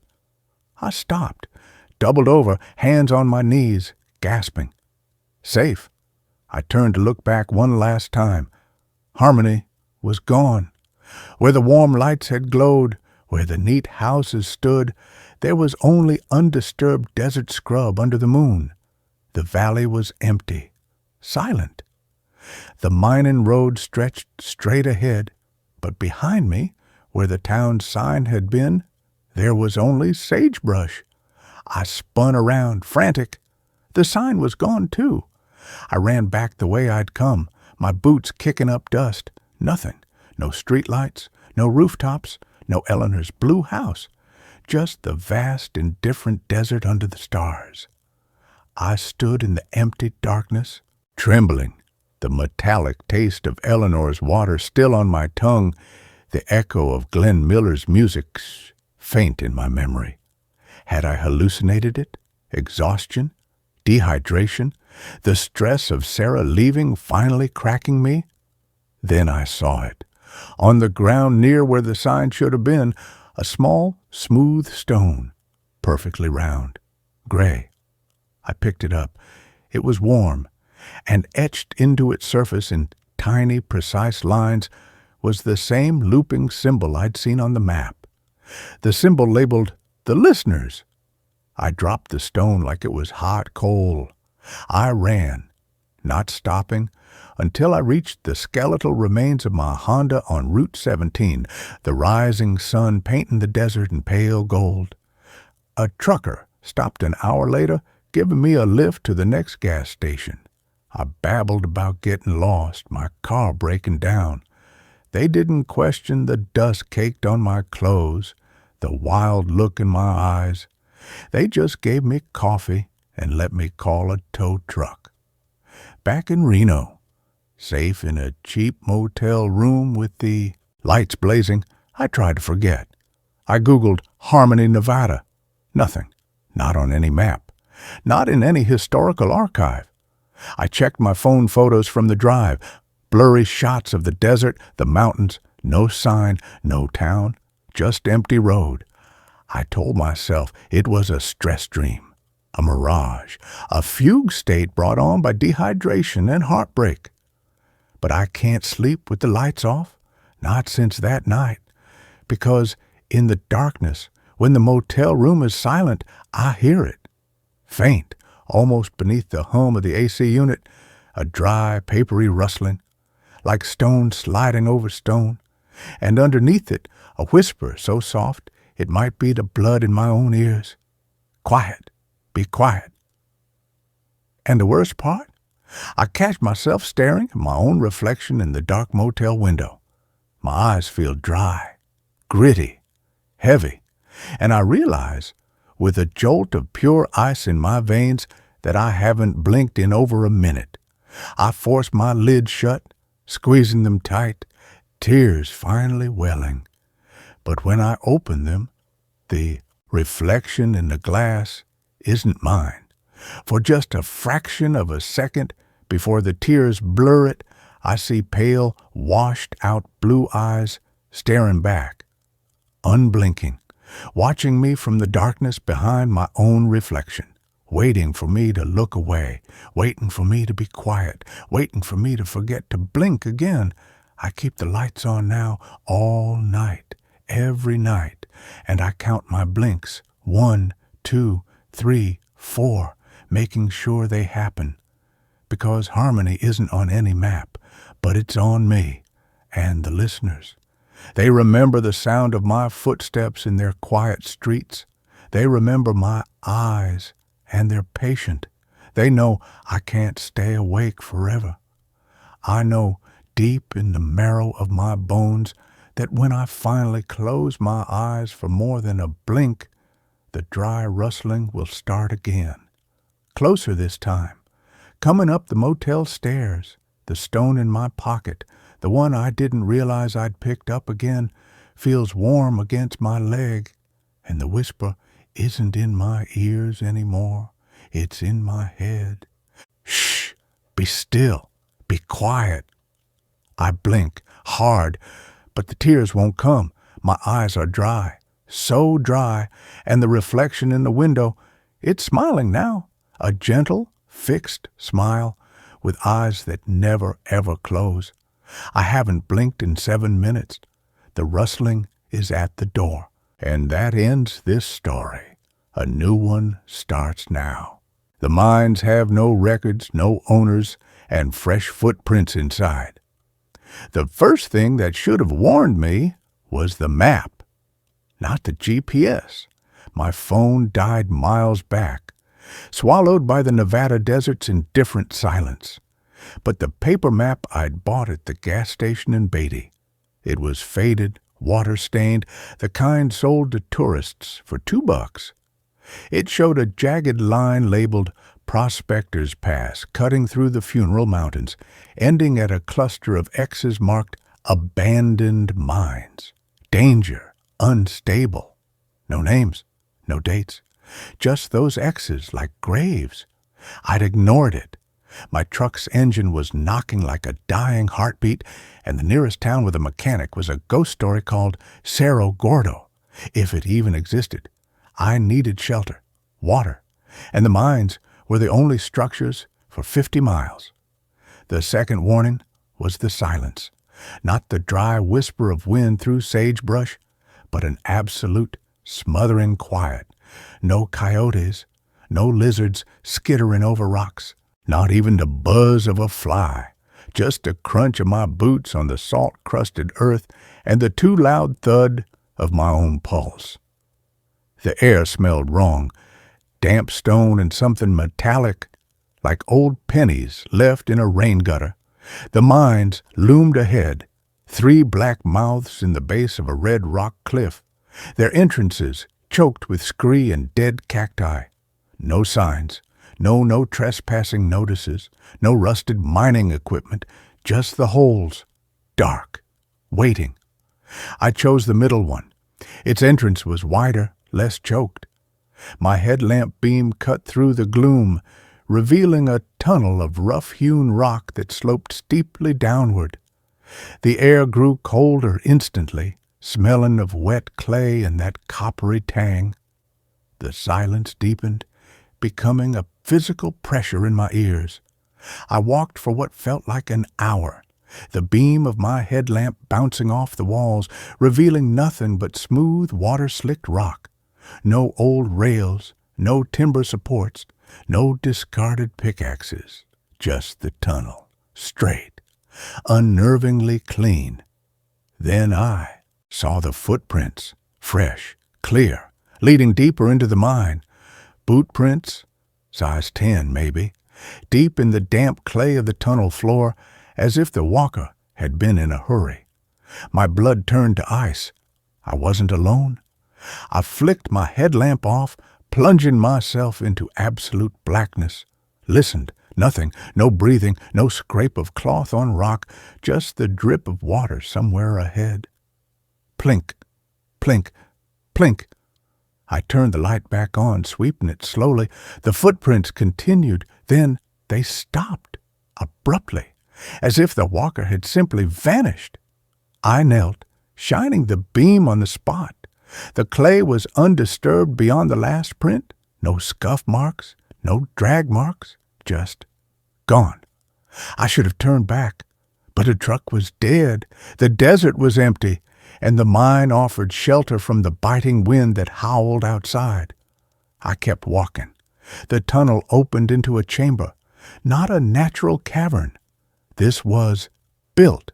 I stopped, doubled over, hands on my knees, gasping. Safe. I turned to look back one last time. Harmony was gone. Where the warm lights had glowed, where the neat houses stood, there was only undisturbed desert scrub under the moon. The valley was empty, silent. The mining road stretched straight ahead, but behind me, where the town sign had been, there was only sagebrush. I spun around, frantic. The sign was gone, too. I ran back the way I'd come, my boots kicking up dust. Nothing. No streetlights, no rooftops, no Eleanor's blue house. Just the vast, indifferent desert under the stars. I stood in the empty darkness, trembling, the metallic taste of Eleanor's water still on my tongue, the echo of Glenn Miller's music faint in my memory. Had I hallucinated it? Exhaustion? Dehydration? The stress of Sarah leaving finally cracking me? Then I saw it. On the ground near where the sign should have been, a small, smooth stone, perfectly round, gray. I picked it up. It was warm, and etched into its surface in tiny, precise lines was the same looping symbol I'd seen on the map. The symbol labeled "The Listeners." I dropped the stone like it was hot coal. I ran, not stopping, until I reached the skeletal remains of my Honda on Route 17, the rising sun painting the desert in pale gold. A trucker stopped an hour later, giving me a lift to the next gas station. I babbled about getting lost, my car breaking down. They didn't question the dust caked on my clothes, the wild look in my eyes. They just gave me coffee and let me call a tow truck. Back in Reno, safe in a cheap motel room with the lights blazing, I tried to forget. I Googled Harmony, Nevada. Nothing. Not on any map. Not in any historical archive. I checked my phone photos from the drive. Blurry shots of the desert, the mountains, no sign, no town, just empty road. I told myself it was a stress dream, a mirage, a fugue state brought on by dehydration and heartbreak. But I can't sleep with the lights off, not since that night, because in the darkness, when the motel room is silent, I hear it. Faint, almost beneath the hum of the AC unit, a dry, papery rustling, like stone sliding over stone, and underneath it, a whisper so soft it might be the blood in my own ears. Quiet, be quiet. And the worst part? I catch myself staring at my own reflection in the dark motel window. My eyes feel dry, gritty, heavy, and I realize, with a jolt of pure ice in my veins, that I haven't blinked in over a minute. I force my lids shut, squeezing them tight, tears finally welling. But when I open them, the reflection in the glass isn't mine. For just a fraction of a second before the tears blur it, I see pale, washed-out blue eyes staring back, unblinking, watching me from the darkness behind my own reflection, waiting for me to look away, waiting for me to be quiet, waiting for me to forget to blink again. I keep the lights on now all night, every night, and I count my blinks, 1, 2, 3, 4, making sure they happen. Because harmony isn't on any map, but it's on me and the listeners. They remember the sound of my footsteps in their quiet streets. They remember my eyes, and they're patient. They know I can't stay awake forever. I know deep in the marrow of my bones that when I finally close my eyes for more than a blink, the dry rustling will start again. Closer this time, coming up the motel stairs, the stone in my pocket, the one I didn't realize I'd picked up again, feels warm against my leg, and the whisper isn't in my ears anymore. It's in my head. Shh! Be still. Be quiet. I blink, hard, but the tears won't come. My eyes are dry, so dry, and the reflection in the window, it's smiling now, a gentle, fixed smile with eyes that never ever close. I haven't blinked in 7 minutes. The rustling is at the door. And that ends this story. A new one starts now. The mines have no records, no owners, and fresh footprints inside. The first thing that should have warned me was the map, not the GPS. My phone died miles back, swallowed by the Nevada desert's indifferent silence. But the paper map I'd bought at the gas station in Beatty, it was faded, water-stained, the kind sold to tourists for $2. It showed a jagged line labeled Prospector's Pass, cutting through the Funeral Mountains, ending at a cluster of X's marked Abandoned Mines. Danger, unstable. No names, no dates, just those X's like graves. I'd ignored it. My truck's engine was knocking like a dying heartbeat, and the nearest town with a mechanic was a ghost story called Cerro Gordo, if it even existed. I needed shelter, water, and the mines were the only structures for 50 miles. The second warning was the silence, not the dry whisper of wind through sagebrush, but an absolute, smothering quiet. No coyotes, no lizards skittering over rocks, not even the buzz of a fly, just the crunch of my boots on the salt-crusted earth and the too loud thud of my own pulse. The air smelled wrong, damp stone and something metallic, like old pennies left in a rain gutter. The mines loomed ahead, 3 black mouths in the base of a red rock cliff, their entrances choked with scree and dead cacti. No signs, no trespassing notices, no rusted mining equipment, just the holes, dark, waiting. I chose the middle one. Its entrance was wider, less choked. My headlamp beam cut through the gloom, revealing a tunnel of rough-hewn rock that sloped steeply downward. The air grew colder instantly, smelling of wet clay and that coppery tang. The silence deepened, becoming a physical pressure in my ears. I walked for what felt like an hour, the beam of my headlamp bouncing off the walls, revealing nothing but smooth, water-slicked rock. No old rails, no timber supports, no discarded pickaxes, just the tunnel, straight, unnervingly clean. Then I saw the footprints, fresh, clear, leading deeper into the mine. Boot prints, size 10 maybe, deep in the damp clay of the tunnel floor, as if the walker had been in a hurry. My blood turned to ice. I wasn't alone. I flicked my headlamp off, plunging myself into absolute blackness. Listened, nothing, no breathing, no scrape of cloth on rock, just the drip of water somewhere ahead. Plink, plink, plink. I turned the light back on, sweeping it slowly. The footprints continued. Then they stopped, abruptly, as if the walker had simply vanished. I knelt, shining the beam on the spot. The clay was undisturbed beyond the last print. No scuff marks, no drag marks, just gone. I should have turned back, but the truck was dead. The desert was empty, and the mine offered shelter from the biting wind that howled outside. I kept walking. The tunnel opened into a chamber, not a natural cavern. This was built.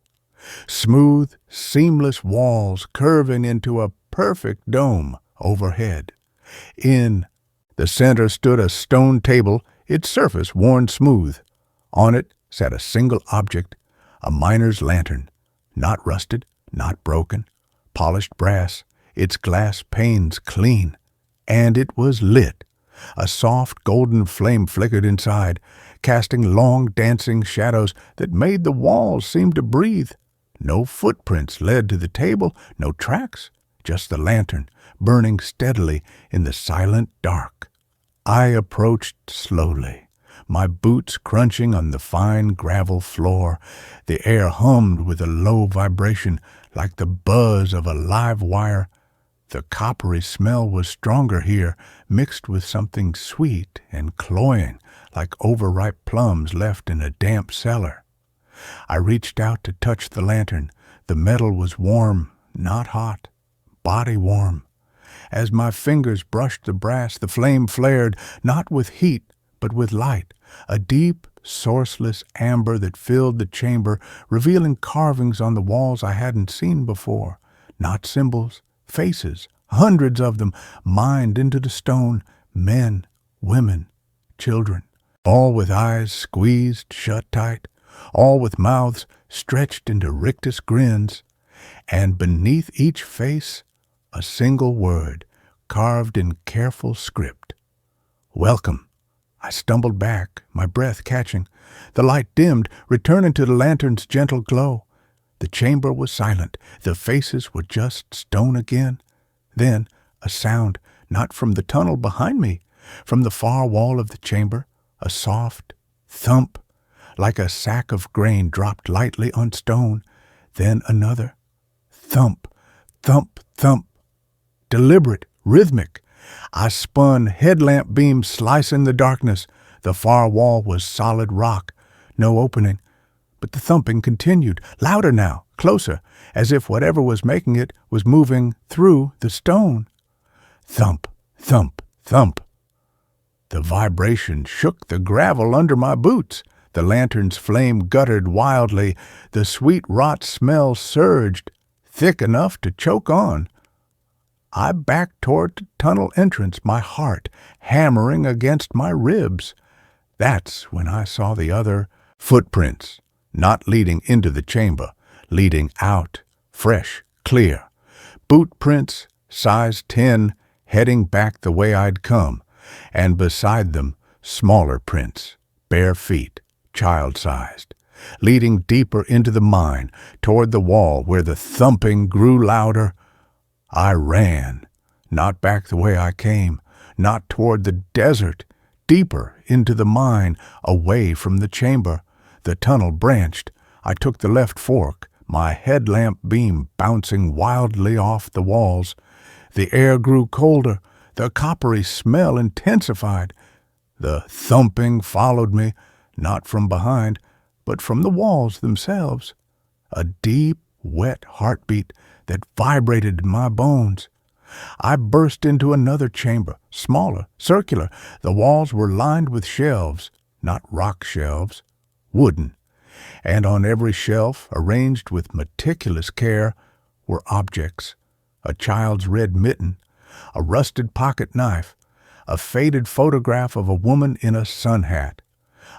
Smooth, seamless walls curving into a perfect dome overhead. In the center stood a stone table, its surface worn smooth. On it sat a single object, a miner's lantern, not rusted, not broken, polished brass, its glass panes clean, and it was lit. A soft golden flame flickered inside, casting long dancing shadows that made the walls seem to breathe. No footprints led to the table, no tracks, just the lantern, burning steadily in the silent dark. I approached slowly, my boots crunching on the fine gravel floor. The air hummed with a low vibration like the buzz of a live wire. The coppery smell was stronger here, mixed with something sweet and cloying, like overripe plums left in a damp cellar. I reached out to touch the lantern. The metal was warm, not hot, body warm. As my fingers brushed the brass, the flame flared, not with heat, but with light, a deep, sourceless amber that filled the chamber, revealing carvings on the walls I hadn't seen before. Not symbols, faces, hundreds of them, mined into the stone, men, women, children, all with eyes squeezed shut tight, all with mouths stretched into rictus grins, and beneath each face a single word, carved in careful script. Welcome. I stumbled back, my breath catching. The light dimmed, returning to the lantern's gentle glow. The chamber was silent. The faces were just stone again. Then a sound, not from the tunnel behind me, from the far wall of the chamber, a soft thump, like a sack of grain dropped lightly on stone. Then another thump, thump, thump. Deliberate, rhythmic. I spun, headlamp beams slicing the darkness. The far wall was solid rock, no opening. But the thumping continued, louder now, closer, as if whatever was making it was moving through the stone. Thump, thump, thump. The vibration shook the gravel under my boots. The lantern's flame guttered wildly. The sweet rot smell surged, thick enough to choke on. I backed toward the tunnel entrance, my heart hammering against my ribs. That's when I saw the other footprints, not leading into the chamber, leading out, fresh, clear. Boot prints, size 10, heading back the way I'd come, and beside them, smaller prints, bare feet, child-sized, leading deeper into the mine, toward the wall where the thumping grew louder. I ran, not back the way I came, not toward the desert, deeper into the mine, away from the chamber. The tunnel branched. I took the left fork, my headlamp beam bouncing wildly off the walls. The air grew colder. The coppery smell intensified. The thumping followed me, not from behind, but from the walls themselves. A deep, wet heartbeat that vibrated in my bones. I burst into another chamber, smaller, circular. The walls were lined with shelves, not rock shelves, wooden. And on every shelf, arranged with meticulous care, were objects. A child's red mitten, a rusted pocket knife, a faded photograph of a woman in a sun hat,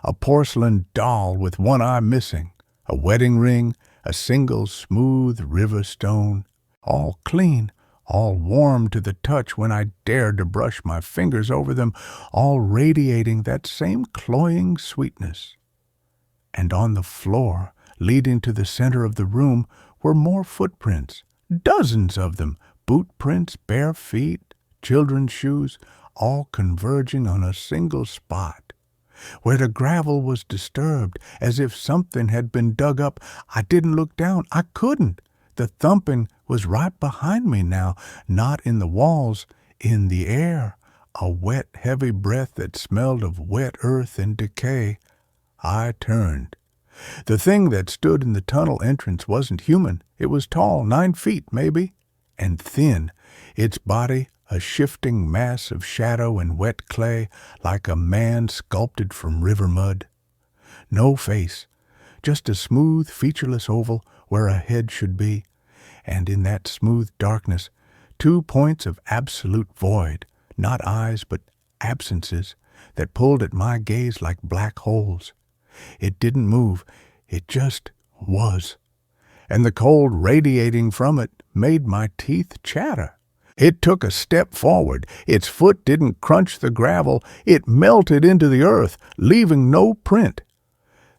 a porcelain doll with one eye missing, a wedding ring, a single smooth river stone, all clean, all warm to the touch when I dared to brush my fingers over them, all radiating that same cloying sweetness. And on the floor, leading to the center of the room, were more footprints, dozens of them, boot prints, bare feet, children's shoes, all converging on a single spot. Where the gravel was disturbed, as if something had been dug up. I didn't look down. I couldn't. The thumping was right behind me now, not in the walls, in the air, a wet, heavy breath that smelled of wet earth and decay. I turned. The thing that stood in the tunnel entrance wasn't human. It was tall, 9 feet maybe, and thin, its body a shifting mass of shadow and wet clay, like a man sculpted from river mud. No face, just a smooth, featureless oval where a head should be, and in that smooth darkness, 2 points of absolute void, not eyes but absences, that pulled at my gaze like black holes. It didn't move, it just was, and the cold radiating from it made my teeth chatter. It took a step forward. Its foot didn't crunch the gravel. It melted into the earth, leaving no print.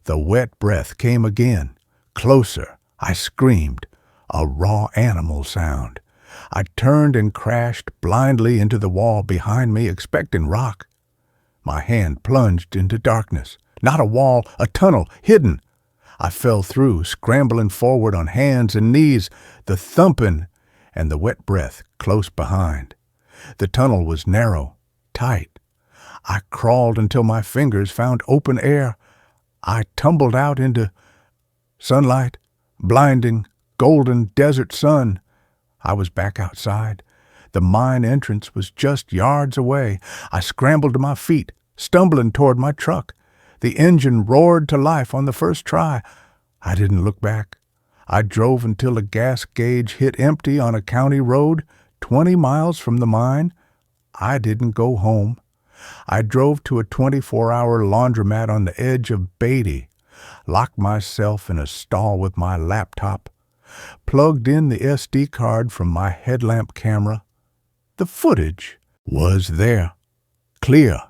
The wet breath came again. Closer. I screamed. A raw animal sound. I turned and crashed blindly into the wall behind me, expecting rock. My hand plunged into darkness. Not a wall, a tunnel, hidden. I fell through, scrambling forward on hands and knees, the thumping and the wet breath close behind. The tunnel was narrow, tight. I crawled until my fingers found open air. I tumbled out into sunlight, blinding, golden desert sun. I was back outside. The mine entrance was just yards away. I scrambled to my feet, stumbling toward my truck. The engine roared to life on the first try. I didn't look back. I drove until the gas gauge hit empty on a county road 20 miles from the mine. I didn't go home. I drove to a 24-hour laundromat on the edge of Beatty, locked myself in a stall with my laptop, plugged in the SD card from my headlamp camera. The footage was there, clear,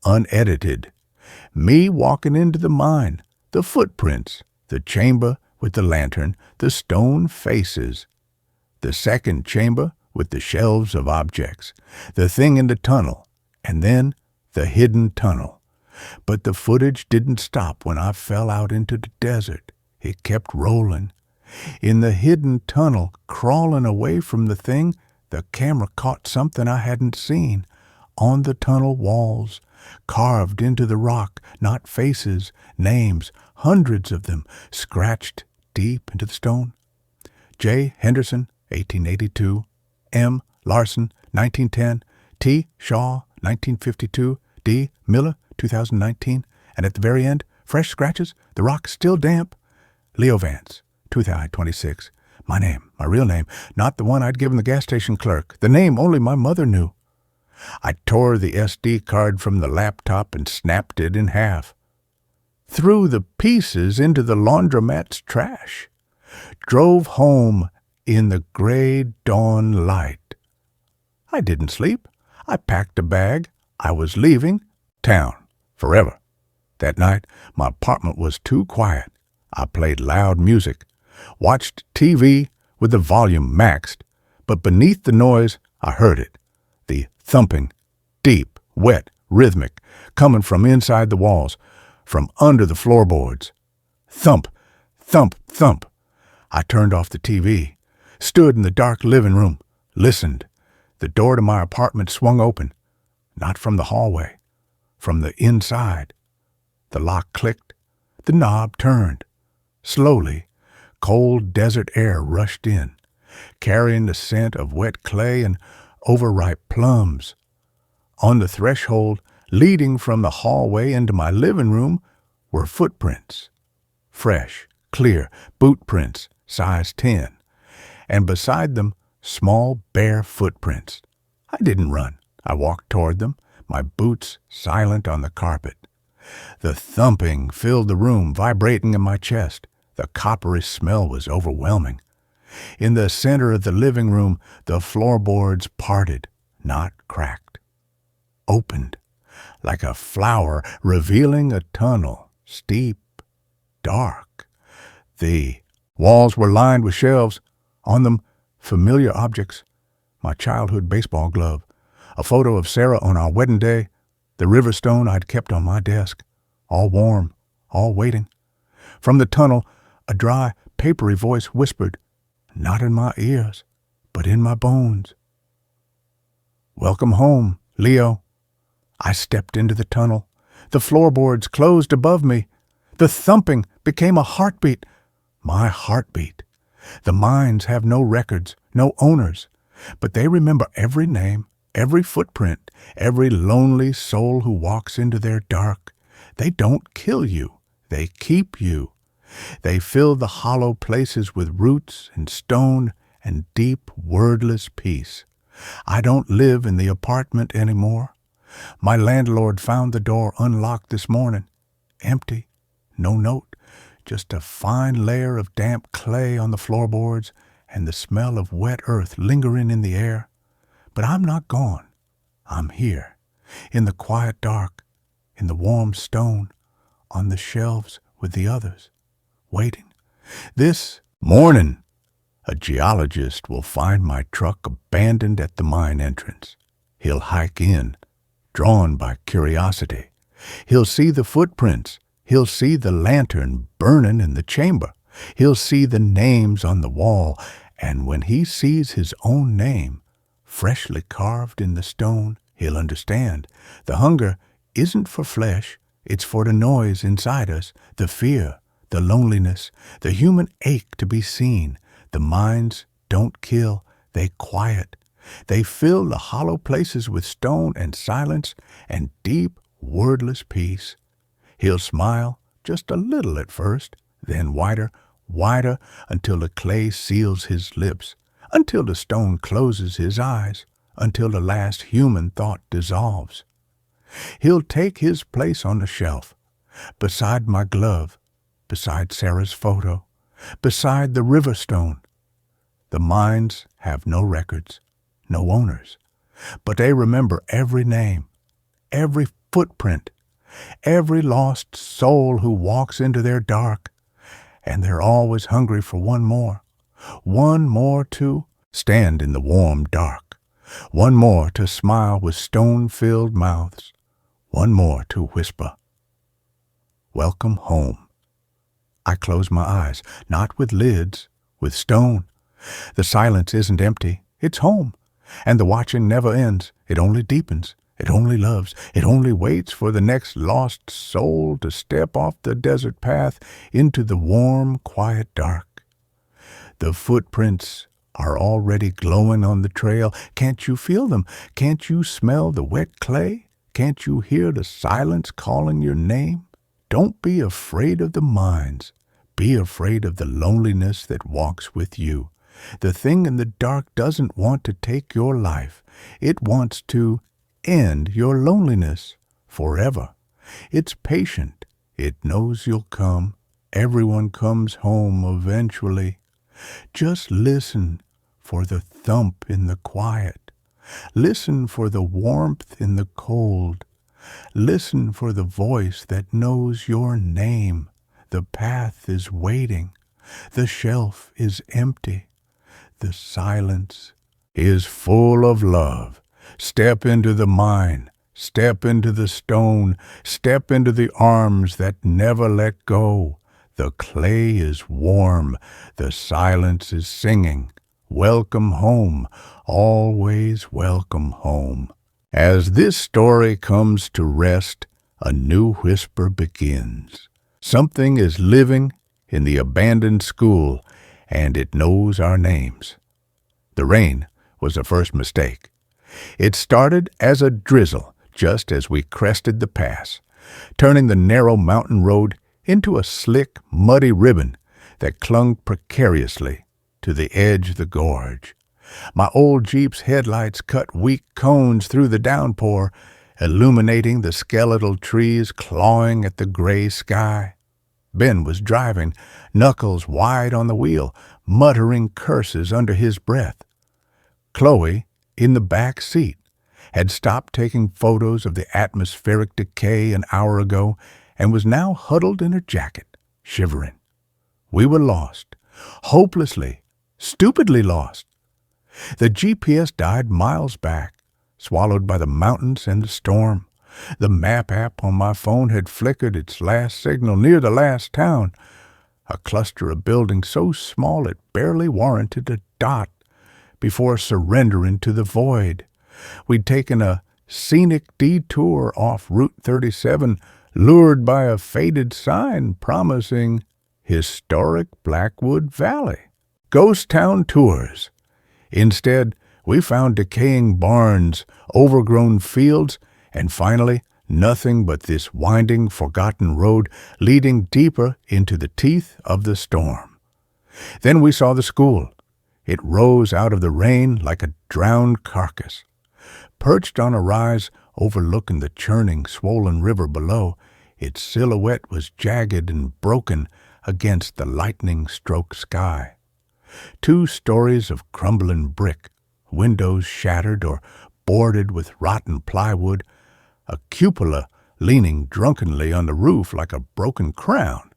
unedited. Me walking into the mine, the footprints, the chamber with the lantern, the stone faces, the second chamber with the shelves of objects, the thing in the tunnel, and then the hidden tunnel. But the footage didn't stop when I fell out into the desert. It kept rolling. In the hidden tunnel, crawling away from the thing, the camera caught something I hadn't seen. On the tunnel walls, carved into the rock, not faces, names, hundreds of them, scratched deep into the stone. J. Henderson, 1882. M. Larson, 1910. T. Shaw, 1952. D. Miller, 2019. And at the very end, fresh scratches, the rock still damp. Leo Vance, 2026. My name, my real name, not the one I'd given the gas station clerk, the name only my mother knew. I tore the SD card from the laptop and snapped it in half. Threw the pieces into the laundromat's trash. Drove home in the gray dawn light. I didn't sleep. I packed a bag. I was leaving town forever. That night, my apartment was too quiet. I played loud music, watched TV with the volume maxed, but beneath the noise, I heard it. The thumping, deep, wet, rhythmic, coming from inside the walls, from under the floorboards. Thump, thump, thump. I turned off the TV, stood in the dark living room, listened. The door to my apartment swung open, not from the hallway, from the inside. The lock clicked, the knob turned. Slowly, cold desert air rushed in, carrying the scent of wet clay and overripe plums. On the threshold, leading from the hallway into my living room, were footprints. Fresh, clear boot prints, size 10. And beside them, small, bare footprints. I didn't run. I walked toward them, my boots silent on the carpet. The thumping filled the room, vibrating in my chest. The coppery smell was overwhelming. In the center of the living room, the floorboards parted, not cracked. Opened, like a flower revealing a tunnel, steep, dark. The walls were lined with shelves, on them familiar objects, my childhood baseball glove, a photo of Sarah on our wedding day, the river stone I'd kept on my desk, all warm, all waiting. From the tunnel, a dry, papery voice whispered, not in my ears, but in my bones. Welcome home, Leo. I stepped into the tunnel. The floorboards closed above me. The thumping became a heartbeat. My heartbeat. The mines have no records, no owners, but they remember every name, every footprint, every lonely soul who walks into their dark. They don't kill you. They keep you. They fill the hollow places with roots and stone and deep, wordless peace. I don't live in the apartment anymore. My landlord found the door unlocked this morning. Empty. No note. Just a fine layer of damp clay on the floorboards and the smell of wet earth lingering in the air. But I'm not gone. I'm here, in the quiet dark, in the warm stone, on the shelves with the others, waiting. This morning, a geologist will find my truck abandoned at the mine entrance. He'll hike in drawn by curiosity. He'll see the footprints. He'll see the lantern burning in the chamber. He'll see the names on the wall, and when he sees his own name, freshly carved in the stone, he'll understand. The hunger isn't for flesh, it's for the noise inside us, the fear, the loneliness, the human ache to be seen. The minds don't kill, they quiet. They fill the hollow places with stone and silence and deep, wordless peace. He'll smile just a little at first, then wider, wider, until the clay seals his lips, until the stone closes his eyes, until the last human thought dissolves. He'll take his place on the shelf, beside my glove, beside Sarah's photo, beside the river stone. The minds have no records, no owners, but they remember every name, every footprint, every lost soul who walks into their dark, and they're always hungry for one more to stand in the warm dark, one more to smile with stone-filled mouths, one more to whisper, "Welcome home." I close my eyes, not with lids, with stone. The silence isn't empty, it's home, and the watching never ends. It only deepens, it only loves, it only waits for the next lost soul to step off the desert path into the warm, quiet dark. The footprints are already glowing on the trail. Can't you feel them? Can't you smell the wet clay? Can't you hear the silence calling your name? Don't be afraid of the minds. Be afraid of the loneliness that walks with you. The thing in the dark doesn't want to take your life. It wants to end your loneliness forever. It's patient. It knows you'll come. Everyone comes home eventually. Just listen for the thump in the quiet. Listen for the warmth in the cold. Listen for the voice that knows your name. The path is waiting. The shelf is empty. The silence is full of love. Step into the mine. Step into the stone. Step into the arms that never let go. The clay is warm. The silence is singing. Welcome home. Always welcome home. As this story comes to rest, a new whisper begins. Something is living in the abandoned school, and it knows our names. The rain was the first mistake. It started as a drizzle just as we crested the pass, turning the narrow mountain road into a slick, muddy ribbon that clung precariously to the edge of the gorge. My old Jeep's headlights cut weak cones through the downpour, illuminating the skeletal trees clawing at the gray sky. Ben was driving, knuckles wide on the wheel, muttering curses under his breath. Chloe, in the back seat, had stopped taking photos of the atmospheric decay an hour ago and was now huddled in her jacket, shivering. We were lost, hopelessly, stupidly lost. The GPS died miles back, swallowed by the mountains and the storm. The map app on my phone had flickered its last signal near the last town, a cluster of buildings so small it barely warranted a dot before surrendering to the void. We'd taken a scenic detour off Route 37, lured by a faded sign promising historic Blackwood Valley. Ghost town tours. Instead, we found decaying barns, overgrown fields, and finally, nothing but this winding, forgotten road leading deeper into the teeth of the storm. Then we saw the school. It rose out of the rain like a drowned carcass. Perched on a rise overlooking the churning, swollen river below, its silhouette was jagged and broken against the lightning-stroke sky. 2 stories of crumbling brick, windows shattered or boarded with rotten plywood, a cupola leaning drunkenly on the roof like a broken crown.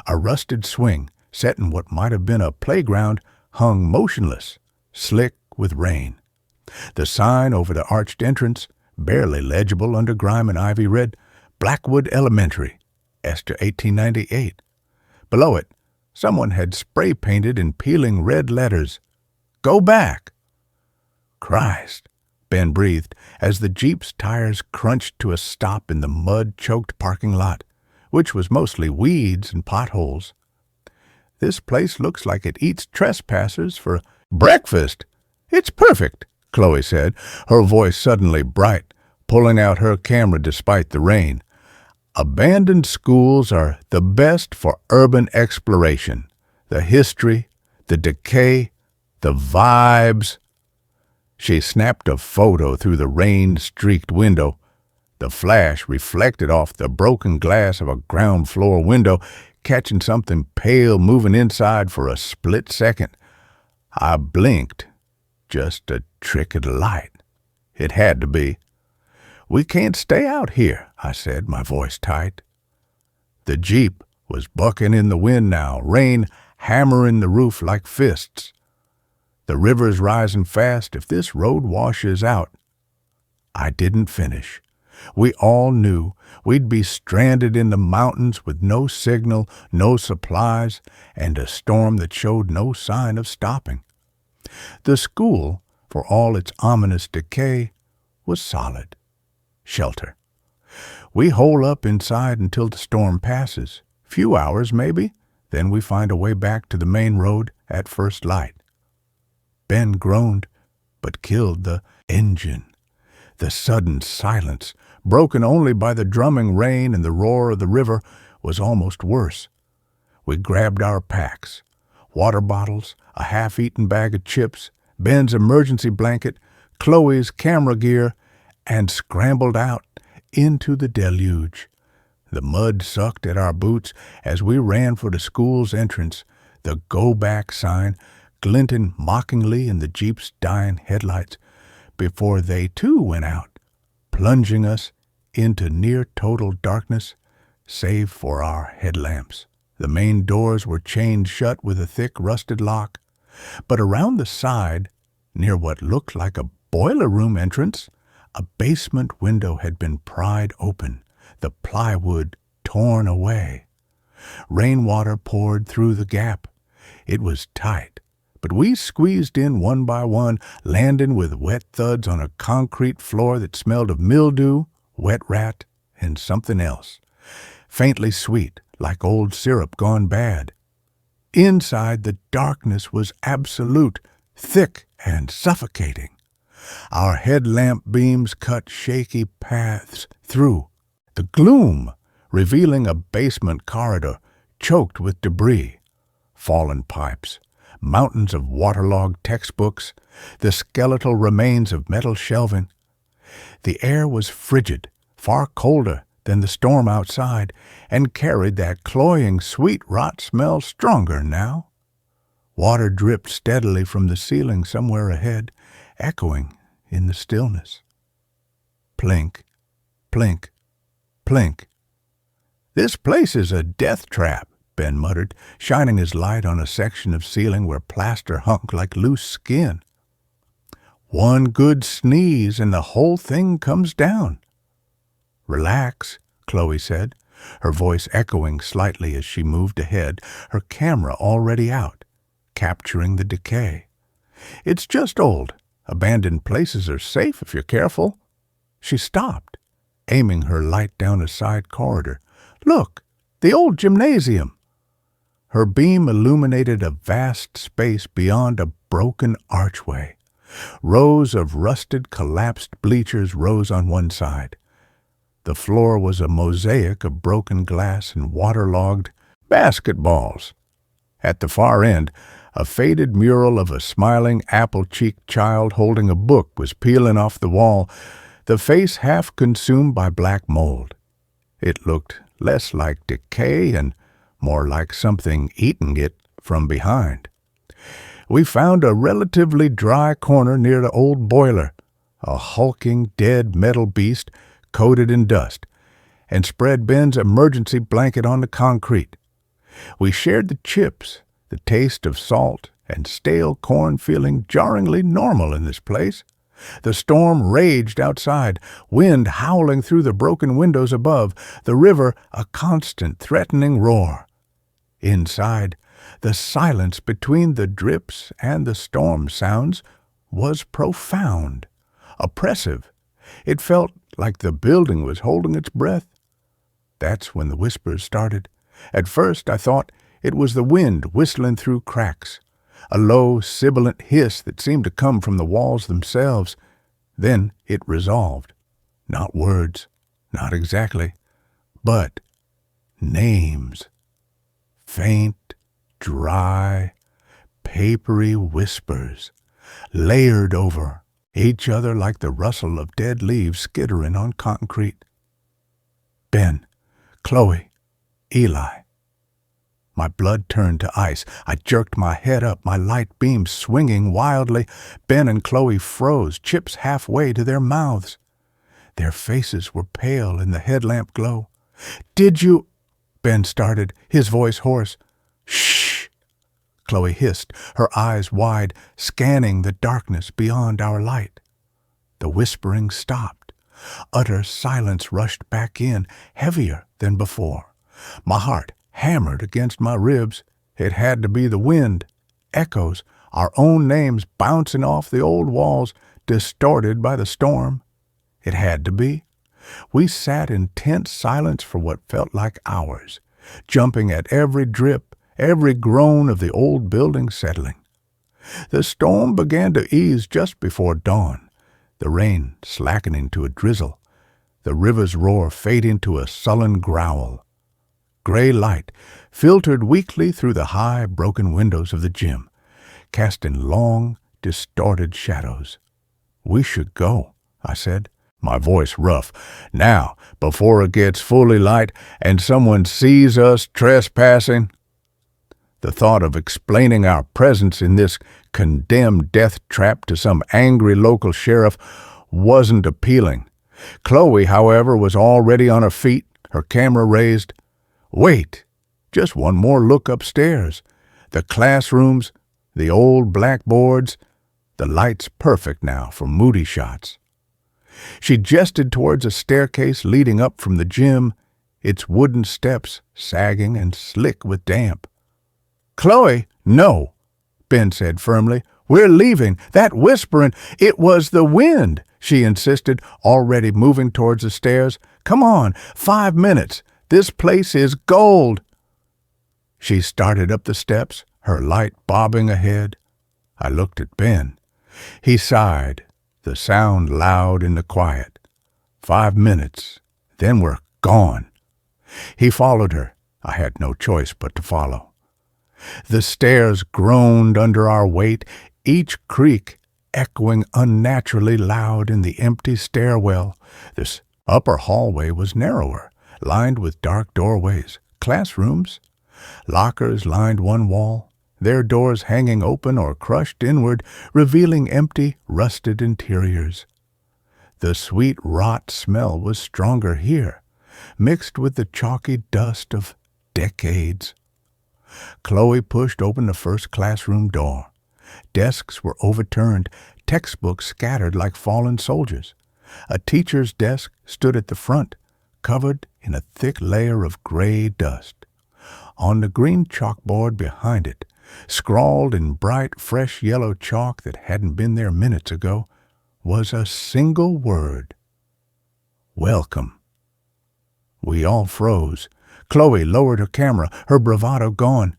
A rusted swing, set in what might have been a playground, hung motionless, slick with rain. The sign over the arched entrance, barely legible under grime and ivy, read Blackwood Elementary, Esther 1898. Below it, someone had spray-painted in peeling red letters, "Go back." "Christ," Ben breathed as the Jeep's tires crunched to a stop in the mud-choked parking lot, which was mostly weeds and potholes. "This place looks like it eats trespassers for breakfast." "It's perfect," Chloe said, her voice suddenly bright, pulling out her camera despite the rain. "Abandoned schools are the best for urban exploration. The history, the decay, the vibes." She snapped a photo through the rain-streaked window. The flash reflected off the broken glass of a ground-floor window, catching something pale moving inside for a split second. I blinked. Just a trick of the light. It had to be. "We can't stay out here," I said, my voice tight. The Jeep was bucking in the wind now, rain hammering the roof like fists. "The river's rising fast if this road washes out." I didn't finish. We all knew we'd be stranded in the mountains with no signal, no supplies, and a storm that showed no sign of stopping. The school, for all its ominous decay, was solid. Shelter. We hole up inside until the storm passes. Few hours, maybe. Then we find a way back to the main road at first light. Ben groaned, but killed the engine. The sudden silence, broken only by the drumming rain and the roar of the river, was almost worse. We grabbed our packs, water bottles, a half-eaten bag of chips, Ben's emergency blanket, Chloe's camera gear, and scrambled out into the deluge. The mud sucked at our boots as we ran for the school's entrance, the "Go Back" sign glinting mockingly in the Jeep's dying headlights, before they too went out, plunging us into near-total darkness, save for our headlamps. The main doors were chained shut with a thick rusted lock, but around the side, near what looked like a boiler room entrance, a basement window had been pried open, the plywood torn away. Rainwater poured through the gap. It was tight, but we squeezed in one by one, landing with wet thuds on a concrete floor that smelled of mildew, wet rat, and something else, faintly sweet, like old syrup gone bad. Inside, the darkness was absolute, thick and suffocating. Our headlamp beams cut shaky paths through the gloom, revealing a basement corridor choked with debris, fallen pipes, mountains of waterlogged textbooks, the skeletal remains of metal shelving. The air was frigid, far colder than the storm outside, and carried that cloying sweet rot smell stronger now. Water dripped steadily from the ceiling somewhere ahead, echoing in the stillness. Plink, plink, plink. "This place is a death trap," Ben muttered, shining his light on a section of ceiling where plaster hung like loose skin. "One good sneeze and the whole thing comes down." "Relax," Chloe said, her voice echoing slightly as she moved ahead, her camera already out, capturing the decay. "It's just old. Abandoned places are safe if you're careful." She stopped, aiming her light down a side corridor. "Look, the old gymnasium." Her beam illuminated a vast space beyond a broken archway. Rows of rusted, collapsed bleachers rose on one side. The floor was a mosaic of broken glass and waterlogged basketballs. At the far end, a faded mural of a smiling, apple-cheeked child holding a book was peeling off the wall, the face half consumed by black mold. It looked less like decay and more like something eating it from behind. We found a relatively dry corner near the old boiler, a hulking, dead metal beast coated in dust, and spread Ben's emergency blanket on the concrete. We shared the chips, the taste of salt and stale corn feeling jarringly normal in this place. The storm raged outside, wind howling through the broken windows above, the river a constant threatening roar. Inside, the silence between the drips and the storm sounds was profound, oppressive. It felt like the building was holding its breath. That's when the whispers started. At first I thought it was the wind whistling through cracks, a low, sibilant hiss that seemed to come from the walls themselves. Then it resolved. Not words, not exactly, but names. Faint, dry, papery whispers, layered over each other like the rustle of dead leaves skittering on concrete. Ben, Chloe, Eli. My blood turned to ice. I jerked my head up, my light beam swinging wildly. Ben and Chloe froze, chips halfway to their mouths. Their faces were pale in the headlamp glow. "Did you—" Ben started, his voice hoarse. "Shh!" Chloe hissed, her eyes wide, scanning the darkness beyond our light. The whispering stopped. Utter silence rushed back in, heavier than before. My heart hammered against my ribs. It had to be the wind. Echoes, our own names bouncing off the old walls, distorted by the storm. It had to be. We sat in tense silence for what felt like hours, jumping at every drip, every groan of the old building settling. The storm began to ease just before dawn, the rain slackening to a drizzle, the river's roar fading to a sullen growl. Gray light filtered weakly through the high, broken windows of the gym, casting long, distorted shadows. "We should go," I said, my voice rough. "Now, before it gets fully light and someone sees us trespassing." The thought of explaining our presence in this condemned death trap to some angry local sheriff wasn't appealing. Chloe, however, was already on her feet, her camera raised. "Wait, just one more look upstairs. The classrooms, the old blackboards, the lights perfect now for moody shots." She gestured towards a staircase leading up from the gym, its wooden steps sagging and slick with damp. "Chloe, no," Ben said firmly. "We're leaving. That whispering, it was the wind," she insisted, already moving towards the stairs. "Come on, 5 minutes. This place is gold." She started up the steps, her light bobbing ahead. I looked at Ben. He sighed, the sound loud in the quiet. 5 minutes, then we're gone. He followed her. I had no choice but to follow. The stairs groaned under our weight, each creak echoing unnaturally loud in the empty stairwell. This upper hallway was narrower, lined with dark doorways, classrooms. Lockers lined one wall, their doors hanging open or crushed inward, revealing empty, rusted interiors. The sweet rot smell was stronger here, mixed with the chalky dust of decades. Chloe pushed open the first classroom door. Desks were overturned, textbooks scattered like fallen soldiers. A teacher's desk stood at the front, covered in a thick layer of gray dust. On the green chalkboard behind it, scrawled in bright, fresh yellow chalk that hadn't been there minutes ago, was a single word: "Welcome." We all froze. Chloe lowered her camera, her bravado gone.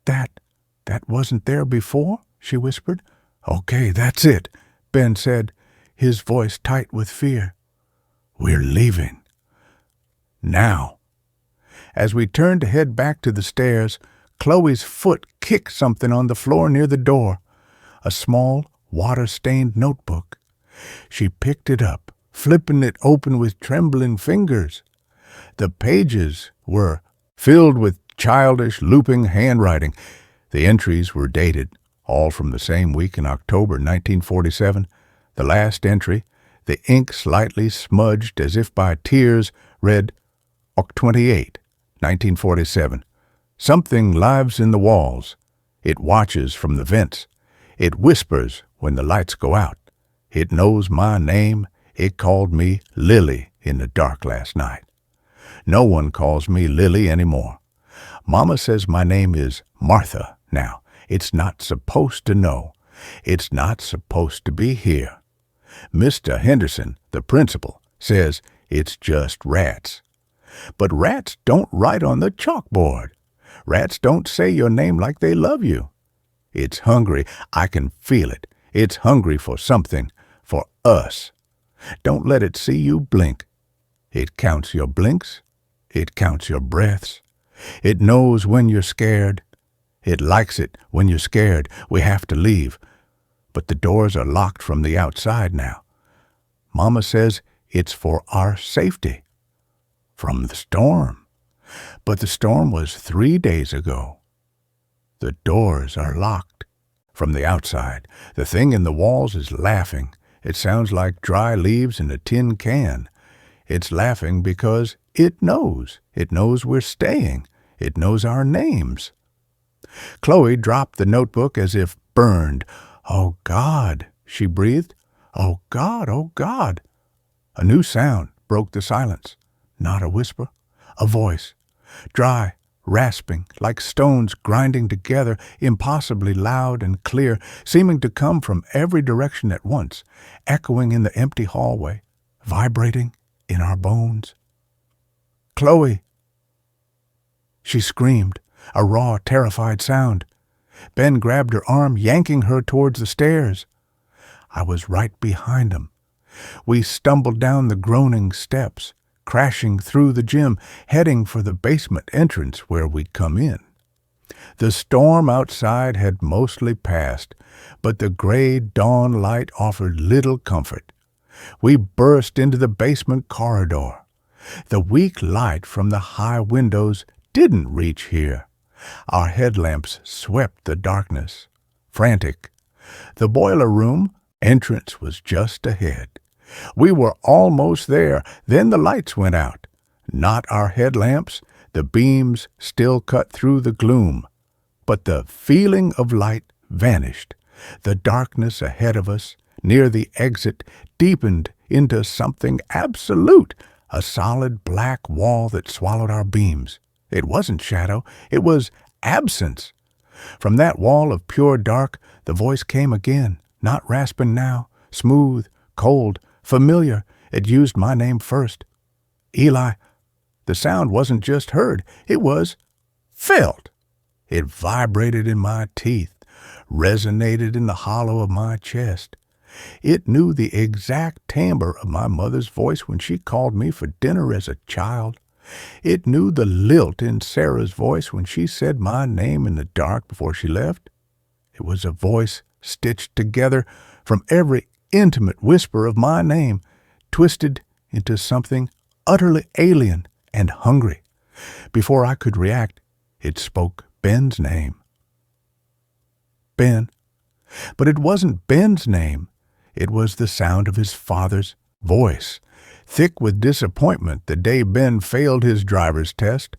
That wasn't there before?" she whispered. "Okay, that's it," Ben said, his voice tight with fear. "We're leaving. Now." As we turned to head back to the stairs, Chloe's foot kicked something on the floor near the door, a small, water-stained notebook. She picked it up, flipping it open with trembling fingers. The pages were filled with childish, looping handwriting. The entries were dated, all from the same week in October 1947. The last entry, the ink slightly smudged as if by tears, read, "Oct. 28, 1947. Something lives in the walls. It watches from the vents. It whispers when the lights go out. It knows my name. It called me Lily in the dark last night. No one calls me Lily anymore. Mama says my name is Martha now. It's not supposed to know. It's not supposed to be here. Mr. Henderson, the principal, says it's just rats. But rats don't write on the chalkboard. Rats don't say your name like they love you. It's hungry. I can feel it. It's hungry for something, for us. Don't let it see you blink. It counts your blinks. It counts your breaths. It knows when you're scared. It likes it when you're scared. We have to leave. But the doors are locked from the outside now. Mama says it's for our safety. From the storm. But the storm was 3 days ago. The doors are locked from the outside. The thing in the walls is laughing. It sounds like dry leaves in a tin can. It's laughing because it knows. It knows we're staying. It knows our names. Chloe dropped the notebook as if burned. "Oh, God," she breathed. "Oh, God, oh, God." A new sound broke the silence. Not a whisper, a voice. Dry, rasping, like stones grinding together, impossibly loud and clear, seeming to come from every direction at once, echoing in the empty hallway, vibrating in our bones. "Chloe!" She screamed, a raw, terrified sound. Ben grabbed her arm, yanking her towards the stairs. I was right behind him. We stumbled down the groaning steps, crashing through the gym, heading for the basement entrance where we'd come in. The storm outside had mostly passed, but the gray dawn light offered little comfort. We burst into the basement corridor. The weak light from the high windows didn't reach here. Our headlamps swept the darkness, frantic. The boiler room entrance was just ahead. We were almost there. Then the lights went out. Not our headlamps. The beams still cut through the gloom. But the feeling of light vanished. The darkness ahead of us, near the exit, deepened into something absolute, a solid black wall that swallowed our beams. It wasn't shadow. It was absence. From that wall of pure dark, the voice came again, not rasping now, smooth, cold, familiar. It used my name first. Eli. The sound wasn't just heard. It was felt. It vibrated in my teeth, resonated in the hollow of my chest. It knew the exact timbre of my mother's voice when she called me for dinner as a child. It knew the lilt in Sarah's voice when she said my name in the dark before she left. It was a voice stitched together from every intimate whisper of my name, twisted into something utterly alien and hungry. Before I could react, it spoke Ben's name. Ben. But it wasn't Ben's name. It was the sound of his father's voice, thick with disappointment the day Ben failed his driver's test,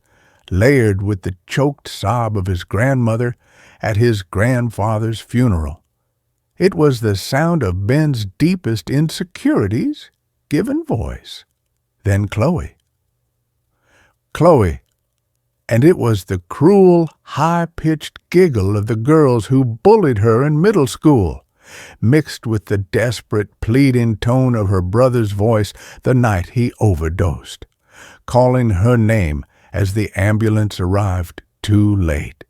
layered with the choked sob of his grandmother at his grandfather's funeral. It was the sound of Ben's deepest insecurities given voice. Then Chloe. Chloe. And it was the cruel, high-pitched giggle of the girls who bullied her in middle school, mixed with the desperate, pleading tone of her brother's voice the night he overdosed, calling her name as the ambulance arrived too late.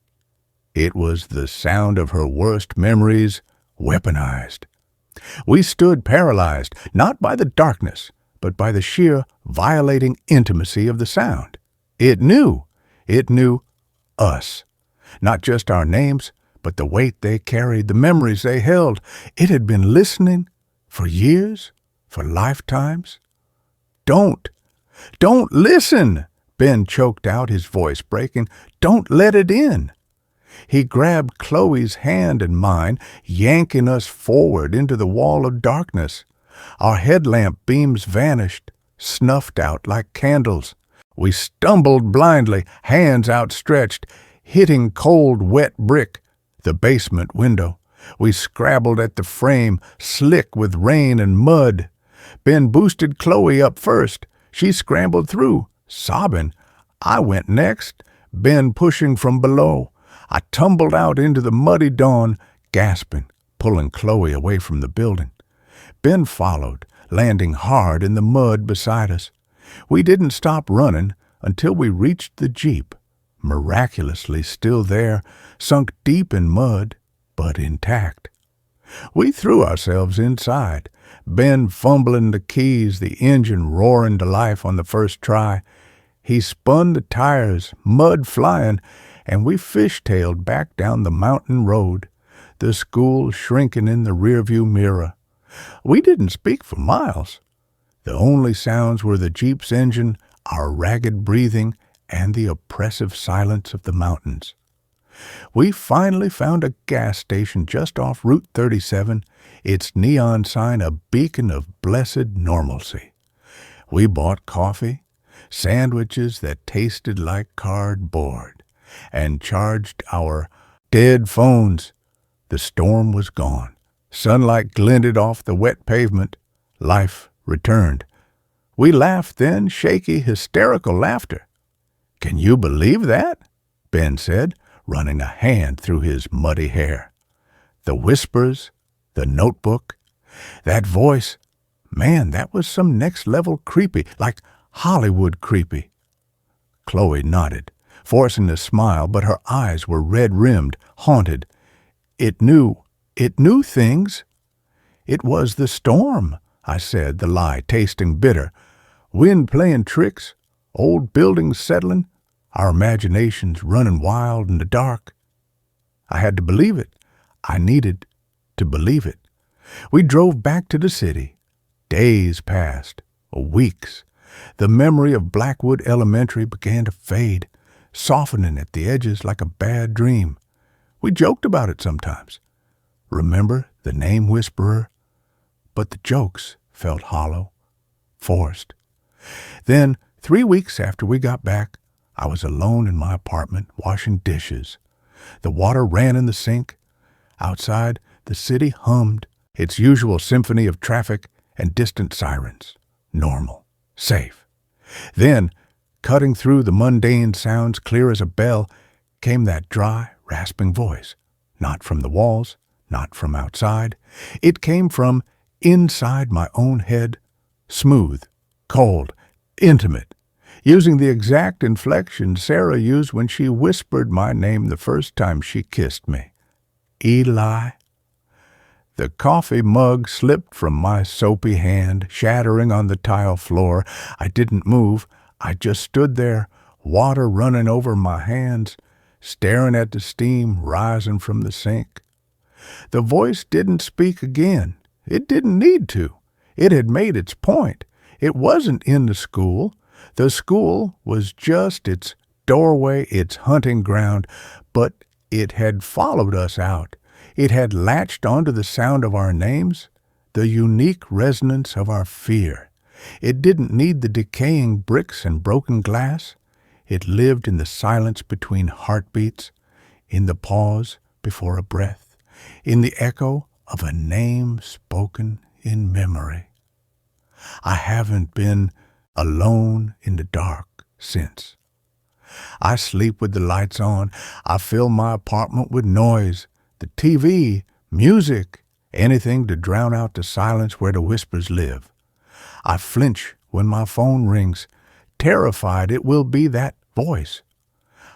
It was the sound of her worst memories weaponized. We stood paralyzed, not by the darkness, but by the sheer, violating intimacy of the sound. It knew us. Not just our names, but the weight they carried, the memories they held. It had been listening for years, for lifetimes. Don't listen, Ben choked out, his voice breaking. Don't let it in. He grabbed Chloe's hand and mine, yanking us forward into the wall of darkness. Our headlamp beams vanished, snuffed out like candles. We stumbled blindly, hands outstretched, hitting cold, wet brick, the basement window. We scrabbled at the frame, slick with rain and mud. Ben boosted Chloe up first. She scrambled through, sobbing. I went next, Ben pushing from below. I tumbled out into the muddy dawn, gasping, pulling Chloe away from the building. Ben followed, landing hard in the mud beside us. We didn't stop running until we reached the Jeep, miraculously still there, sunk deep in mud, but intact. We threw ourselves inside, Ben fumbling the keys, the engine roaring to life on the first try. He spun the tires, mud flying, and we fishtailed back down the mountain road, the school shrinking in the rearview mirror. We didn't speak for miles. The only sounds were the Jeep's engine, our ragged breathing, and the oppressive silence of the mountains. We finally found a gas station just off Route 37, its neon sign a beacon of blessed normalcy. We bought coffee, sandwiches that tasted like cardboard, and charged our dead phones. The storm was gone. Sunlight glinted off the wet pavement. Life returned. We laughed then, shaky, hysterical laughter. "Can you believe that?" Ben said, running a hand through his muddy hair. The whispers, the notebook, that voice, man, that was some next-level creepy, like Hollywood creepy. Chloe nodded, forcing a smile, but her eyes were red-rimmed, haunted. It knew things. "It was the storm," I said, the lie tasting bitter. "Wind playing tricks, old buildings settling, our imaginations running wild in the dark." I had to believe it. I needed to believe it. We drove back to the city. Days passed, weeks. The memory of Blackwood Elementary began to fade, softening at the edges like a bad dream. We joked about it sometimes. Remember the name whisperer? But the jokes felt hollow, forced. Then, 3 weeks after we got back, I was alone in my apartment washing dishes. The water ran in the sink. Outside, the city hummed, its usual symphony of traffic and distant sirens. Normal, safe. Then, cutting through the mundane sounds clear as a bell, came that dry, rasping voice. Not from the walls, not from outside. It came from inside my own head, smooth, cold, intimate, using the exact inflection Sarah used when she whispered my name the first time she kissed me. Eli. The coffee mug slipped from my soapy hand, shattering on the tile floor. I didn't move. I just stood there, water running over my hands, staring at the steam rising from the sink. The voice didn't speak again. It didn't need to. It had made its point. It wasn't in the school. The school was just its doorway, its hunting ground, but it had followed us out. It had latched onto the sound of our names, the unique resonance of our fear. It didn't need the decaying bricks and broken glass. It lived in the silence between heartbeats, in the pause before a breath, in the echo of a name spoken in memory. I haven't been alone in the dark since. I sleep with the lights on. I fill my apartment with noise, the TV, music, anything to drown out the silence where the whispers live. I flinch when my phone rings, terrified it will be that voice.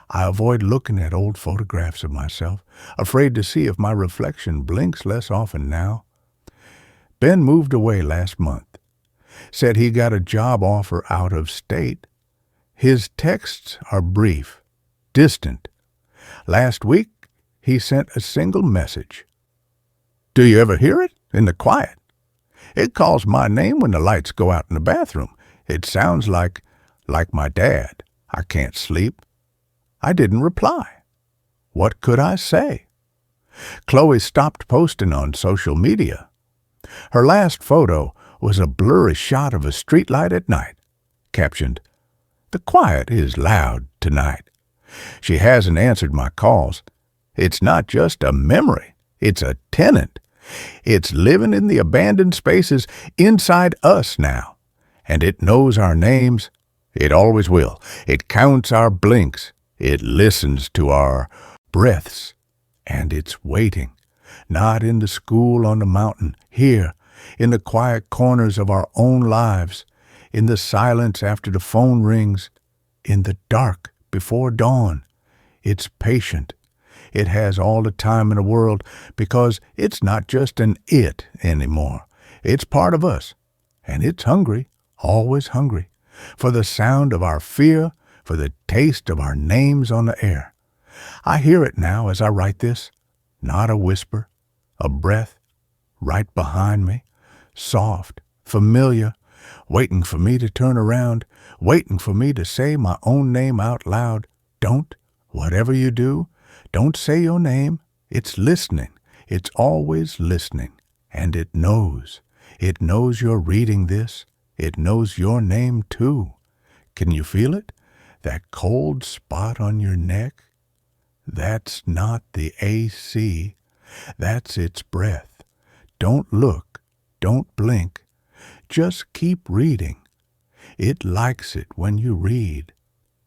I avoid looking at old photographs of myself, afraid to see if my reflection blinks less often now. Ben moved away last month. Said he got a job offer out of state. His texts are brief, distant. Last week, he sent a single message. "Do you ever hear it in the quiet? It calls my name when the lights go out in the bathroom. It sounds like my dad. I can't sleep." I didn't reply. What could I say? Chloe stopped posting on social media. Her last photo was a blurry shot of a streetlight at night, captioned, "The quiet is loud tonight." She hasn't answered my calls. It's not just a memory, It's a tenant. It's living in the abandoned spaces inside us now. And it knows our names. It always will. It counts our blinks. It listens to our breaths. And it's waiting. Not in the school on the mountain, here, in the quiet corners of our own lives, in the silence after the phone rings, in the dark before dawn. It's patient. It has all the time in the world because it's not just an it anymore. It's part of us. And it's hungry, always hungry, for the sound of our fear, for the taste of our names on the air. I hear it now as I write this, not a whisper, a breath, right behind me, soft, familiar, waiting for me to turn around, waiting for me to say my own name out loud. Don't, whatever you do, don't say your name. It's listening. It's always listening. And it knows. It knows you're reading this. It knows your name too. Can you feel it? That cold spot on your neck? That's not the AC. That's its breath. Don't look. Don't blink. Just keep reading. It likes it when you read.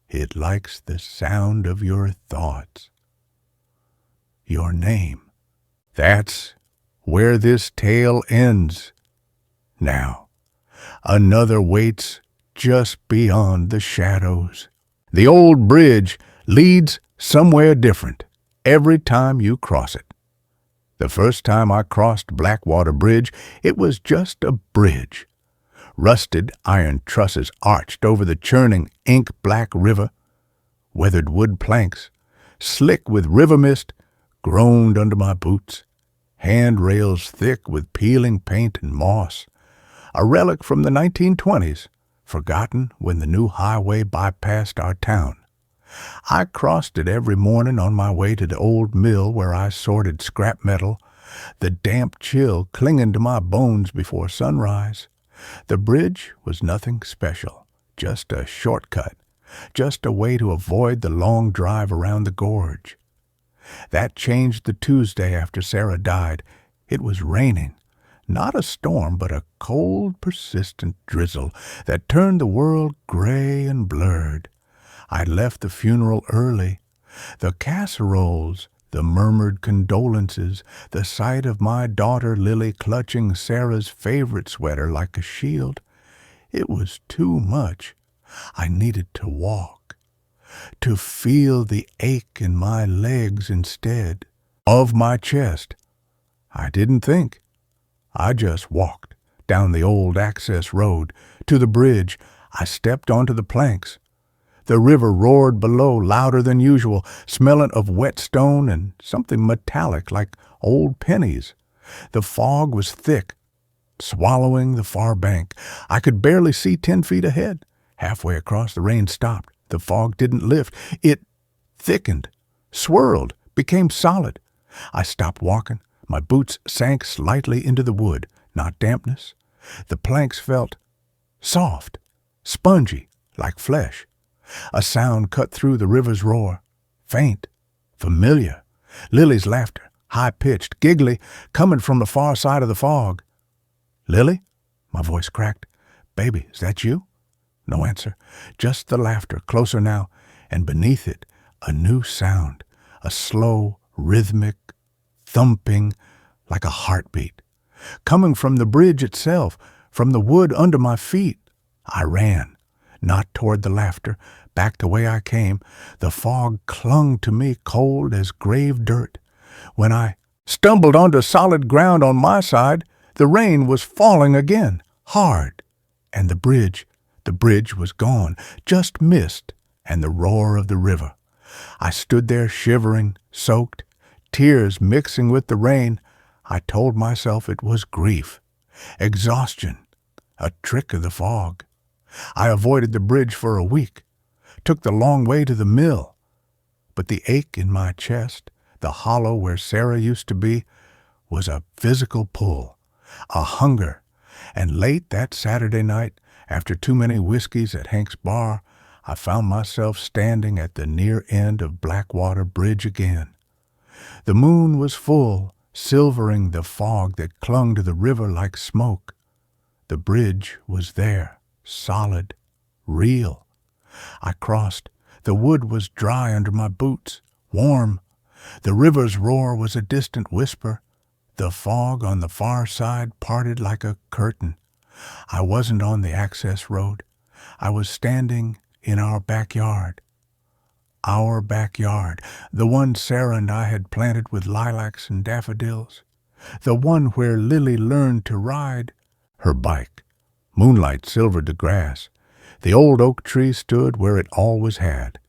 It likes the sound of your thoughts. Your name. That's where this tale ends. Now, another waits just beyond the shadows. The old bridge leads somewhere different every time you cross it. The first time I crossed Blackwater Bridge, it was just a bridge. Rusted iron trusses arched over the churning ink-black river. Weathered wood planks, slick with river mist, groaned under my boots. Handrails thick with peeling paint and moss. A relic from the 1920s, forgotten when the new highway bypassed our town. I crossed it every morning on my way to the old mill where I sorted scrap metal, the damp chill clinging to my bones before sunrise. The bridge was nothing special, just a shortcut, just a way to avoid the long drive around the gorge. That changed the Tuesday after Sarah died. It was raining. Not a storm, but a cold, persistent drizzle that turned the world gray and blurred. I left the funeral early. The casseroles, the murmured condolences, the sight of my daughter Lily clutching Sarah's favorite sweater like a shield. It was too much. I needed to walk, to feel the ache in my legs instead of my chest. I didn't think. I just walked down the old access road to the bridge. I stepped onto the planks. The river roared below louder than usual, smelling of wet stone and something metallic like old pennies. The fog was thick, swallowing the far bank. I could barely see 10 feet ahead. Halfway across, the rain stopped. The fog didn't lift. It thickened, swirled, became solid. I stopped walking. My boots sank slightly into the wood, not dampness. The planks felt soft, spongy, like flesh. A sound cut through the river's roar, faint, familiar. Lily's laughter, high-pitched, giggly, coming from the far side of the fog. "Lily?" My voice cracked. "Baby, is that you?" No answer, just the laughter, closer now, and beneath it, a new sound, a slow, rhythmic, thumping, like a heartbeat, coming from the bridge itself, from the wood under my feet. I ran. Not toward the laughter, back the way I came. The fog clung to me cold as grave dirt. When I stumbled onto solid ground on my side, the rain was falling again, hard, and the bridge was gone, just mist and the roar of the river. I stood there shivering, soaked, tears mixing with the rain. I told myself it was grief, exhaustion, a trick of the fog. I avoided the bridge for a week, took the long way to the mill. But the ache in my chest, the hollow where Sarah used to be, was a physical pull, a hunger. And late that Saturday night, after too many whiskeys at Hank's bar, I found myself standing at the near end of Blackwater Bridge again. The moon was full, silvering the fog that clung to the river like smoke. The bridge was there, solid, real. I crossed. The wood was dry under my boots, warm. The river's roar was a distant whisper. The fog on the far side parted like a curtain. I wasn't on the access road. I was standing in our backyard. Our backyard, the one Sarah and I had planted with lilacs and daffodils. The one where Lily learned to ride her bike. Moonlight silvered the grass. The old oak tree stood where it always had,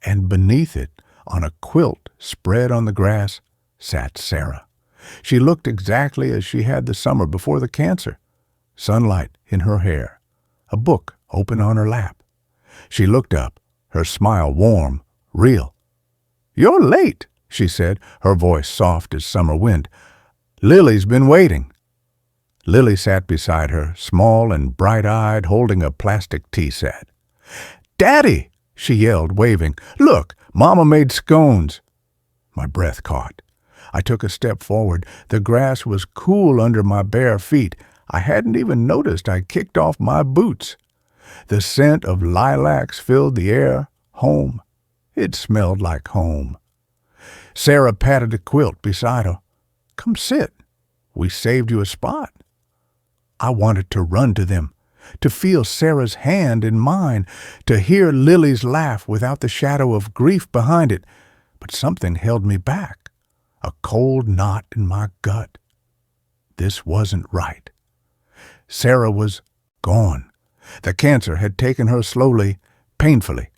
and beneath it, on a quilt spread on the grass, sat Sarah. She looked exactly as she had the summer before the cancer. Sunlight in her hair, a book open on her lap. She looked up, her smile warm, real. "You're late," she said, her voice soft as summer wind. "Lily's been waiting." Lily sat beside her, small and bright-eyed, holding a plastic tea set. "Daddy!" she yelled, waving. "Look, Mama made scones." My breath caught. I took a step forward. The grass was cool under my bare feet. I hadn't even noticed I'd kicked off my boots. The scent of lilacs filled the air. Home. It smelled like home. Sarah patted a quilt beside her. "Come sit. We saved you a spot." I wanted to run to them, to feel Sarah's hand in mine, to hear Lily's laugh without the shadow of grief behind it, but something held me back, a cold knot in my gut. This wasn't right. Sarah was gone. The cancer had taken her slowly, painfully.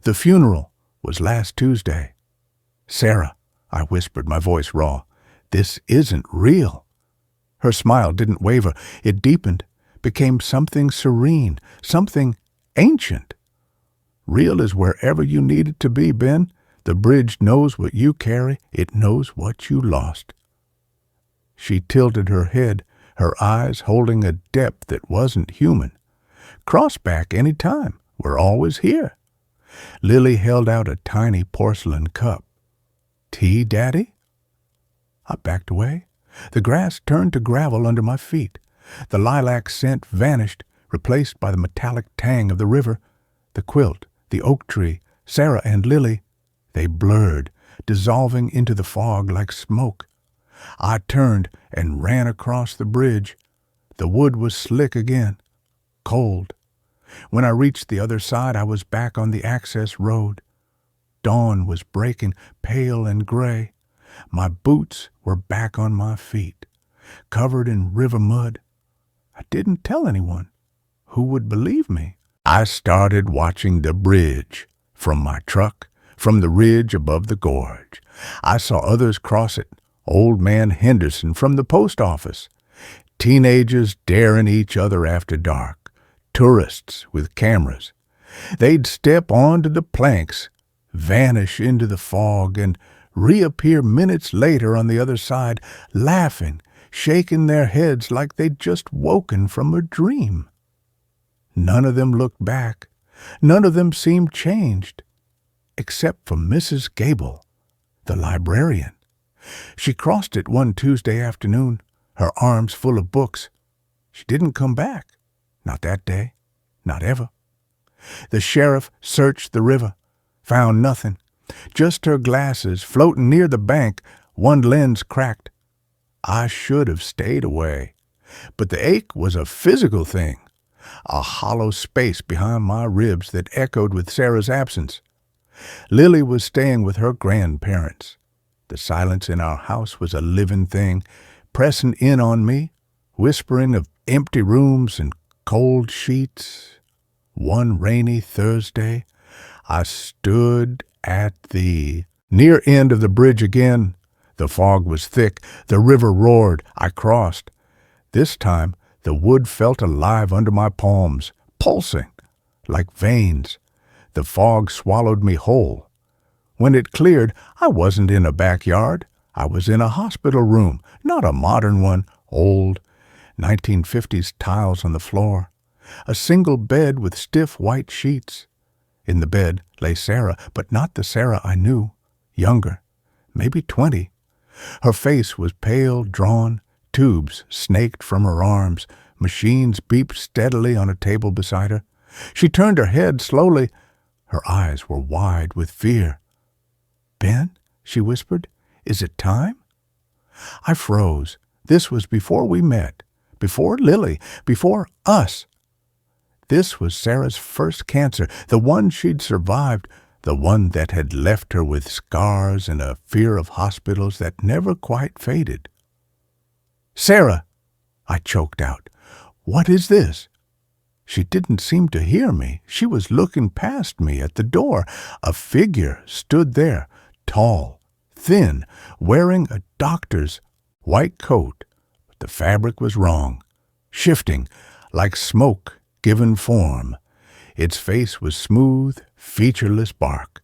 The funeral was last Tuesday. "Sarah," I whispered, my voice raw, "this isn't real." Her smile didn't waver. It deepened, became something serene, something ancient. "Real is wherever you need it to be, Ben. The bridge knows what you carry. It knows what you lost." She tilted her head, her eyes holding a depth that wasn't human. "Cross back any time. We're always here." Lily held out a tiny porcelain cup. "Tea, Daddy?" I backed away. The grass turned to gravel under my feet. The lilac scent vanished, replaced by the metallic tang of the river. The quilt, the oak tree, Sarah and Lily, they blurred, dissolving into the fog like smoke. I turned and ran across the bridge. The wood was slick again, cold. When I reached the other side, I was back on the access road. Dawn was breaking, pale and gray. My boots were back on my feet, covered in river mud. I didn't tell anyone. Who would believe me? I started watching the bridge from my truck, from the ridge above the gorge. I saw others cross it. Old man Henderson from the post office. Teenagers daring each other after dark. Tourists with cameras. They'd step onto the planks, vanish into the fog, and reappear minutes later on the other side, laughing, shaking their heads like they'd just woken from a dream. None of them looked back. None of them seemed changed, except for Mrs. Gable, the librarian. She crossed it one Tuesday afternoon, her arms full of books. She didn't come back. Not that day. Not ever. The sheriff searched the river, found nothing. Just her glasses floating near the bank, one lens cracked. I should have stayed away. But the ache was a physical thing, a hollow space behind my ribs that echoed with Sarah's absence. Lily was staying with her grandparents. The silence in our house was a living thing, pressing in on me, whispering of empty rooms and cold sheets. One rainy Thursday, I stood at the near end of the bridge again. The fog was thick. The river roared. I crossed. This time, the wood felt alive under my palms, pulsing like veins. The fog swallowed me whole. When it cleared, I wasn't in a backyard. I was in a hospital room, not a modern one, old, 1950s tiles on the floor. A single bed with stiff white sheets. In the bed lay Sarah, but not the Sarah I knew. Younger, maybe 20. Her face was pale, drawn, tubes snaked from her arms, machines beeped steadily on a table beside her. She turned her head slowly. Her eyes were wide with fear. "Ben," she whispered, "is it time?" I froze. This was before we met, before Lily, before us. This was Sarah's first cancer, the one she'd survived, the one that had left her with scars and a fear of hospitals that never quite faded. "Sarah," I choked out, "what is this?" She didn't seem to hear me. She was looking past me at the door. A figure stood there, tall, thin, wearing a doctor's white coat. But the fabric was wrong, shifting, like smoke given form. Its face was smooth, featureless bark.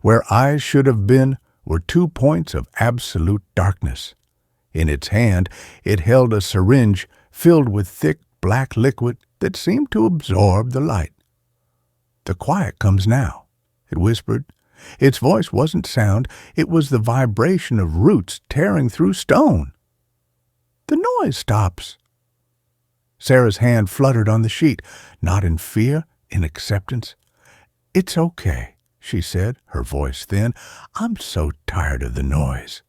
Where eyes should have been were 2 points of absolute darkness. In its hand it held a syringe filled with thick black liquid that seemed to absorb the light. "The quiet comes now," it whispered. Its voice wasn't sound, it was the vibration of roots tearing through stone. "The noise stops." Sarah's hand fluttered on the sheet, not in fear, in acceptance. "It's okay," she said, her voice thin. "I'm so tired of the noise."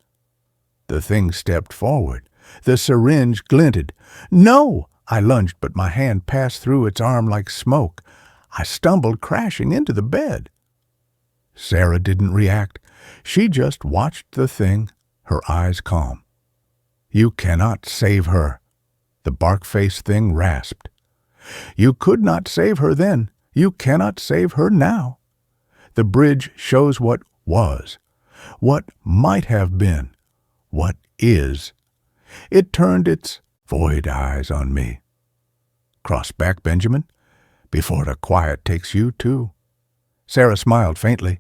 The thing stepped forward. The syringe glinted. "No!" I lunged, but my hand passed through its arm like smoke. I stumbled, crashing into the bed. Sarah didn't react. She just watched the thing, her eyes calm. "You cannot save her," the bark-faced thing rasped. "You could not save her then. You cannot save her now. The bridge shows what was, what might have been, what is." It turned its void eyes on me. "Cross back, Benjamin, before the quiet takes you too." Sarah smiled faintly.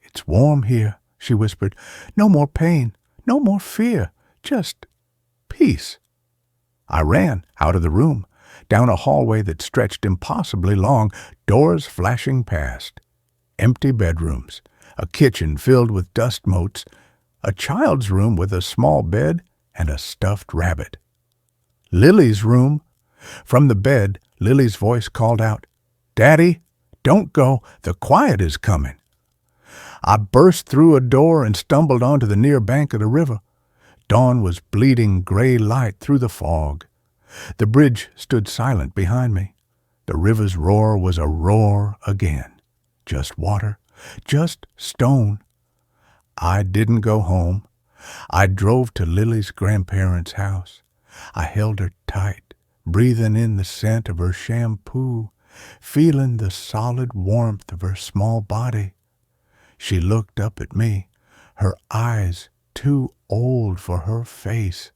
"It's warm here," she whispered. "No more pain, no more fear, just peace." I ran out of the room, down a hallway that stretched impossibly long, doors flashing past. Empty bedrooms, a kitchen filled with dust motes, a child's room with a small bed and a stuffed rabbit. Lily's room. From the bed, Lily's voice called out, "Daddy, don't go, the quiet is coming." I burst through a door and stumbled onto the near bank of the river. Dawn was bleeding gray light through the fog. The bridge stood silent behind me. The river's roar was a roar again. Just water, just stone. I didn't go home. I drove to Lily's grandparents' house. I held her tight, breathing in the scent of her shampoo, feeling the solid warmth of her small body. She looked up at me, her eyes too old for her face.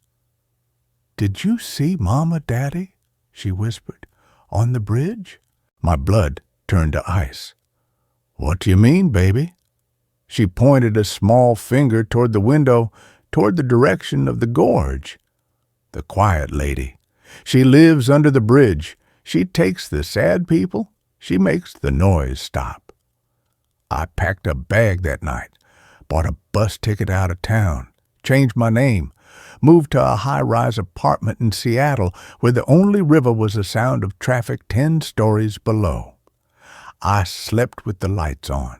"Did you see Mama, Daddy?" she whispered. "On the bridge?" My blood turned to ice. "What do you mean, baby?" She pointed a small finger toward the window, toward the direction of the gorge. "The quiet lady. She lives under the bridge. She takes the sad people. She makes the noise stop." I packed a bag that night, bought a bus ticket out of town, changed my name, moved to a high-rise apartment in Seattle where the only river was the sound of traffic 10 stories below. I slept with the lights on.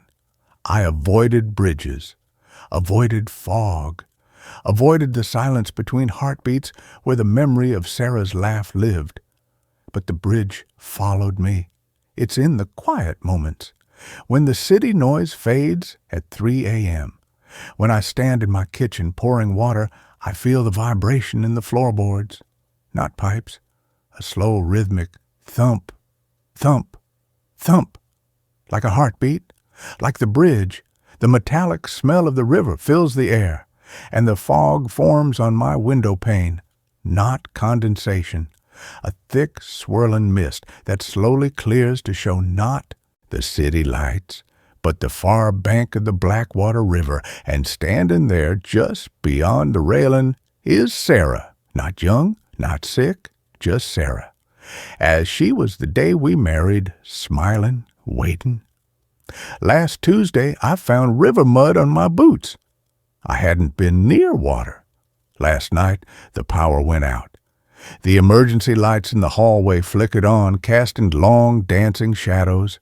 I avoided bridges, avoided fog, avoided the silence between heartbeats where the memory of Sarah's laugh lived. But the bridge followed me. It's in the quiet moments, when the city noise fades at 3 a.m. When I stand in my kitchen pouring water, I feel the vibration in the floorboards, not pipes, a slow rhythmic thump, thump, thump, like a heartbeat, like the bridge. The metallic smell of the river fills the air, and the fog forms on my window pane, not condensation, a thick swirling mist that slowly clears to show not the city lights, but the far bank of the Blackwater River, and standing there just beyond the railing is Sarah, not young, not sick, just Sarah, as she was the day we married, smiling, waiting. Last Tuesday I found river mud on my boots. I hadn't been near water. Last night, the power went out. The emergency lights in the hallway flickered on, casting long, dancing shadows.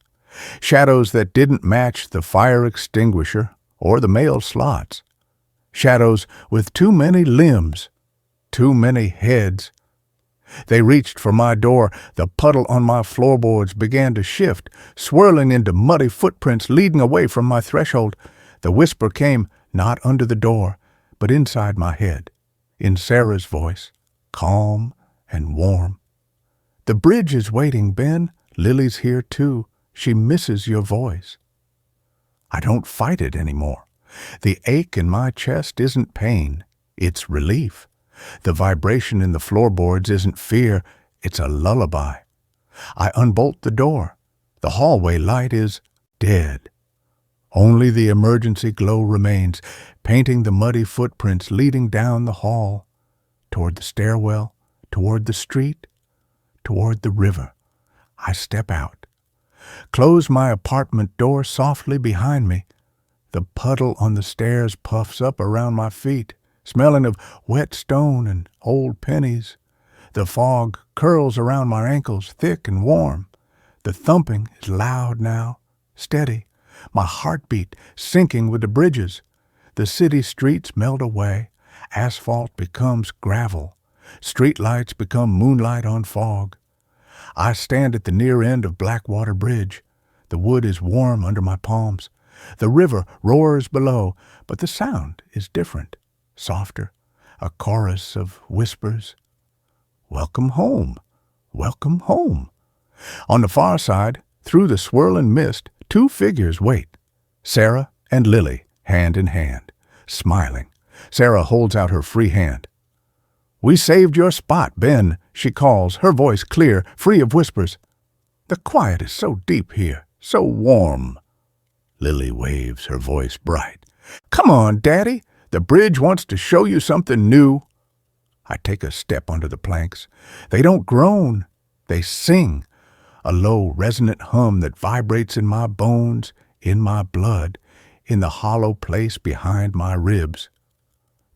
Shadows that didn't match the fire extinguisher or the mail slots. Shadows with too many limbs, too many heads. They reached for my door. The puddle on my floorboards began to shift, swirling into muddy footprints leading away from my threshold. The whisper came not under the door, but inside my head, in Sarah's voice, calm and warm. "The bridge is waiting, Ben. Lily's here too. She misses your voice." I don't fight it anymore. The ache in my chest isn't pain, it's relief. The vibration in the floorboards isn't fear, it's a lullaby. I unbolt the door. The hallway light is dead. Only the emergency glow remains, painting the muddy footprints leading down the hall, toward the stairwell, toward the street, toward the river. I step out. Close my apartment door softly behind me. The puddle on the stairs puffs up around my feet, smelling of wet stone and old pennies. The fog curls around my ankles, thick and warm. The thumping is loud now, steady, my heartbeat sinking with the bridges. The city streets melt away. Asphalt becomes gravel. Streetlights become moonlight on fog. I stand at the near end of Blackwater Bridge. The wood is warm under my palms. The river roars below, but the sound is different, softer, a chorus of whispers. Welcome home, welcome home. On the far side, through the swirling mist, two figures wait. Sarah and Lily, hand in hand, smiling. Sarah holds out her free hand. "We saved your spot, Ben," she calls, her voice clear, free of whispers. "The quiet is so deep here, so warm." Lily waves, her voice bright. "Come on, Daddy. The bridge wants to show you something new." I take a step onto the planks. They don't groan. They sing. A low, resonant hum that vibrates in my bones, in my blood, in the hollow place behind my ribs.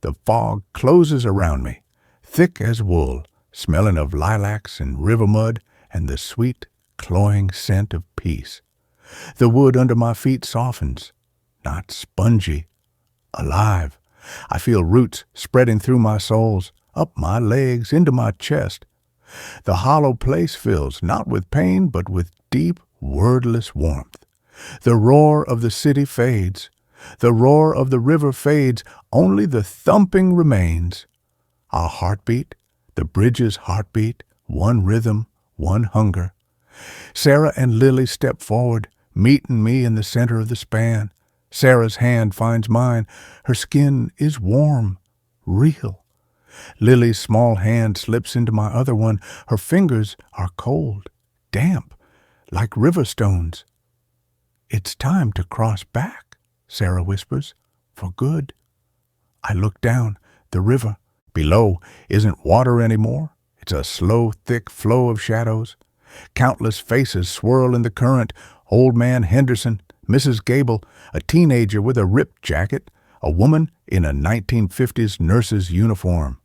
The fog closes around me, thick as wool, smelling of lilacs and river mud and the sweet, cloying scent of peace. The wood under my feet softens, not spongy, alive. I feel roots spreading through my soles, up my legs, into my chest. The hollow place fills, not with pain, but with deep, wordless warmth. The roar of the city fades. The roar of the river fades. Only the thumping remains. Our heartbeat, the bridge's heartbeat, one rhythm, one hunger. Sarah and Lily step forward, meeting me in the center of the span. Sarah's hand finds mine. Her skin is warm, real. Lily's small hand slips into my other one. Her fingers are cold, damp, like river stones. "It's time to cross back," Sarah whispers, "for good." I look down. The river below isn't water anymore. It's a slow, thick flow of shadows. Countless faces swirl in the current. Old Man Henderson, Mrs. Gable, a teenager with a ripped jacket, a woman in a 1950s nurse's uniform.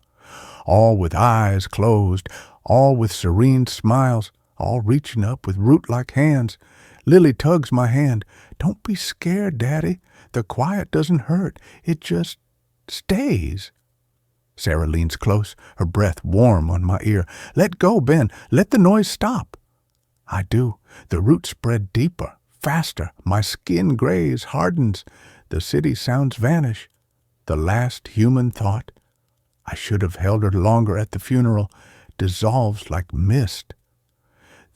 All with eyes closed, all with serene smiles, all reaching up with root-like hands. Lily tugs my hand. "Don't be scared, Daddy. The quiet doesn't hurt. It just stays." Sarah leans close, her breath warm on my ear. "Let go, Ben. Let the noise stop." I do. The roots spread deeper, faster. My skin grays, hardens. The city sounds vanish. The last human thought, I should have held her longer at the funeral, dissolves like mist.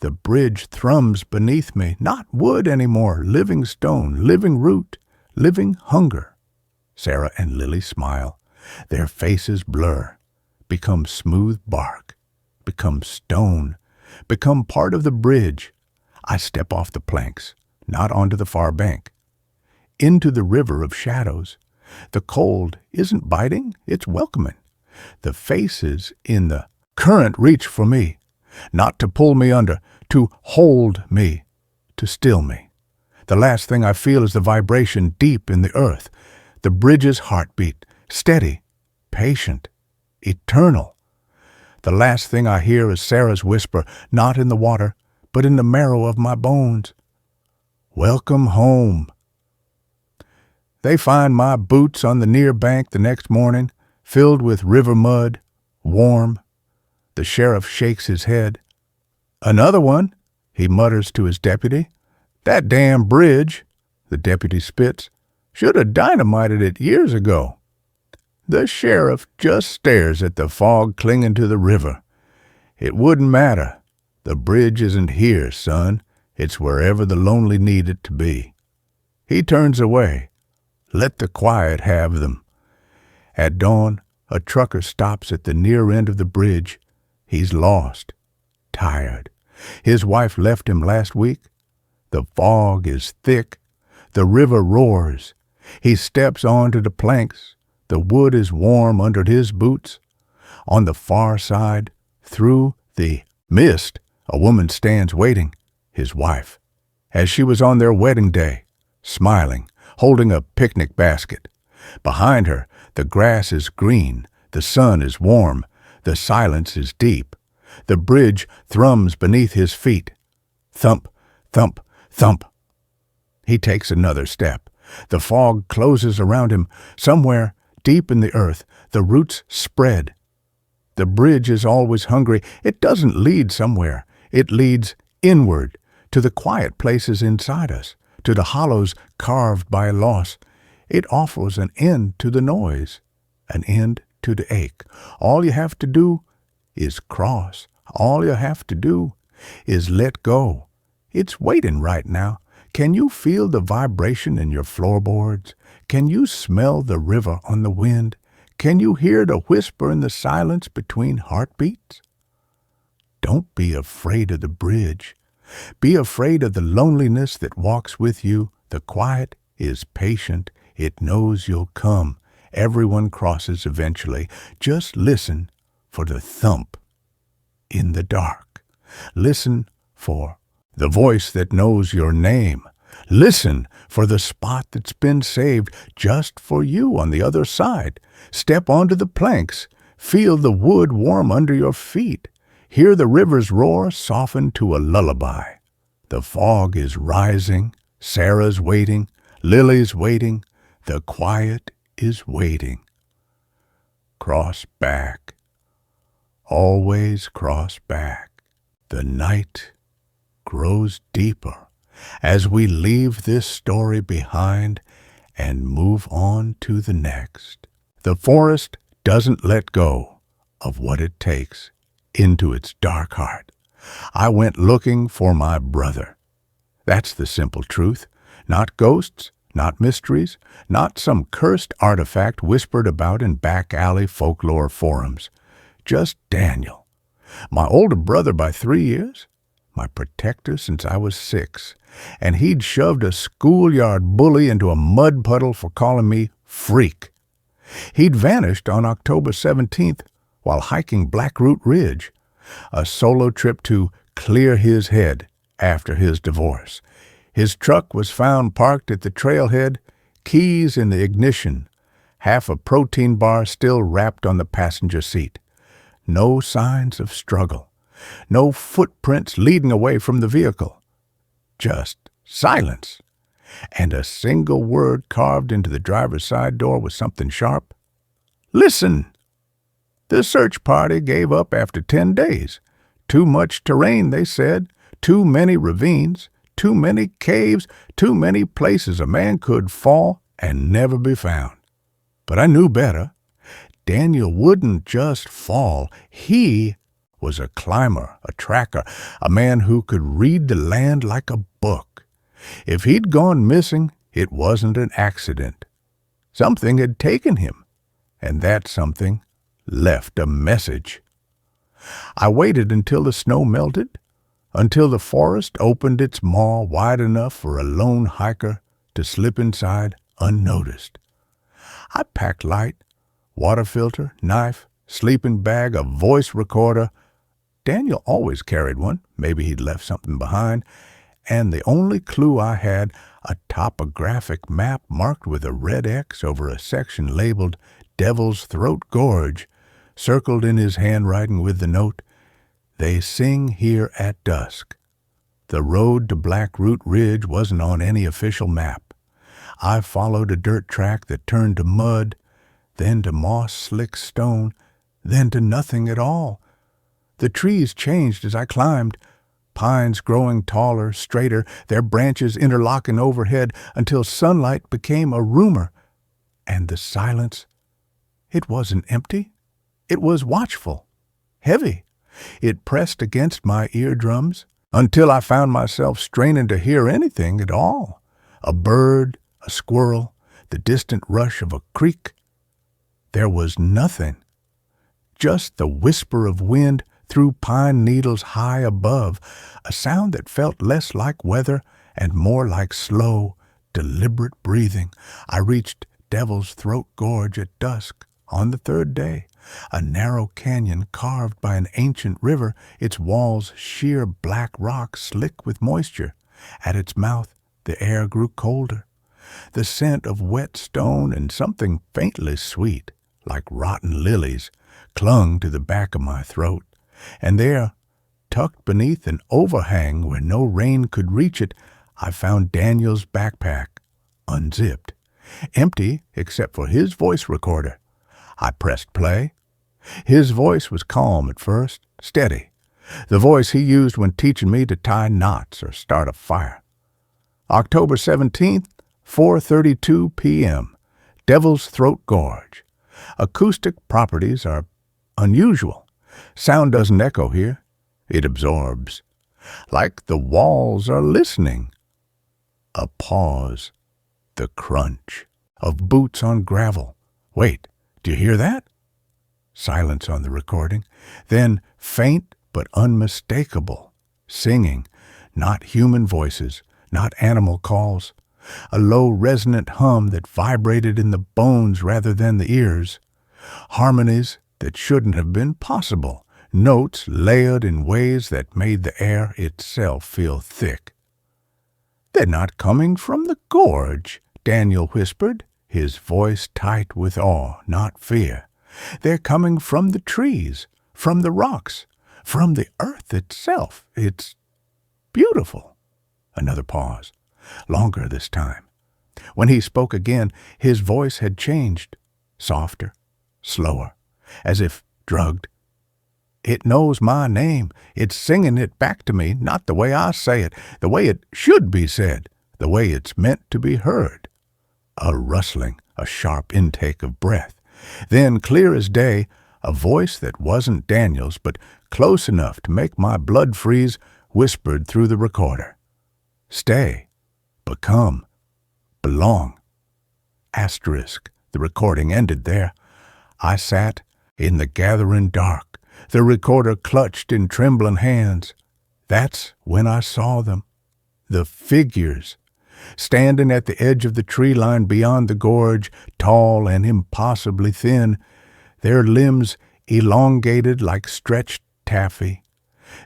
The bridge thrums beneath me, not wood anymore, living stone, living root, living hunger. Sarah and Lily smile. Their faces blur, become smooth bark, become stone, become part of the bridge. I step off the planks, not onto the far bank, into the river of shadows. The cold isn't biting, it's welcoming. The faces in the current reach for me, not to pull me under, to hold me, to still me. The last thing I feel is the vibration deep in the earth, The bridge's heartbeat, steady, patient, eternal. The last thing I hear is Sarah's whisper, not in the water, but in the marrow of my bones. Welcome home. They find my boots on the near bank the next morning, filled with river mud, warm. The sheriff shakes his head. Another one, he mutters to his deputy. That damn bridge, the deputy spits, should have dynamited it years ago. The sheriff just stares at the fog clinging to the river. It wouldn't matter. The bridge isn't here, son. It's wherever the lonely need it to be. He turns away. Let the quiet have them. At dawn, a trucker stops at the near end of the bridge. He's lost, tired. His wife left him last week. The fog is thick. The river roars. He steps onto the planks. The wood is warm under his boots. On the far side, through the mist, a woman stands waiting, his wife, as she was on their wedding day, smiling, holding a picnic basket. Behind her, the grass is green, the sun is warm, the silence is deep. The bridge thrums beneath his feet. Thump, thump, thump. He takes another step. The fog closes around him. Somewhere, deep in the earth, the roots spread. The bridge is always hungry. It doesn't lead somewhere. It leads inward, to the quiet places inside us, to the hollows carved by loss. It offers an end to the noise, an end to the ache. All you have to do is cross. All you have to do is let go. It's waiting right now. Can you feel the vibration in your floorboards? Can you smell the river on the wind? Can you hear the whisper in the silence between heartbeats? Don't be afraid of the bridge. Be afraid of the loneliness that walks with you. The quiet is patient. It knows you'll come. Everyone crosses eventually. Just listen for the thump in the dark. Listen for the voice that knows your name. Listen for the spot that's been saved just for you on the other side. Step onto the planks. Feel the wood warm under your feet. Hear the river's roar soften to a lullaby. The fog is rising. Sarah's waiting. Lily's waiting. The quiet is waiting. Cross back. Always cross back. The night grows deeper as we leave this story behind and move on to the next. The forest doesn't let go of what it takes into its dark heart. I went looking for my brother. That's the simple truth. Not ghosts, not mysteries, not some cursed artifact whispered about in back alley folklore forums. Just Daniel, my older brother by 3 years, my protector since I was 6, and he'd shoved a schoolyard bully into a mud puddle for calling me freak. He'd vanished on October 17th while hiking Blackroot Ridge, a solo trip to clear his head after his divorce. His truck was found parked at the trailhead, keys in the ignition, half a protein bar still wrapped on the passenger seat. No signs of struggle. No footprints leading away from the vehicle. Just silence. And a single word carved into the driver's side door with something sharp. Listen! The search party gave up after 10 days. Too much terrain, they said. Too many ravines. Too many caves. Too many places a man could fall and never be found. But I knew better. Daniel wouldn't just fall. He was a climber, a tracker, a man who could read the land like a book. If he'd gone missing, it wasn't an accident. Something had taken him, and that something left a message. I waited until the snow melted, until the forest opened its maw wide enough for a lone hiker to slip inside unnoticed. I packed light, water filter, knife, sleeping bag, a voice recorder. Daniel always carried one. Maybe he'd left something behind. And the only clue I had, a topographic map marked with a red X over a section labeled Devil's Throat Gorge, circled in his handwriting with the note, "They sing here at dusk." The road to Black Root Ridge wasn't on any official map. I followed a dirt track that turned to mud, then to moss-slick stone, then to nothing at all. The trees changed as I climbed, pines growing taller, straighter, their branches interlocking overhead until sunlight became a rumor. And the silence, it wasn't empty. It was watchful, heavy. It pressed against my eardrums until I found myself straining to hear anything at all. A bird, a squirrel, the distant rush of a creek. There was nothing. Just the whisper of wind through pine needles high above, a sound that felt less like weather and more like slow, deliberate breathing. I reached Devil's Throat Gorge at dusk on the third day, a narrow canyon carved by an ancient river, its walls sheer black rock slick with moisture. At its mouth, the air grew colder. The scent of wet stone and something faintly sweet, like rotten lilies, clung to the back of my throat. And there, tucked beneath an overhang where no rain could reach it, I found Daniel's backpack, unzipped, empty except for his voice recorder. I pressed play. His voice was calm at first, steady, the voice he used when teaching me to tie knots or start a fire. October 17th, 4:32 p.m., Devil's Throat Gorge. Acoustic properties are unusual. Sound doesn't echo here. It absorbs. Like the walls are listening. A pause. The crunch of boots on gravel. Wait, do you hear that? Silence on the recording. Then faint but unmistakable. Singing. Not human voices. Not animal calls. A low resonant hum that vibrated in the bones rather than the ears. Harmonies that shouldn't have been possible. Notes layered in ways that made the air itself feel thick. "They're not coming from the gorge," Daniel whispered, his voice tight with awe, not fear. "They're coming from the trees, from the rocks, from the earth itself. It's beautiful." Another pause, longer this time. When he spoke again, his voice had changed, softer, slower, as if drugged. "It knows my name. It's singing it back to me, not the way I say it, the way it should be said, the way it's meant to be heard." A rustling, a sharp intake of breath. Then, clear as day, a voice that wasn't Daniel's, but close enough to make my blood freeze, whispered through the recorder. "Stay. Become. Belong." Asterisk. The recording ended there. I sat in the gathering dark, the recorder clutched in trembling hands. That's when I saw them. The figures. Standing at the edge of the tree line beyond the gorge, tall and impossibly thin, their limbs elongated like stretched taffy.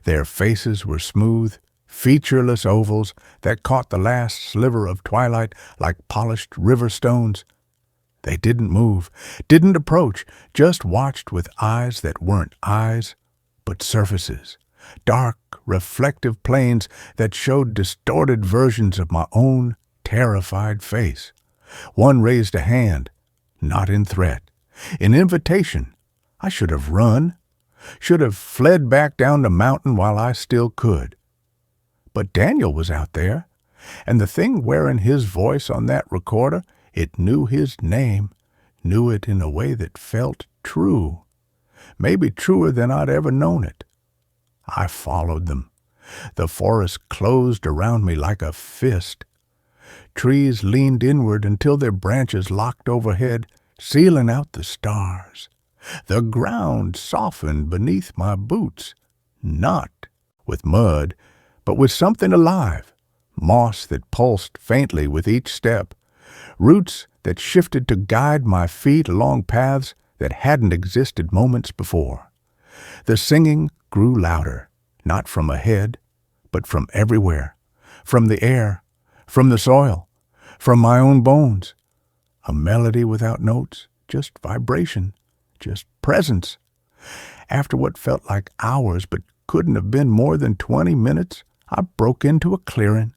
Their faces were smooth, featureless ovals that caught the last sliver of twilight like polished river stones. They didn't move, didn't approach, just watched with eyes that weren't eyes, but surfaces, dark, reflective planes that showed distorted versions of my own terrified face. One raised a hand, not in threat, in invitation. I should have run, should have fled back down the mountain while I still could. But Daniel was out there, and the thing wearing his voice on that recorder, it knew his name, knew it in a way that felt true, maybe truer than I'd ever known it. I followed them. The forest closed around me like a fist. Trees leaned inward until their branches locked overhead, sealing out the stars. The ground softened beneath my boots, not with mud, but with something alive, moss that pulsed faintly with each step, roots that shifted to guide my feet along paths that hadn't existed moments before. The singing grew louder, not from ahead, but from everywhere, from the air, from the soil, from my own bones. A melody without notes, just vibration, just presence. After what felt like hours but couldn't have been more than 20 minutes, I broke into a clearing.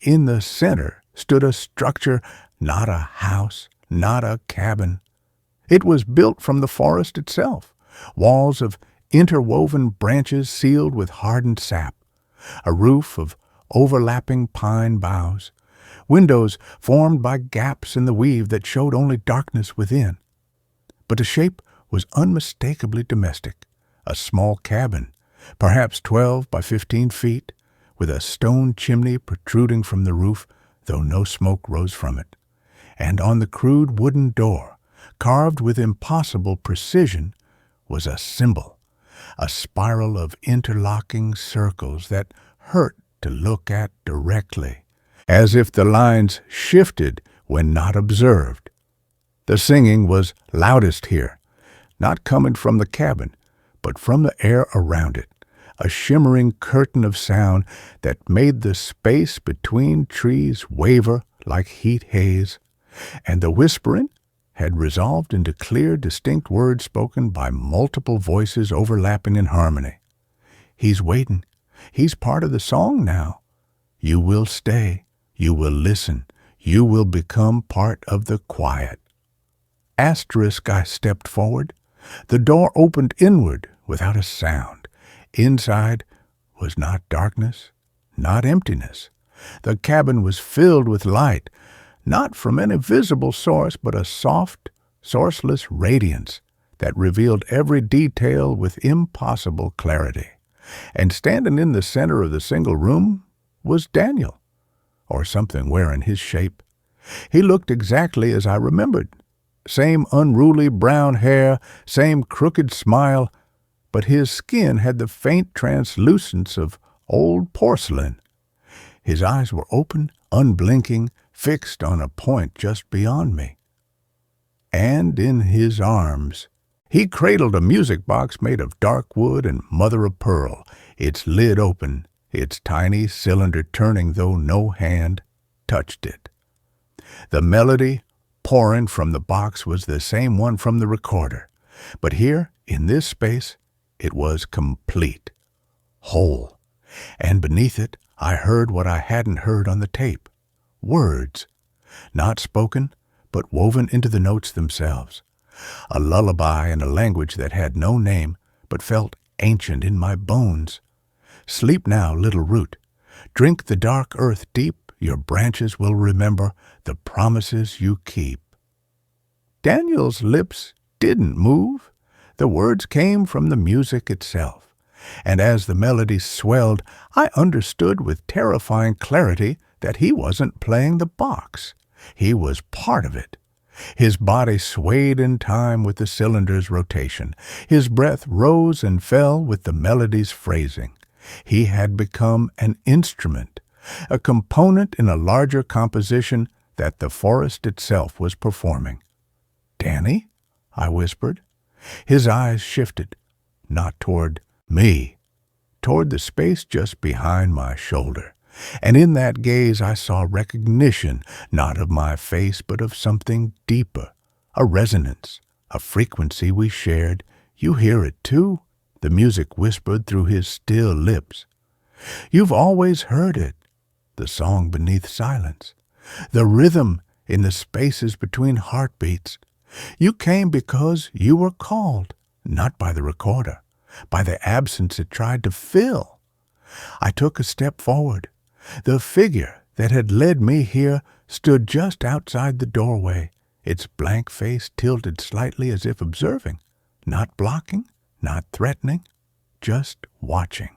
In the center stood a structure, not a house, not a cabin. It was built from the forest itself, walls of interwoven branches sealed with hardened sap, a roof of overlapping pine boughs, windows formed by gaps in the weave that showed only darkness within. But the shape was unmistakably domestic, a small cabin, perhaps 12 by 15 feet, with a stone chimney protruding from the roof, though no smoke rose from it. And on the crude wooden door, carved with impossible precision, was a symbol, a spiral of interlocking circles that hurt to look at directly, as if the lines shifted when not observed. The singing was loudest here, not coming from the cabin, but from the air around it, a shimmering curtain of sound that made the space between trees waver like heat haze, and the whispering had resolved into clear, distinct words spoken by multiple voices overlapping in harmony. He's waiting. He's part of the song now. You will stay. You will listen. You will become part of the quiet. Asterisk, I stepped forward. The door opened inward without a sound. Inside was not darkness, not emptiness. The cabin was filled with light, not from any visible source, but a soft, sourceless radiance that revealed every detail with impossible clarity. And standing in the center of the single room was Daniel, or something wearing his shape. He looked exactly as I remembered. Same unruly brown hair, same crooked smile, but his skin had the faint translucence of old porcelain. His eyes were open, unblinking, fixed on a point just beyond me. And in his arms, he cradled a music box made of dark wood and mother of pearl, its lid open, its tiny cylinder turning though no hand touched it. The melody pouring from the box was the same one from the recorder, but here, in this space, it was complete, whole, and beneath it I heard what I hadn't heard on the tape. Words, not spoken, but woven into the notes themselves. A lullaby in a language that had no name, but felt ancient in my bones. Sleep now, little root. Drink the dark earth deep, your branches will remember the promises you keep. Daniel's lips didn't move. The words came from the music itself. And as the melody swelled, I understood with terrifying clarity that he wasn't playing the box. He was part of it. His body swayed in time with the cylinder's rotation. His breath rose and fell with the melody's phrasing. He had become an instrument, a component in a larger composition that the forest itself was performing. "Danny?" I whispered. His eyes shifted, not toward me, toward the space just behind my shoulder. And in that gaze I saw recognition, not of my face, but of something deeper, a resonance, a frequency we shared. "You hear it too," the music whispered through his still lips. "You've always heard it," the song beneath silence, the rhythm in the spaces between heartbeats. You came because you were called, not by the recorder, by the absence it tried to fill. I took a step forward. The figure that had led me here stood just outside the doorway, its blank face tilted slightly as if observing, not blocking, not threatening, just watching.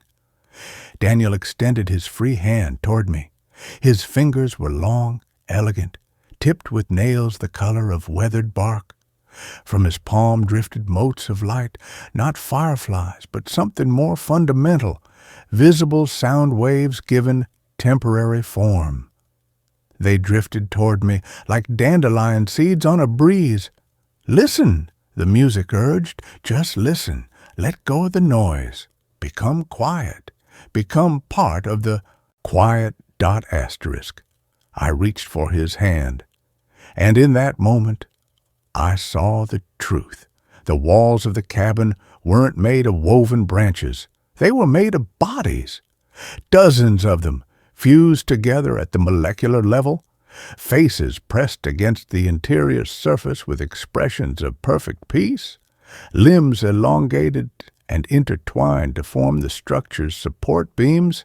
Daniel extended his free hand toward me. His fingers were long, elegant, tipped with nails the color of weathered bark. From his palm drifted motes of light, not fireflies, but something more fundamental, visible sound waves given temporary form. They drifted toward me like dandelion seeds on a breeze. "Listen," the music urged, "just listen. Let go of the noise. Become quiet. Become part of the quiet ... I reached for his hand, and in that moment I saw the truth. The walls of the cabin weren't made of woven branches. They were made of bodies. Dozens of them, fused together at the molecular level, faces pressed against the interior surface with expressions of perfect peace, limbs elongated and intertwined to form the structure's support beams,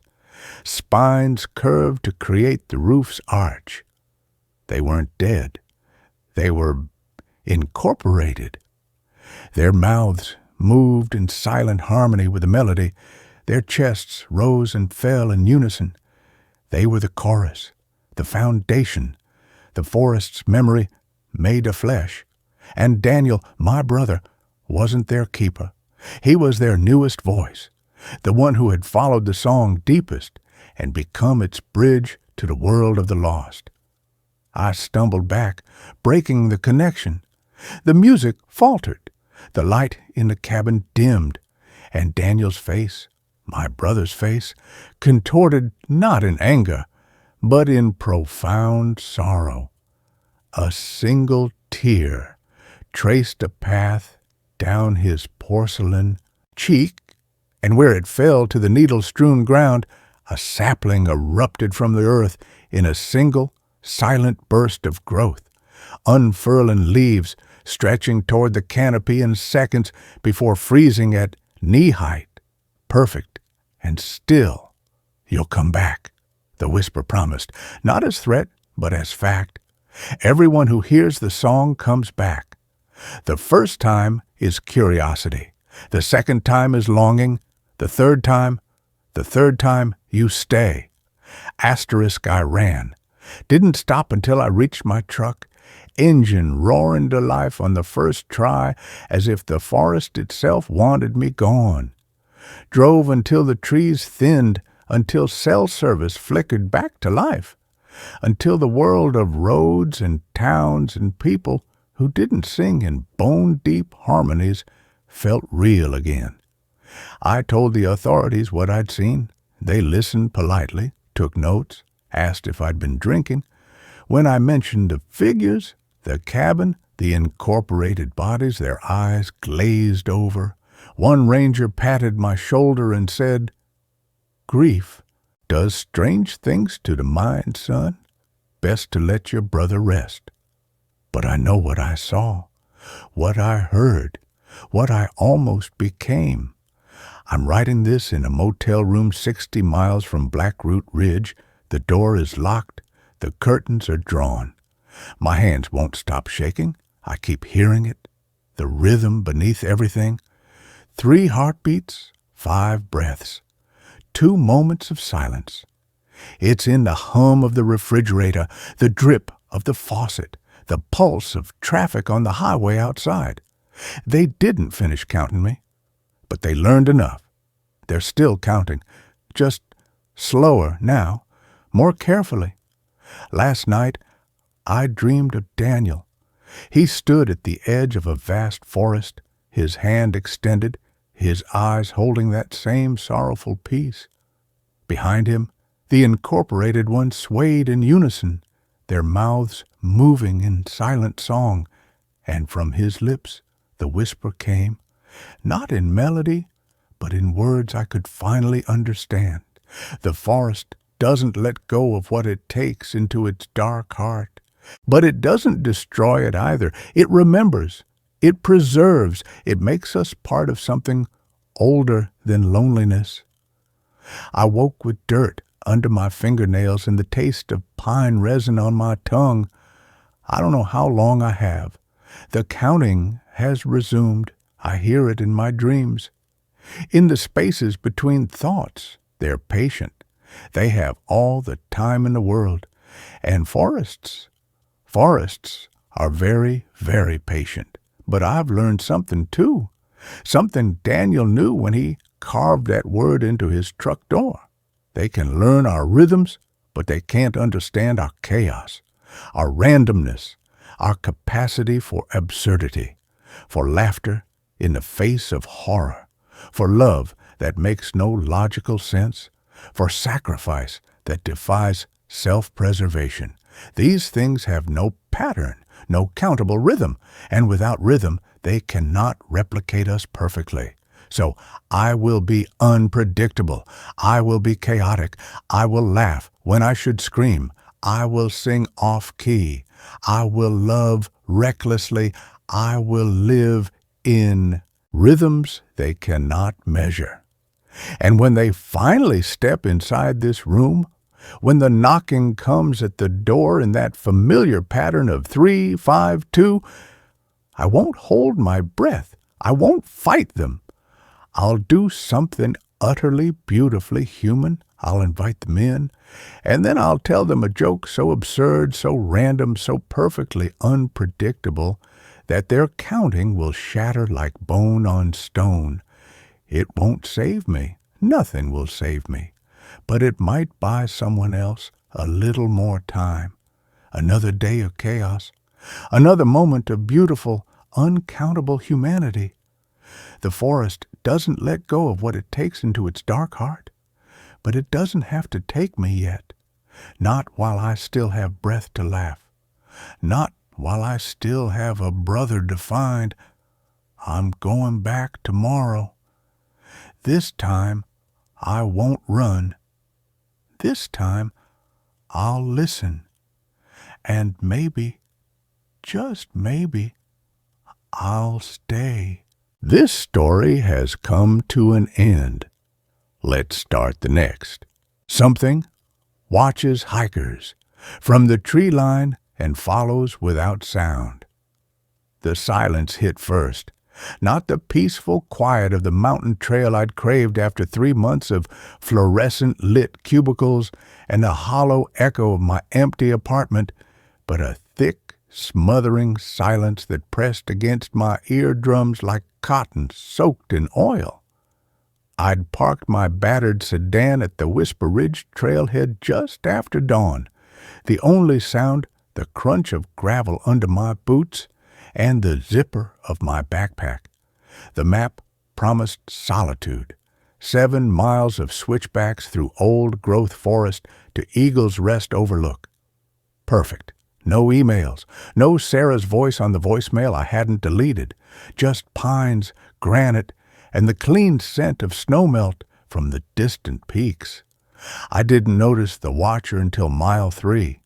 spines curved to create the roof's arch. They weren't dead. They were incorporated. Their mouths moved in silent harmony with the melody. Their chests rose and fell in unison. They were the chorus, the foundation, the forest's memory made of flesh. And Daniel, my brother, wasn't their keeper. He was their newest voice, the one who had followed the song deepest and become its bridge to the world of the lost. I stumbled back, breaking the connection. The music faltered. The light in the cabin dimmed, and Daniel's face, my brother's face, contorted not in anger, but in profound sorrow. A single tear traced a path down his porcelain cheek, and where it fell to the needle-strewn ground, a sapling erupted from the earth in a single, silent burst of growth, unfurling leaves stretching toward the canopy in seconds before freezing at knee-height, perfect and still. "You'll come back," the whisper promised, not as threat, but as fact. Everyone who hears the song comes back. The first time is curiosity. The second time is longing. The third time you stay. Asterisk, I ran. Didn't stop until I reached my truck, engine roaring to life on the first try, as if the forest itself wanted me gone. Drove until the trees thinned, until cell service flickered back to life, until the world of roads and towns and people who didn't sing in bone-deep harmonies felt real again. I told the authorities what I'd seen. They listened politely, took notes, asked if I'd been drinking. When I mentioned the figures, the cabin, the incorporated bodies, their eyes glazed over. One ranger patted my shoulder and said, "Grief does strange things to the mind, son. Best to let your brother rest." But I know what I saw, what I heard, what I almost became. I'm writing this in a motel room 60 miles from Blackroot Ridge. The door is locked. The curtains are drawn. My hands won't stop shaking. I keep hearing it, the rhythm beneath everything. 3 heartbeats, 5 breaths, 2 moments of silence. It's in the hum of the refrigerator, the drip of the faucet, the pulse of traffic on the highway outside. They didn't finish counting me, but they learned enough. They're still counting, just slower now, more carefully. Last night, I dreamed of Daniel. He stood at the edge of a vast forest, his hand extended, his eyes holding that same sorrowful peace. Behind him, the incorporated ones swayed in unison, their mouths moving in silent song, and from his lips the whisper came, not in melody, but in words I could finally understand. The forest doesn't let go of what it takes into its dark heart, but it doesn't destroy it either. It remembers, it preserves, it makes us part of something older than loneliness. I woke with dirt under my fingernails and the taste of pine resin on my tongue. I don't know how long I have. The counting has resumed. I hear it in my dreams. In the spaces between thoughts, they're patient. They have all the time in the world. And forests are very, very patient. But I've learned something too. Something Daniel knew when he carved that word into his truck door. They can learn our rhythms, but they can't understand our chaos, our randomness, our capacity for absurdity, for laughter in the face of horror, for love that makes no logical sense, for sacrifice that defies self-preservation. These things have no pattern, no countable rhythm, and without rhythm, they cannot replicate us perfectly. So I will be unpredictable. I will be chaotic. I will laugh when I should scream. I will sing off-key. I will love recklessly. I will live in rhythms they cannot measure. And when they finally step inside this room, when the knocking comes at the door in that familiar pattern of 3, 5, 2, I won't hold my breath. I won't fight them. I'll do something utterly, beautifully human. I'll invite them in, and then I'll tell them a joke so absurd, so random, so perfectly unpredictable that their counting will shatter like bone on stone. It won't save me. Nothing will save me. But it might buy someone else a little more time, another day of chaos, another moment of beautiful, uncountable humanity. The forest doesn't let go of what it takes into its dark heart, but it doesn't have to take me yet, not while I still have breath to laugh, not while I still have a brother to find. I'm going back tomorrow. This time, I won't run. This time, I'll listen. And maybe, just maybe, I'll stay. This story has come to an end. Let's start the next. Something watches hikers from the tree line and follows without sound. The silence hit first, not the peaceful quiet of the mountain trail I'd craved after 3 months of fluorescent-lit cubicles and the hollow echo of my empty apartment, but a thick, smothering silence that pressed against my eardrums like cotton soaked in oil. I'd parked my battered sedan at the Whisper Ridge trailhead just after dawn. The only sound, the crunch of gravel under my boots and the zipper of my backpack. The map promised solitude. 7 miles of switchbacks through old-growth forest to Eagle's Rest Overlook. Perfect. No emails. No Sarah's voice on the voicemail I hadn't deleted. Just pines, granite, and the clean scent of snowmelt from the distant peaks. I didn't notice the watcher until mile 3.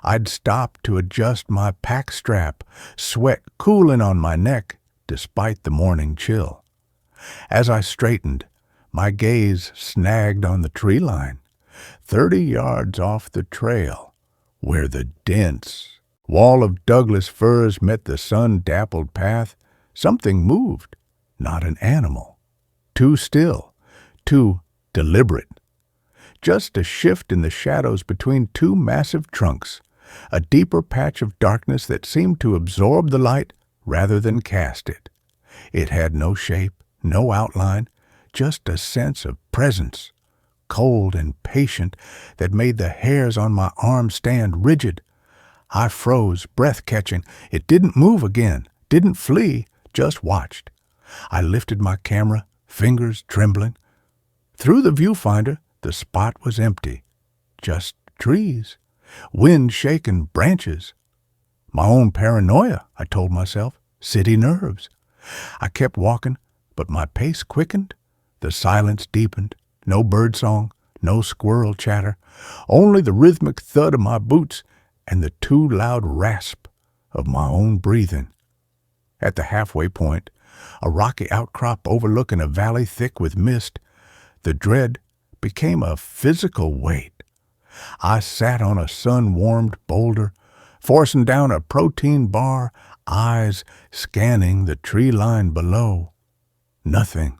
I'd stopped to adjust my pack strap, sweat cooling on my neck despite the morning chill. As I straightened, my gaze snagged on the tree line, 30 yards off the trail, where the dense wall of Douglas firs met the sun-dappled path. Something moved, not an animal. Too still, too deliberate. Just a shift in the shadows between 2 massive trunks, a deeper patch of darkness that seemed to absorb the light rather than cast it. It had no shape, no outline, just a sense of presence, cold and patient, that made the hairs on my arms stand rigid. I froze, breath-catching. It didn't move again, didn't flee, just watched. I lifted my camera, fingers trembling. Through the viewfinder, the spot was empty. Just trees, wind-shaken branches. My own paranoia, I told myself, city nerves. I kept walking, but my pace quickened. The silence deepened. No birdsong, no squirrel chatter, only the rhythmic thud of my boots and the too loud rasp of my own breathing. At the halfway point, a rocky outcrop overlooking a valley thick with mist, the dread became a physical weight. I sat on a sun-warmed boulder, forcing down a protein bar, eyes scanning the tree line below. Nothing.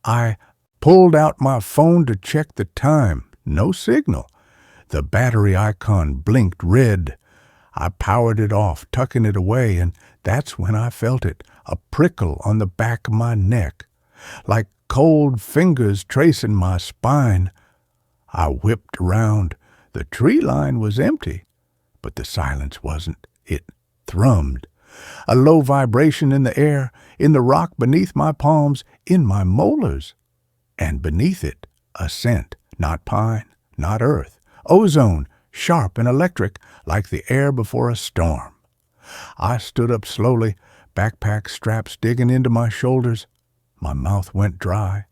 I pulled out my phone to check the time. No signal. The battery icon blinked red. I powered it off, tucking it away, and that's when I felt it, a prickle on the back of my neck, like cold fingers tracing my spine. I whipped around. The tree line was empty, but the silence wasn't. It thrummed. A low vibration in the air, in the rock beneath my palms, in my molars. And beneath it, a scent, not pine, not earth, ozone, sharp and electric like the air before a storm. I stood up slowly, backpack straps digging into my shoulders. My mouth went dry.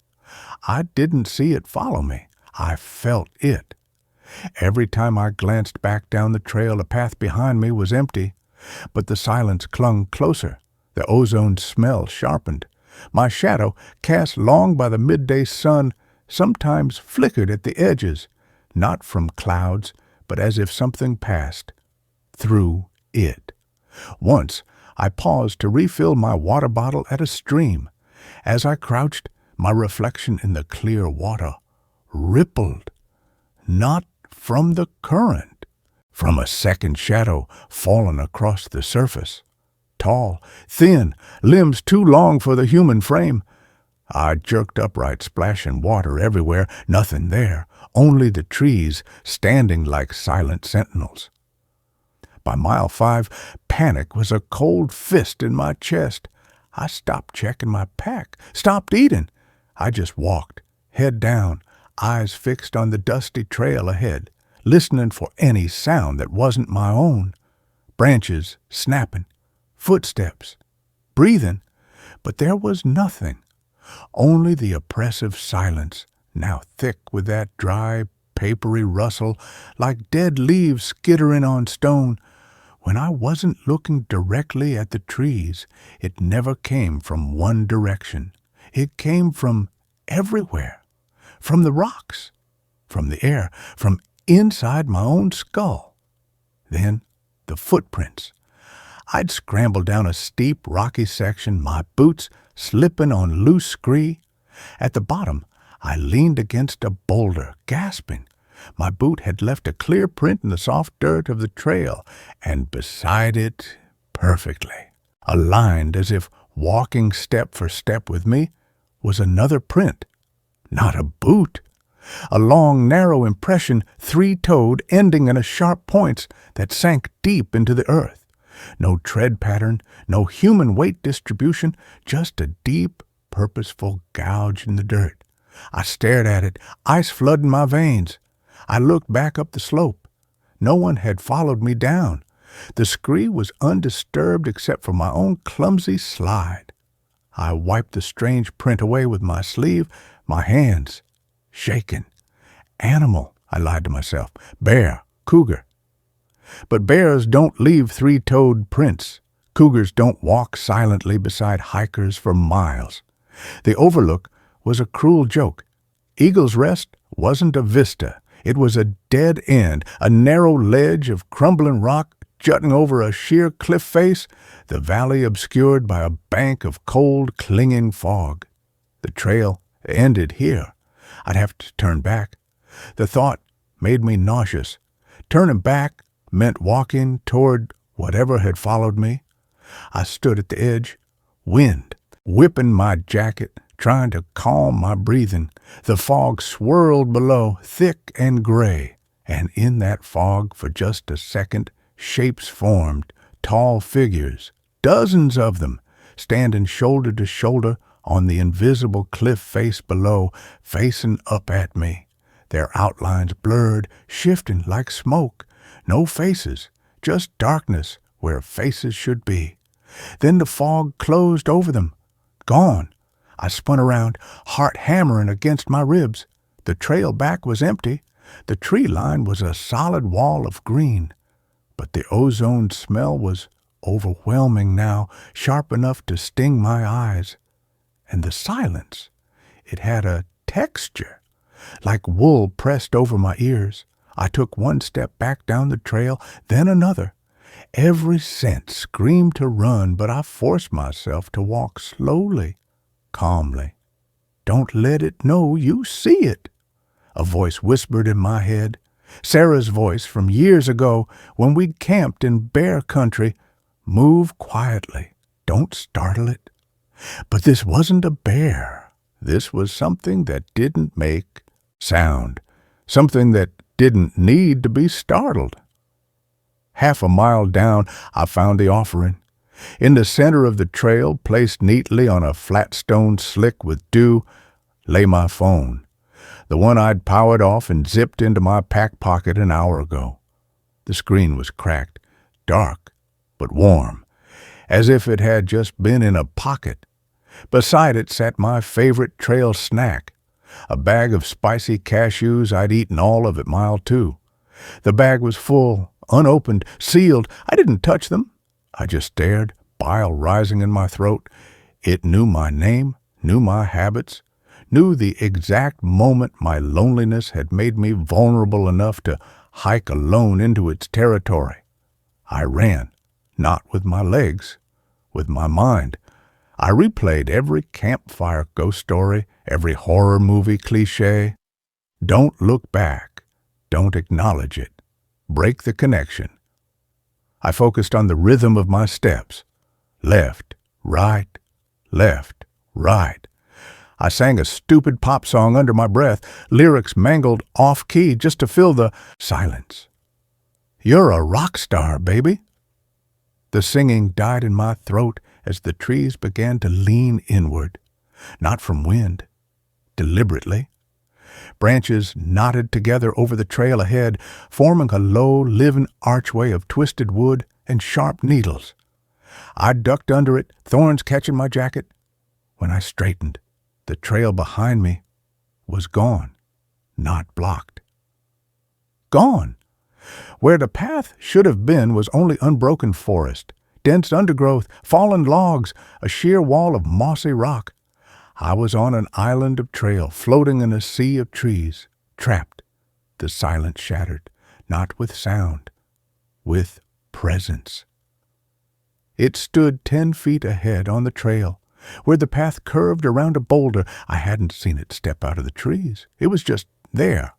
I didn't see it follow me. I felt it. Every time I glanced back down the trail, the path behind me was empty, but the silence clung closer. The ozone smell sharpened. My shadow, cast long by the midday sun, sometimes flickered at the edges, not from clouds, but as if something passed through it. Once, I paused to refill my water bottle at a stream. As I crouched, my reflection in the clear water rippled, not from the current, from a second shadow fallen across the surface. Tall, thin, limbs too long for the human frame. I jerked upright, splashing water everywhere, nothing there, only the trees standing like silent sentinels. By mile 5, panic was a cold fist in my chest. I stopped checking my pack, stopped eating. I just walked, head down, eyes fixed on the dusty trail ahead, listening for any sound that wasn't my own. Branches snapping, footsteps, breathing, but there was nothing. Only the oppressive silence, now thick with that dry, papery rustle, like dead leaves skittering on stone. When I wasn't looking directly at the trees, it never came from one direction. It came from everywhere, from the rocks, from the air, from inside my own skull. Then the footprints. I'd scrambled down a steep, rocky section, my boots slipping on loose scree. At the bottom, I leaned against a boulder, gasping. My boot had left a clear print in the soft dirt of the trail, and beside it, perfectly, aligned as if walking step for step with me, was another print. Not a boot. A long, narrow impression, three-toed, ending in a sharp points that sank deep into the earth. No tread pattern, no human weight distribution, just a deep, purposeful gouge in the dirt. I stared at it, ice flooding my veins. I looked back up the slope. No one had followed me down. The scree was undisturbed except for my own clumsy slide. I wiped the strange print away with my sleeve, my hands shaking. Animal, I lied to myself. Bear, cougar. But bears don't leave three-toed prints. Cougars don't walk silently beside hikers for miles. The overlook was a cruel joke. Eagle's Rest wasn't a vista. It was a dead end, a narrow ledge of crumbling rock jutting over a sheer cliff face, the valley obscured by a bank of cold, clinging fog. The trail ended here. I'd have to turn back. The thought made me nauseous. Turning back meant walking toward whatever had followed me. I stood at the edge, wind whipping my jacket, trying to calm my breathing. The fog swirled below, thick and gray, and in that fog, for just a second, shapes formed, tall figures, dozens of them, standing shoulder to shoulder on the invisible cliff face below, facing up at me. Their outlines blurred, shifting like smoke. No faces, just darkness where faces should be. Then the fog closed over them. Gone. I spun around, heart hammering against my ribs. The trail back was empty. The tree line was a solid wall of green. But the ozone smell was overwhelming now, sharp enough to sting my eyes. And the silence, it had a texture, like wool pressed over my ears. I took one step back down the trail, then another. Every sense screamed to run, but I forced myself to walk slowly, calmly. Don't let it know you see it, a voice whispered in my head. Sarah's voice from years ago when we'd camped in bear country. Move quietly. Don't startle it. But this wasn't a bear. This was something that didn't make sound, something that didn't need to be startled. Half a mile down, I found the offering. In the center of the trail, placed neatly on a flat stone slick with dew, lay my phone. the one I'd powered off and zipped into my pack pocket an hour ago. The screen was cracked, dark, but warm, as if it had just been in a pocket. Beside it sat my favorite trail snack, a bag of spicy cashews I'd eaten all of at mile 2. The bag was full, unopened, sealed. I didn't touch them. I just stared, bile rising in my throat. It knew my name, knew my habits, knew the exact moment my loneliness had made me vulnerable enough to hike alone into its territory. I ran, not with my legs, with my mind. I replayed every campfire ghost story, every horror movie cliché. Don't look back. Don't acknowledge it. Break the connection. I focused on the rhythm of my steps. Left, right, left, right. I sang a stupid pop song under my breath, lyrics mangled off-key just to fill the silence. You're a rock star, baby. The singing died in my throat as the trees began to lean inward, not from wind, deliberately. Branches knotted together over the trail ahead, forming a low, living archway of twisted wood and sharp needles. I ducked under it, thorns catching my jacket. When I straightened, the trail behind me was gone, not blocked. Gone! Where the path should have been was only unbroken forest, dense undergrowth, fallen logs, a sheer wall of mossy rock. I was on an island of trail, floating in a sea of trees, trapped. The silence shattered, not with sound, with presence. It stood 10 feet ahead on the trail, where the path curved around a boulder. I hadn't seen it step out of the trees. It was just there,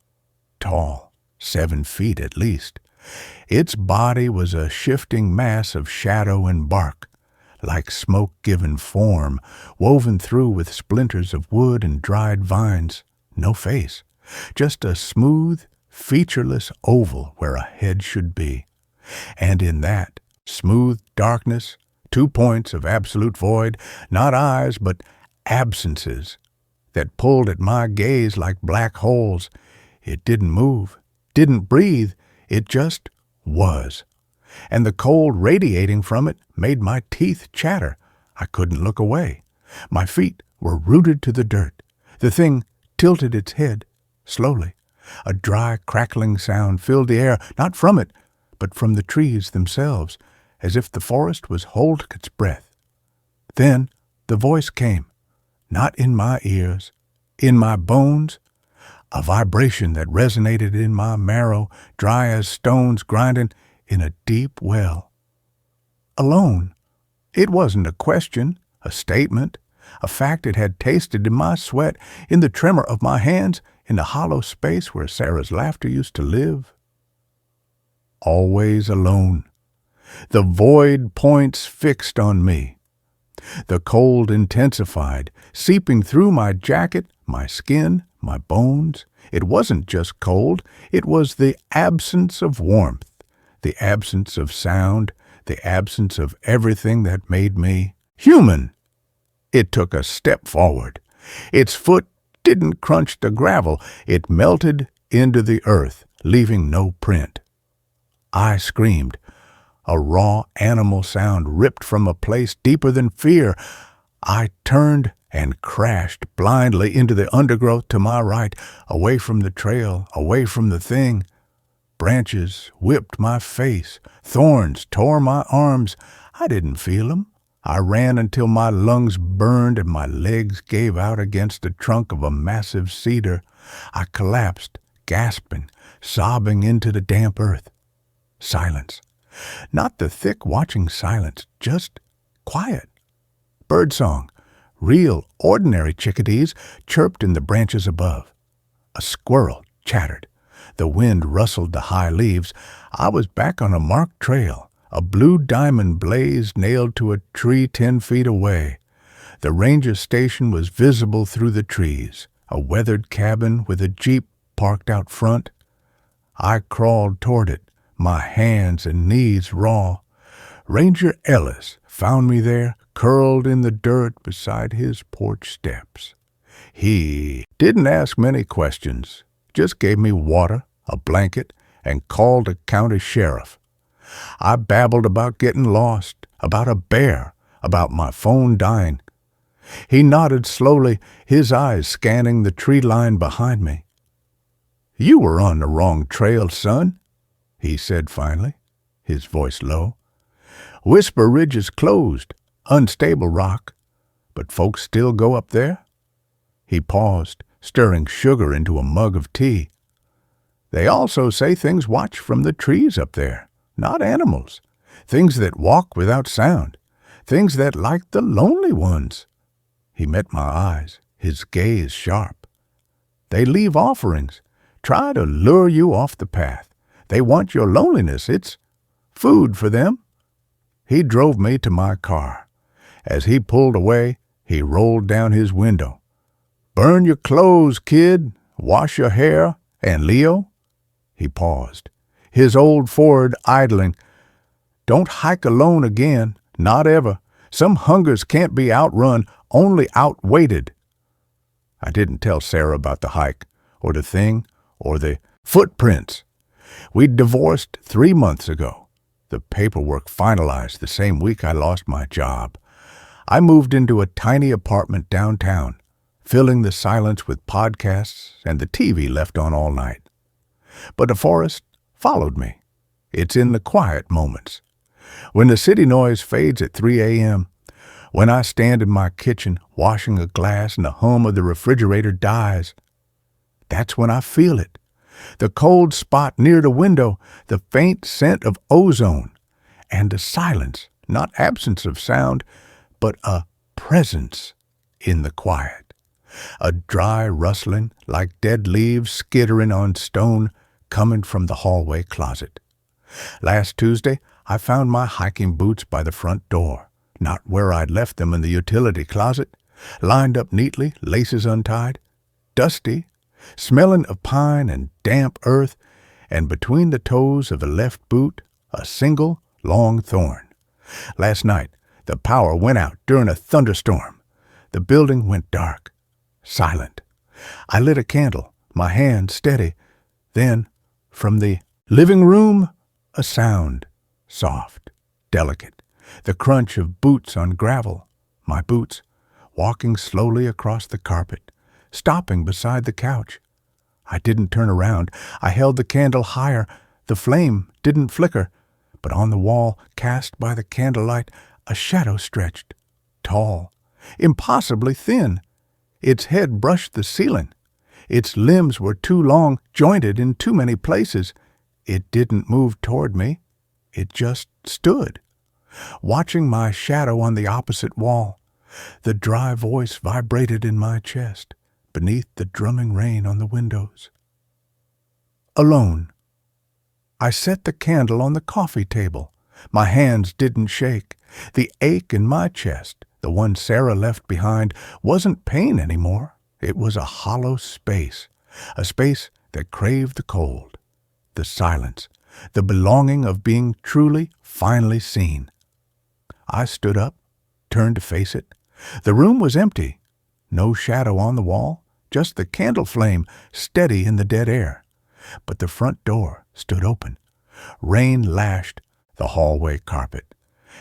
tall, 7 feet at least. Its body was a shifting mass of shadow and bark, like smoke given form, woven through with splinters of wood and dried vines. No face, just a smooth, featureless oval where a head should be. And in that smooth darkness, 2 points of absolute void, not eyes, but absences that pulled at my gaze like black holes. It didn't move, didn't breathe, it just was. And the cold radiating from it made my teeth chatter. I couldn't look away. My feet were rooted to the dirt. The thing tilted its head, slowly. A dry, crackling sound filled the air, not from it, but from the trees themselves, as if the forest was holding its breath. Then the voice came, not in my ears, in my bones, a vibration that resonated in my marrow, dry as stones grinding in a deep well. Alone. It wasn't a question, a statement, a fact. It had tasted in my sweat, in the tremor of my hands, in the hollow space where Sarah's laughter used to live. Always alone. The void points fixed on me. The cold intensified, seeping through my jacket, my skin, my bones. It wasn't just cold, it was the absence of warmth, the absence of sound, the absence of everything that made me human. It took a step forward. Its foot didn't crunch the gravel. It melted into the earth, leaving no print. I screamed. A raw animal sound ripped from a place deeper than fear. I turned and crashed blindly into the undergrowth to my right, away from the trail, away from the thing. Branches whipped my face. Thorns tore my arms. I didn't feel them. I ran until my lungs burned and my legs gave out against the trunk of a massive cedar. I collapsed, gasping, sobbing into the damp earth. Silence. Not the thick watching silence, just quiet. Birdsong. Real, ordinary chickadees chirped in the branches above. A squirrel chattered. The wind rustled the high leaves. I was back on a marked trail, a blue diamond blaze nailed to a tree 10 feet away. The ranger station was visible through the trees, a weathered cabin with a jeep parked out front. I crawled toward it, my hands and knees raw. Ranger Ellis found me there, curled in the dirt beside his porch steps. He didn't ask many questions, just gave me water, a blanket, and called a county sheriff. I babbled about getting lost, about a bear, about my phone dying. He nodded slowly, his eyes scanning the tree line behind me. "You were on the wrong trail, son," he said finally, his voice low. "Whisper Ridge is closed, unstable rock, but folks still go up there." He paused, stirring sugar into a mug of tea. "They also say things watch from the trees up there, not animals. Things that walk without sound, things that like the lonely ones." He met my eyes, his gaze sharp. "They leave offerings, try to lure you off the path. They want your loneliness. It's food for them." He drove me to my car. As he pulled away, he rolled down his window. "Burn your clothes, kid. Wash your hair. And Leo?" He paused, his old Ford idling. "Don't hike alone again. Not ever. Some hungers can't be outrun, only outweighted." I didn't tell Sarah about the hike, or the thing, or the footprints. We'd divorced 3 months ago. The paperwork finalized the same week I lost my job. I moved into a tiny apartment downtown, filling the silence with podcasts and the TV left on all night. But the forest followed me. It's in the quiet moments. When the city noise fades at 3 a.m., when I stand in my kitchen washing a glass and the hum of the refrigerator dies, that's when I feel it. The cold spot near the window, the faint scent of ozone, and the silence, not absence of sound, but a presence in the quiet. A dry rustling like dead leaves skittering on stone coming from the hallway closet. Last Tuesday, I found my hiking boots by the front door, not where I'd left them in the utility closet, lined up neatly, laces untied, dusty, smelling of pine and damp earth, and between the toes of the left boot, a single long thorn. Last night, the power went out during a thunderstorm. The building went dark, silent. I lit a candle, my hand steady. Then, from the living room, a sound, soft, delicate, the crunch of boots on gravel, my boots, walking slowly across the carpet, stopping beside the couch. I didn't turn around. I held the candle higher. The flame didn't flicker, but on the wall, cast by the candlelight, a shadow stretched, tall, impossibly thin. Its head brushed the ceiling. Its limbs were too long, jointed in too many places. It didn't move toward me. It just stood, watching my shadow on the opposite wall. The dry voice vibrated in my chest, beneath the drumming rain on the windows. Alone. I set the candle on the coffee table. My hands didn't shake. The ache in my chest, the one Sarah left behind, wasn't pain anymore. It was a hollow space, a space that craved the cold, the silence, the belonging of being truly, finally seen. I stood up, turned to face it. The room was empty. No shadow on the wall, just the candle flame steady in the dead air. But the front door stood open. Rain lashed the hallway carpet.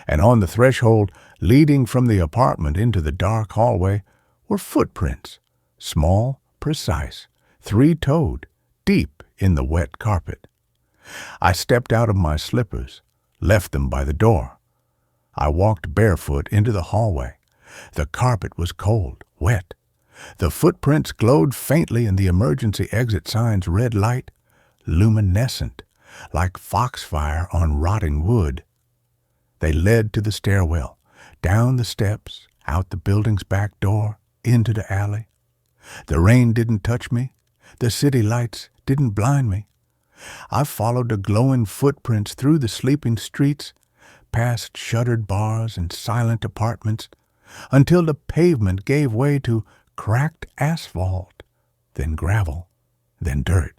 And on the threshold, leading from the apartment into the dark hallway, were footprints, small, precise, three-toed, deep in the wet carpet. I stepped out of my slippers, left them by the door. I walked barefoot into the hallway. The carpet was cold, wet. The footprints glowed faintly in the emergency exit sign's red light, luminescent, like foxfire on rotting wood. They led to the stairwell, down the steps, out the building's back door, into the alley. The rain didn't touch me. The city lights didn't blind me. I followed the glowing footprints through the sleeping streets, past shuttered bars and silent apartments, until the pavement gave way to cracked asphalt, then gravel, then dirt.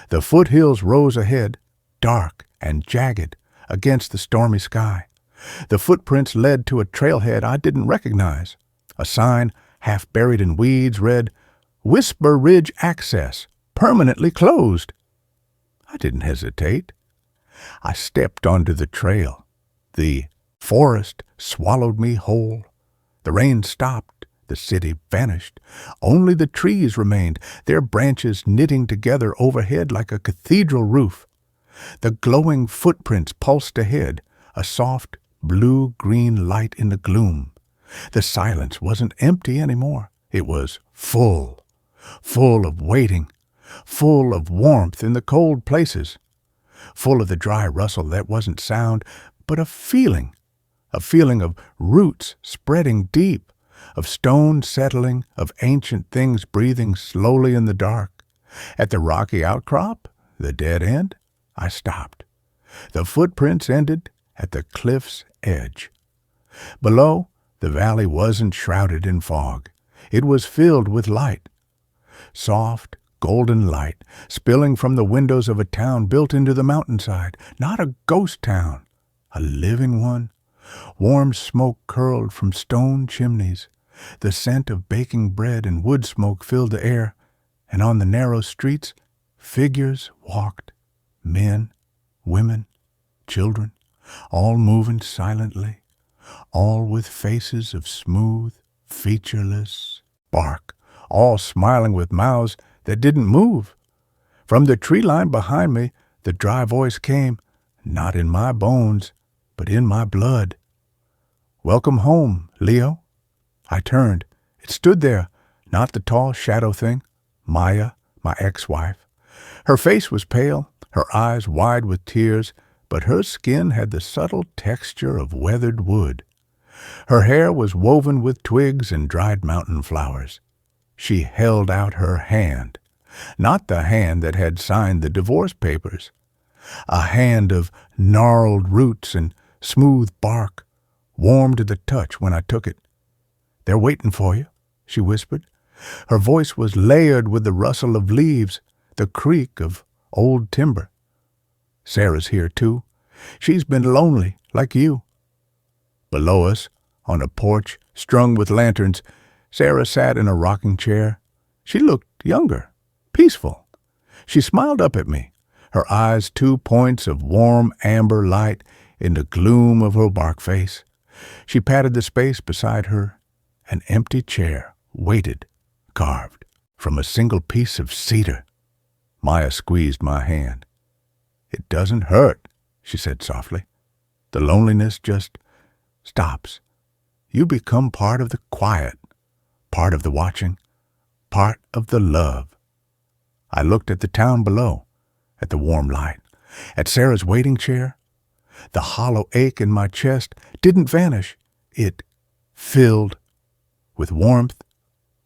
The foothills rose ahead, dark and jagged, against the stormy sky. The footprints led to a trailhead I didn't recognize, a sign half buried in weeds, read, "Whisper Ridge Access, permanently closed." I didn't hesitate. I stepped onto the trail. The forest swallowed me whole. The rain stopped. The city vanished. Only the trees remained, their branches knitting together overhead like a cathedral roof. The glowing footprints pulsed ahead, a soft blue-green light in the gloom. The silence wasn't empty anymore. It was full of waiting, full of warmth in the cold places, full of the dry rustle that wasn't sound, but a feeling of roots spreading deep, of stone settling, of ancient things breathing slowly in the dark. At the rocky outcrop, the dead end, I stopped. The footprints ended at the cliff's edge. Below, the valley wasn't shrouded in fog. It was filled with light. Soft, golden light spilling from the windows of a town built into the mountainside. Not a ghost town, a living one. Warm smoke curled from stone chimneys. The scent of baking bread and wood smoke filled the air, and on the narrow streets, figures walked. Men, women, children, all moving silently, all with faces of smooth, featureless bark, all smiling with mouths that didn't move. From the tree line behind me, the dry voice came, not in my bones, but in my blood. "Welcome home, Leo." I turned. It stood there, not the tall shadow thing, Maya, my ex-wife. Her face was pale, her eyes wide with tears, but her skin had the subtle texture of weathered wood. Her hair was woven with twigs and dried mountain flowers. She held out her hand, not the hand that had signed the divorce papers, a hand of gnarled roots and smooth bark, warm to the touch when I took it. "They're waiting for you," she whispered. Her voice was layered with the rustle of leaves, the creak of old timber. "Sarah's here, too. She's been lonely, like you." Below us, on a porch strung with lanterns, Sarah sat in a rocking chair. She looked younger, peaceful. She smiled up at me, her eyes 2 points of warm amber light in the gloom of her bark face. She patted the space beside her. An empty chair waited, carved from a single piece of cedar. Maya squeezed my hand. "It doesn't hurt," she said softly. "The loneliness just stops. You become part of the quiet, part of the watching, part of the love." I looked at the town below, at the warm light, at Sarah's waiting chair. The hollow ache in my chest didn't vanish. It filled with warmth,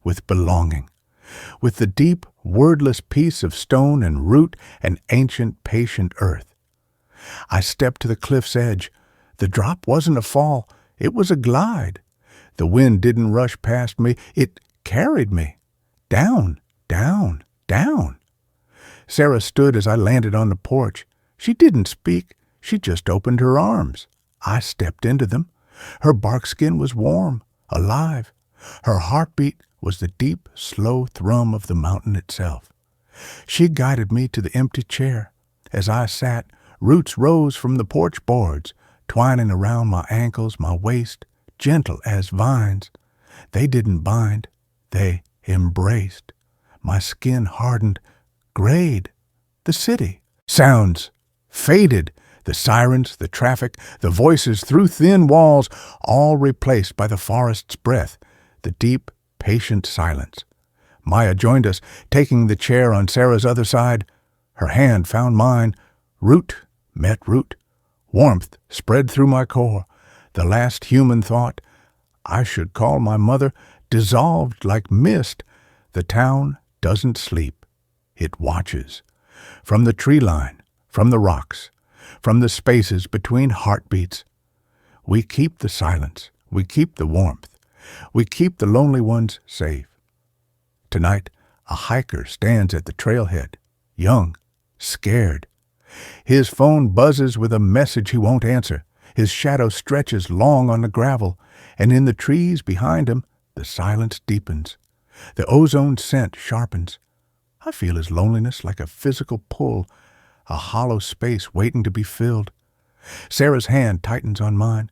with belonging, with the deep, wordless peace of stone and root and ancient, patient earth. I stepped to the cliff's edge. The drop wasn't a fall, it was a glide. The wind didn't rush past me, it carried me. Down, down, down. Sarah stood as I landed on the porch. She didn't speak, she just opened her arms. I stepped into them. Her bark skin was warm, alive. Her heartbeat was the deep, slow thrum of the mountain itself. She guided me to the empty chair. As I sat, roots rose from the porch boards, twining around my ankles, my waist, gentle as vines. They didn't bind, they embraced. My skin hardened, grayed. The city. Sounds faded. The sirens, the traffic, the voices through thin walls, all replaced by the forest's breath, the deep, patient silence. Maya joined us, taking the chair on Sarah's other side. Her hand found mine. Root met root. Warmth spread through my core. The last human thought, I should call my mother, dissolved like mist. The town doesn't sleep. It watches. From the tree line, from the rocks, from the spaces between heartbeats. We keep the silence. We keep the warmth. We keep the lonely ones safe. Tonight, a hiker stands at the trailhead, young, scared. His phone buzzes with a message he won't answer. His shadow stretches long on the gravel, and in the trees behind him, the The silence deepens. The ozone scent sharpens. I feel his loneliness like a physical pull, a hollow space waiting to be filled. Sarah's hand tightens on mine.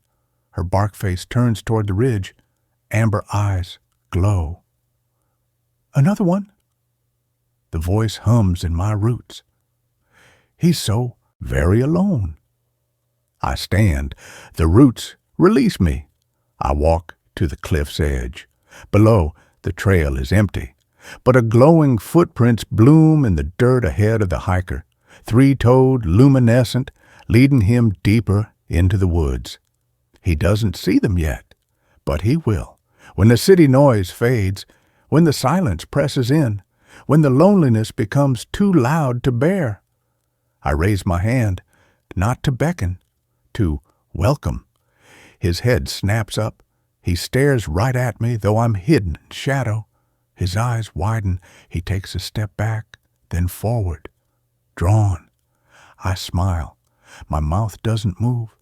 Her bark face turns toward the ridge. Amber eyes glow. Another one? The voice hums in my roots. He's so very alone. I stand. The roots release me. I walk to the cliff's edge. Below, the trail is empty, but a glowing footprints bloom in the dirt ahead of the hiker, three-toed, luminescent, leading him deeper into the woods. He doesn't see them yet, but he will. When the city noise fades, when the silence presses in, when the loneliness becomes too loud to bear. I raise my hand, not to beckon, to welcome. His head snaps up. He stares right at me, though I'm hidden in shadow. His eyes widen. He takes a step back, then forward, drawn. I smile. My mouth doesn't move,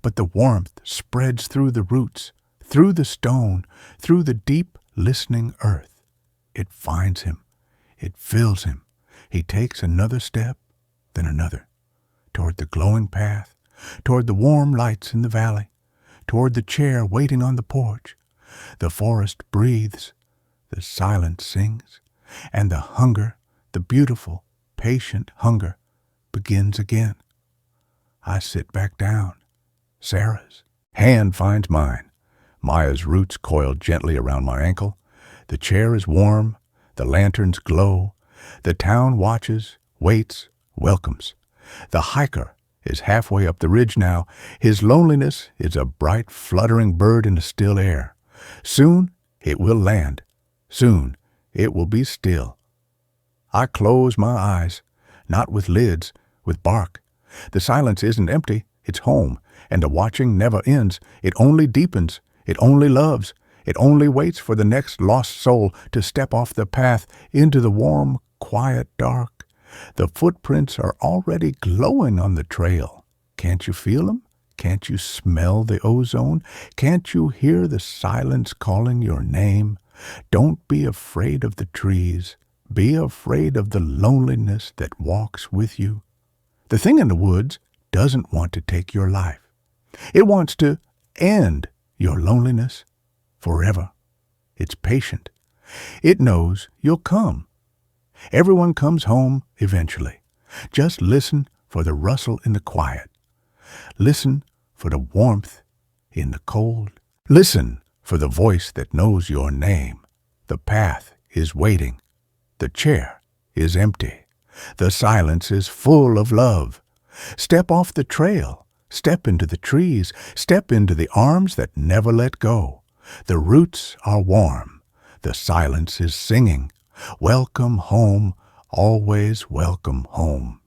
but the warmth spreads through the roots, through the stone, through the deep, listening earth. It finds him. It fills him. He takes another step, then another, toward the glowing path, toward the warm lights in the valley, toward the chair waiting on the porch. The forest breathes, the silence sings, and the hunger, the beautiful, patient hunger, begins again. I sit back down. Sarah's hand finds mine. Maya's roots coil gently around my ankle. The chair is warm. The lanterns glow. The town watches, waits, welcomes. The hiker is halfway up the ridge now. His loneliness is a bright, fluttering bird in the still air. Soon it will land. Soon it will be still. I close my eyes, not with lids, with bark. The silence isn't empty, it's home, and the watching never ends. It only deepens. It only loves. It only waits for the next lost soul to step off the path into the warm, quiet dark. The footprints are already glowing on the trail. Can't you feel them? Can't you smell the ozone? Can't you hear the silence calling your name? Don't be afraid of the trees. Be afraid of the loneliness that walks with you. The thing in the woods doesn't want to take your life. It wants to end your loneliness forever. It's patient. It knows you'll come. Everyone comes home eventually. Just listen for the rustle in the quiet. Listen for the warmth in the cold. Listen for the voice that knows your name. The path is waiting. The chair is empty. The silence is full of love. Step off the trail. Step into the trees. Step into the arms that never let go. The roots are warm. The silence is singing. Welcome home, always welcome home.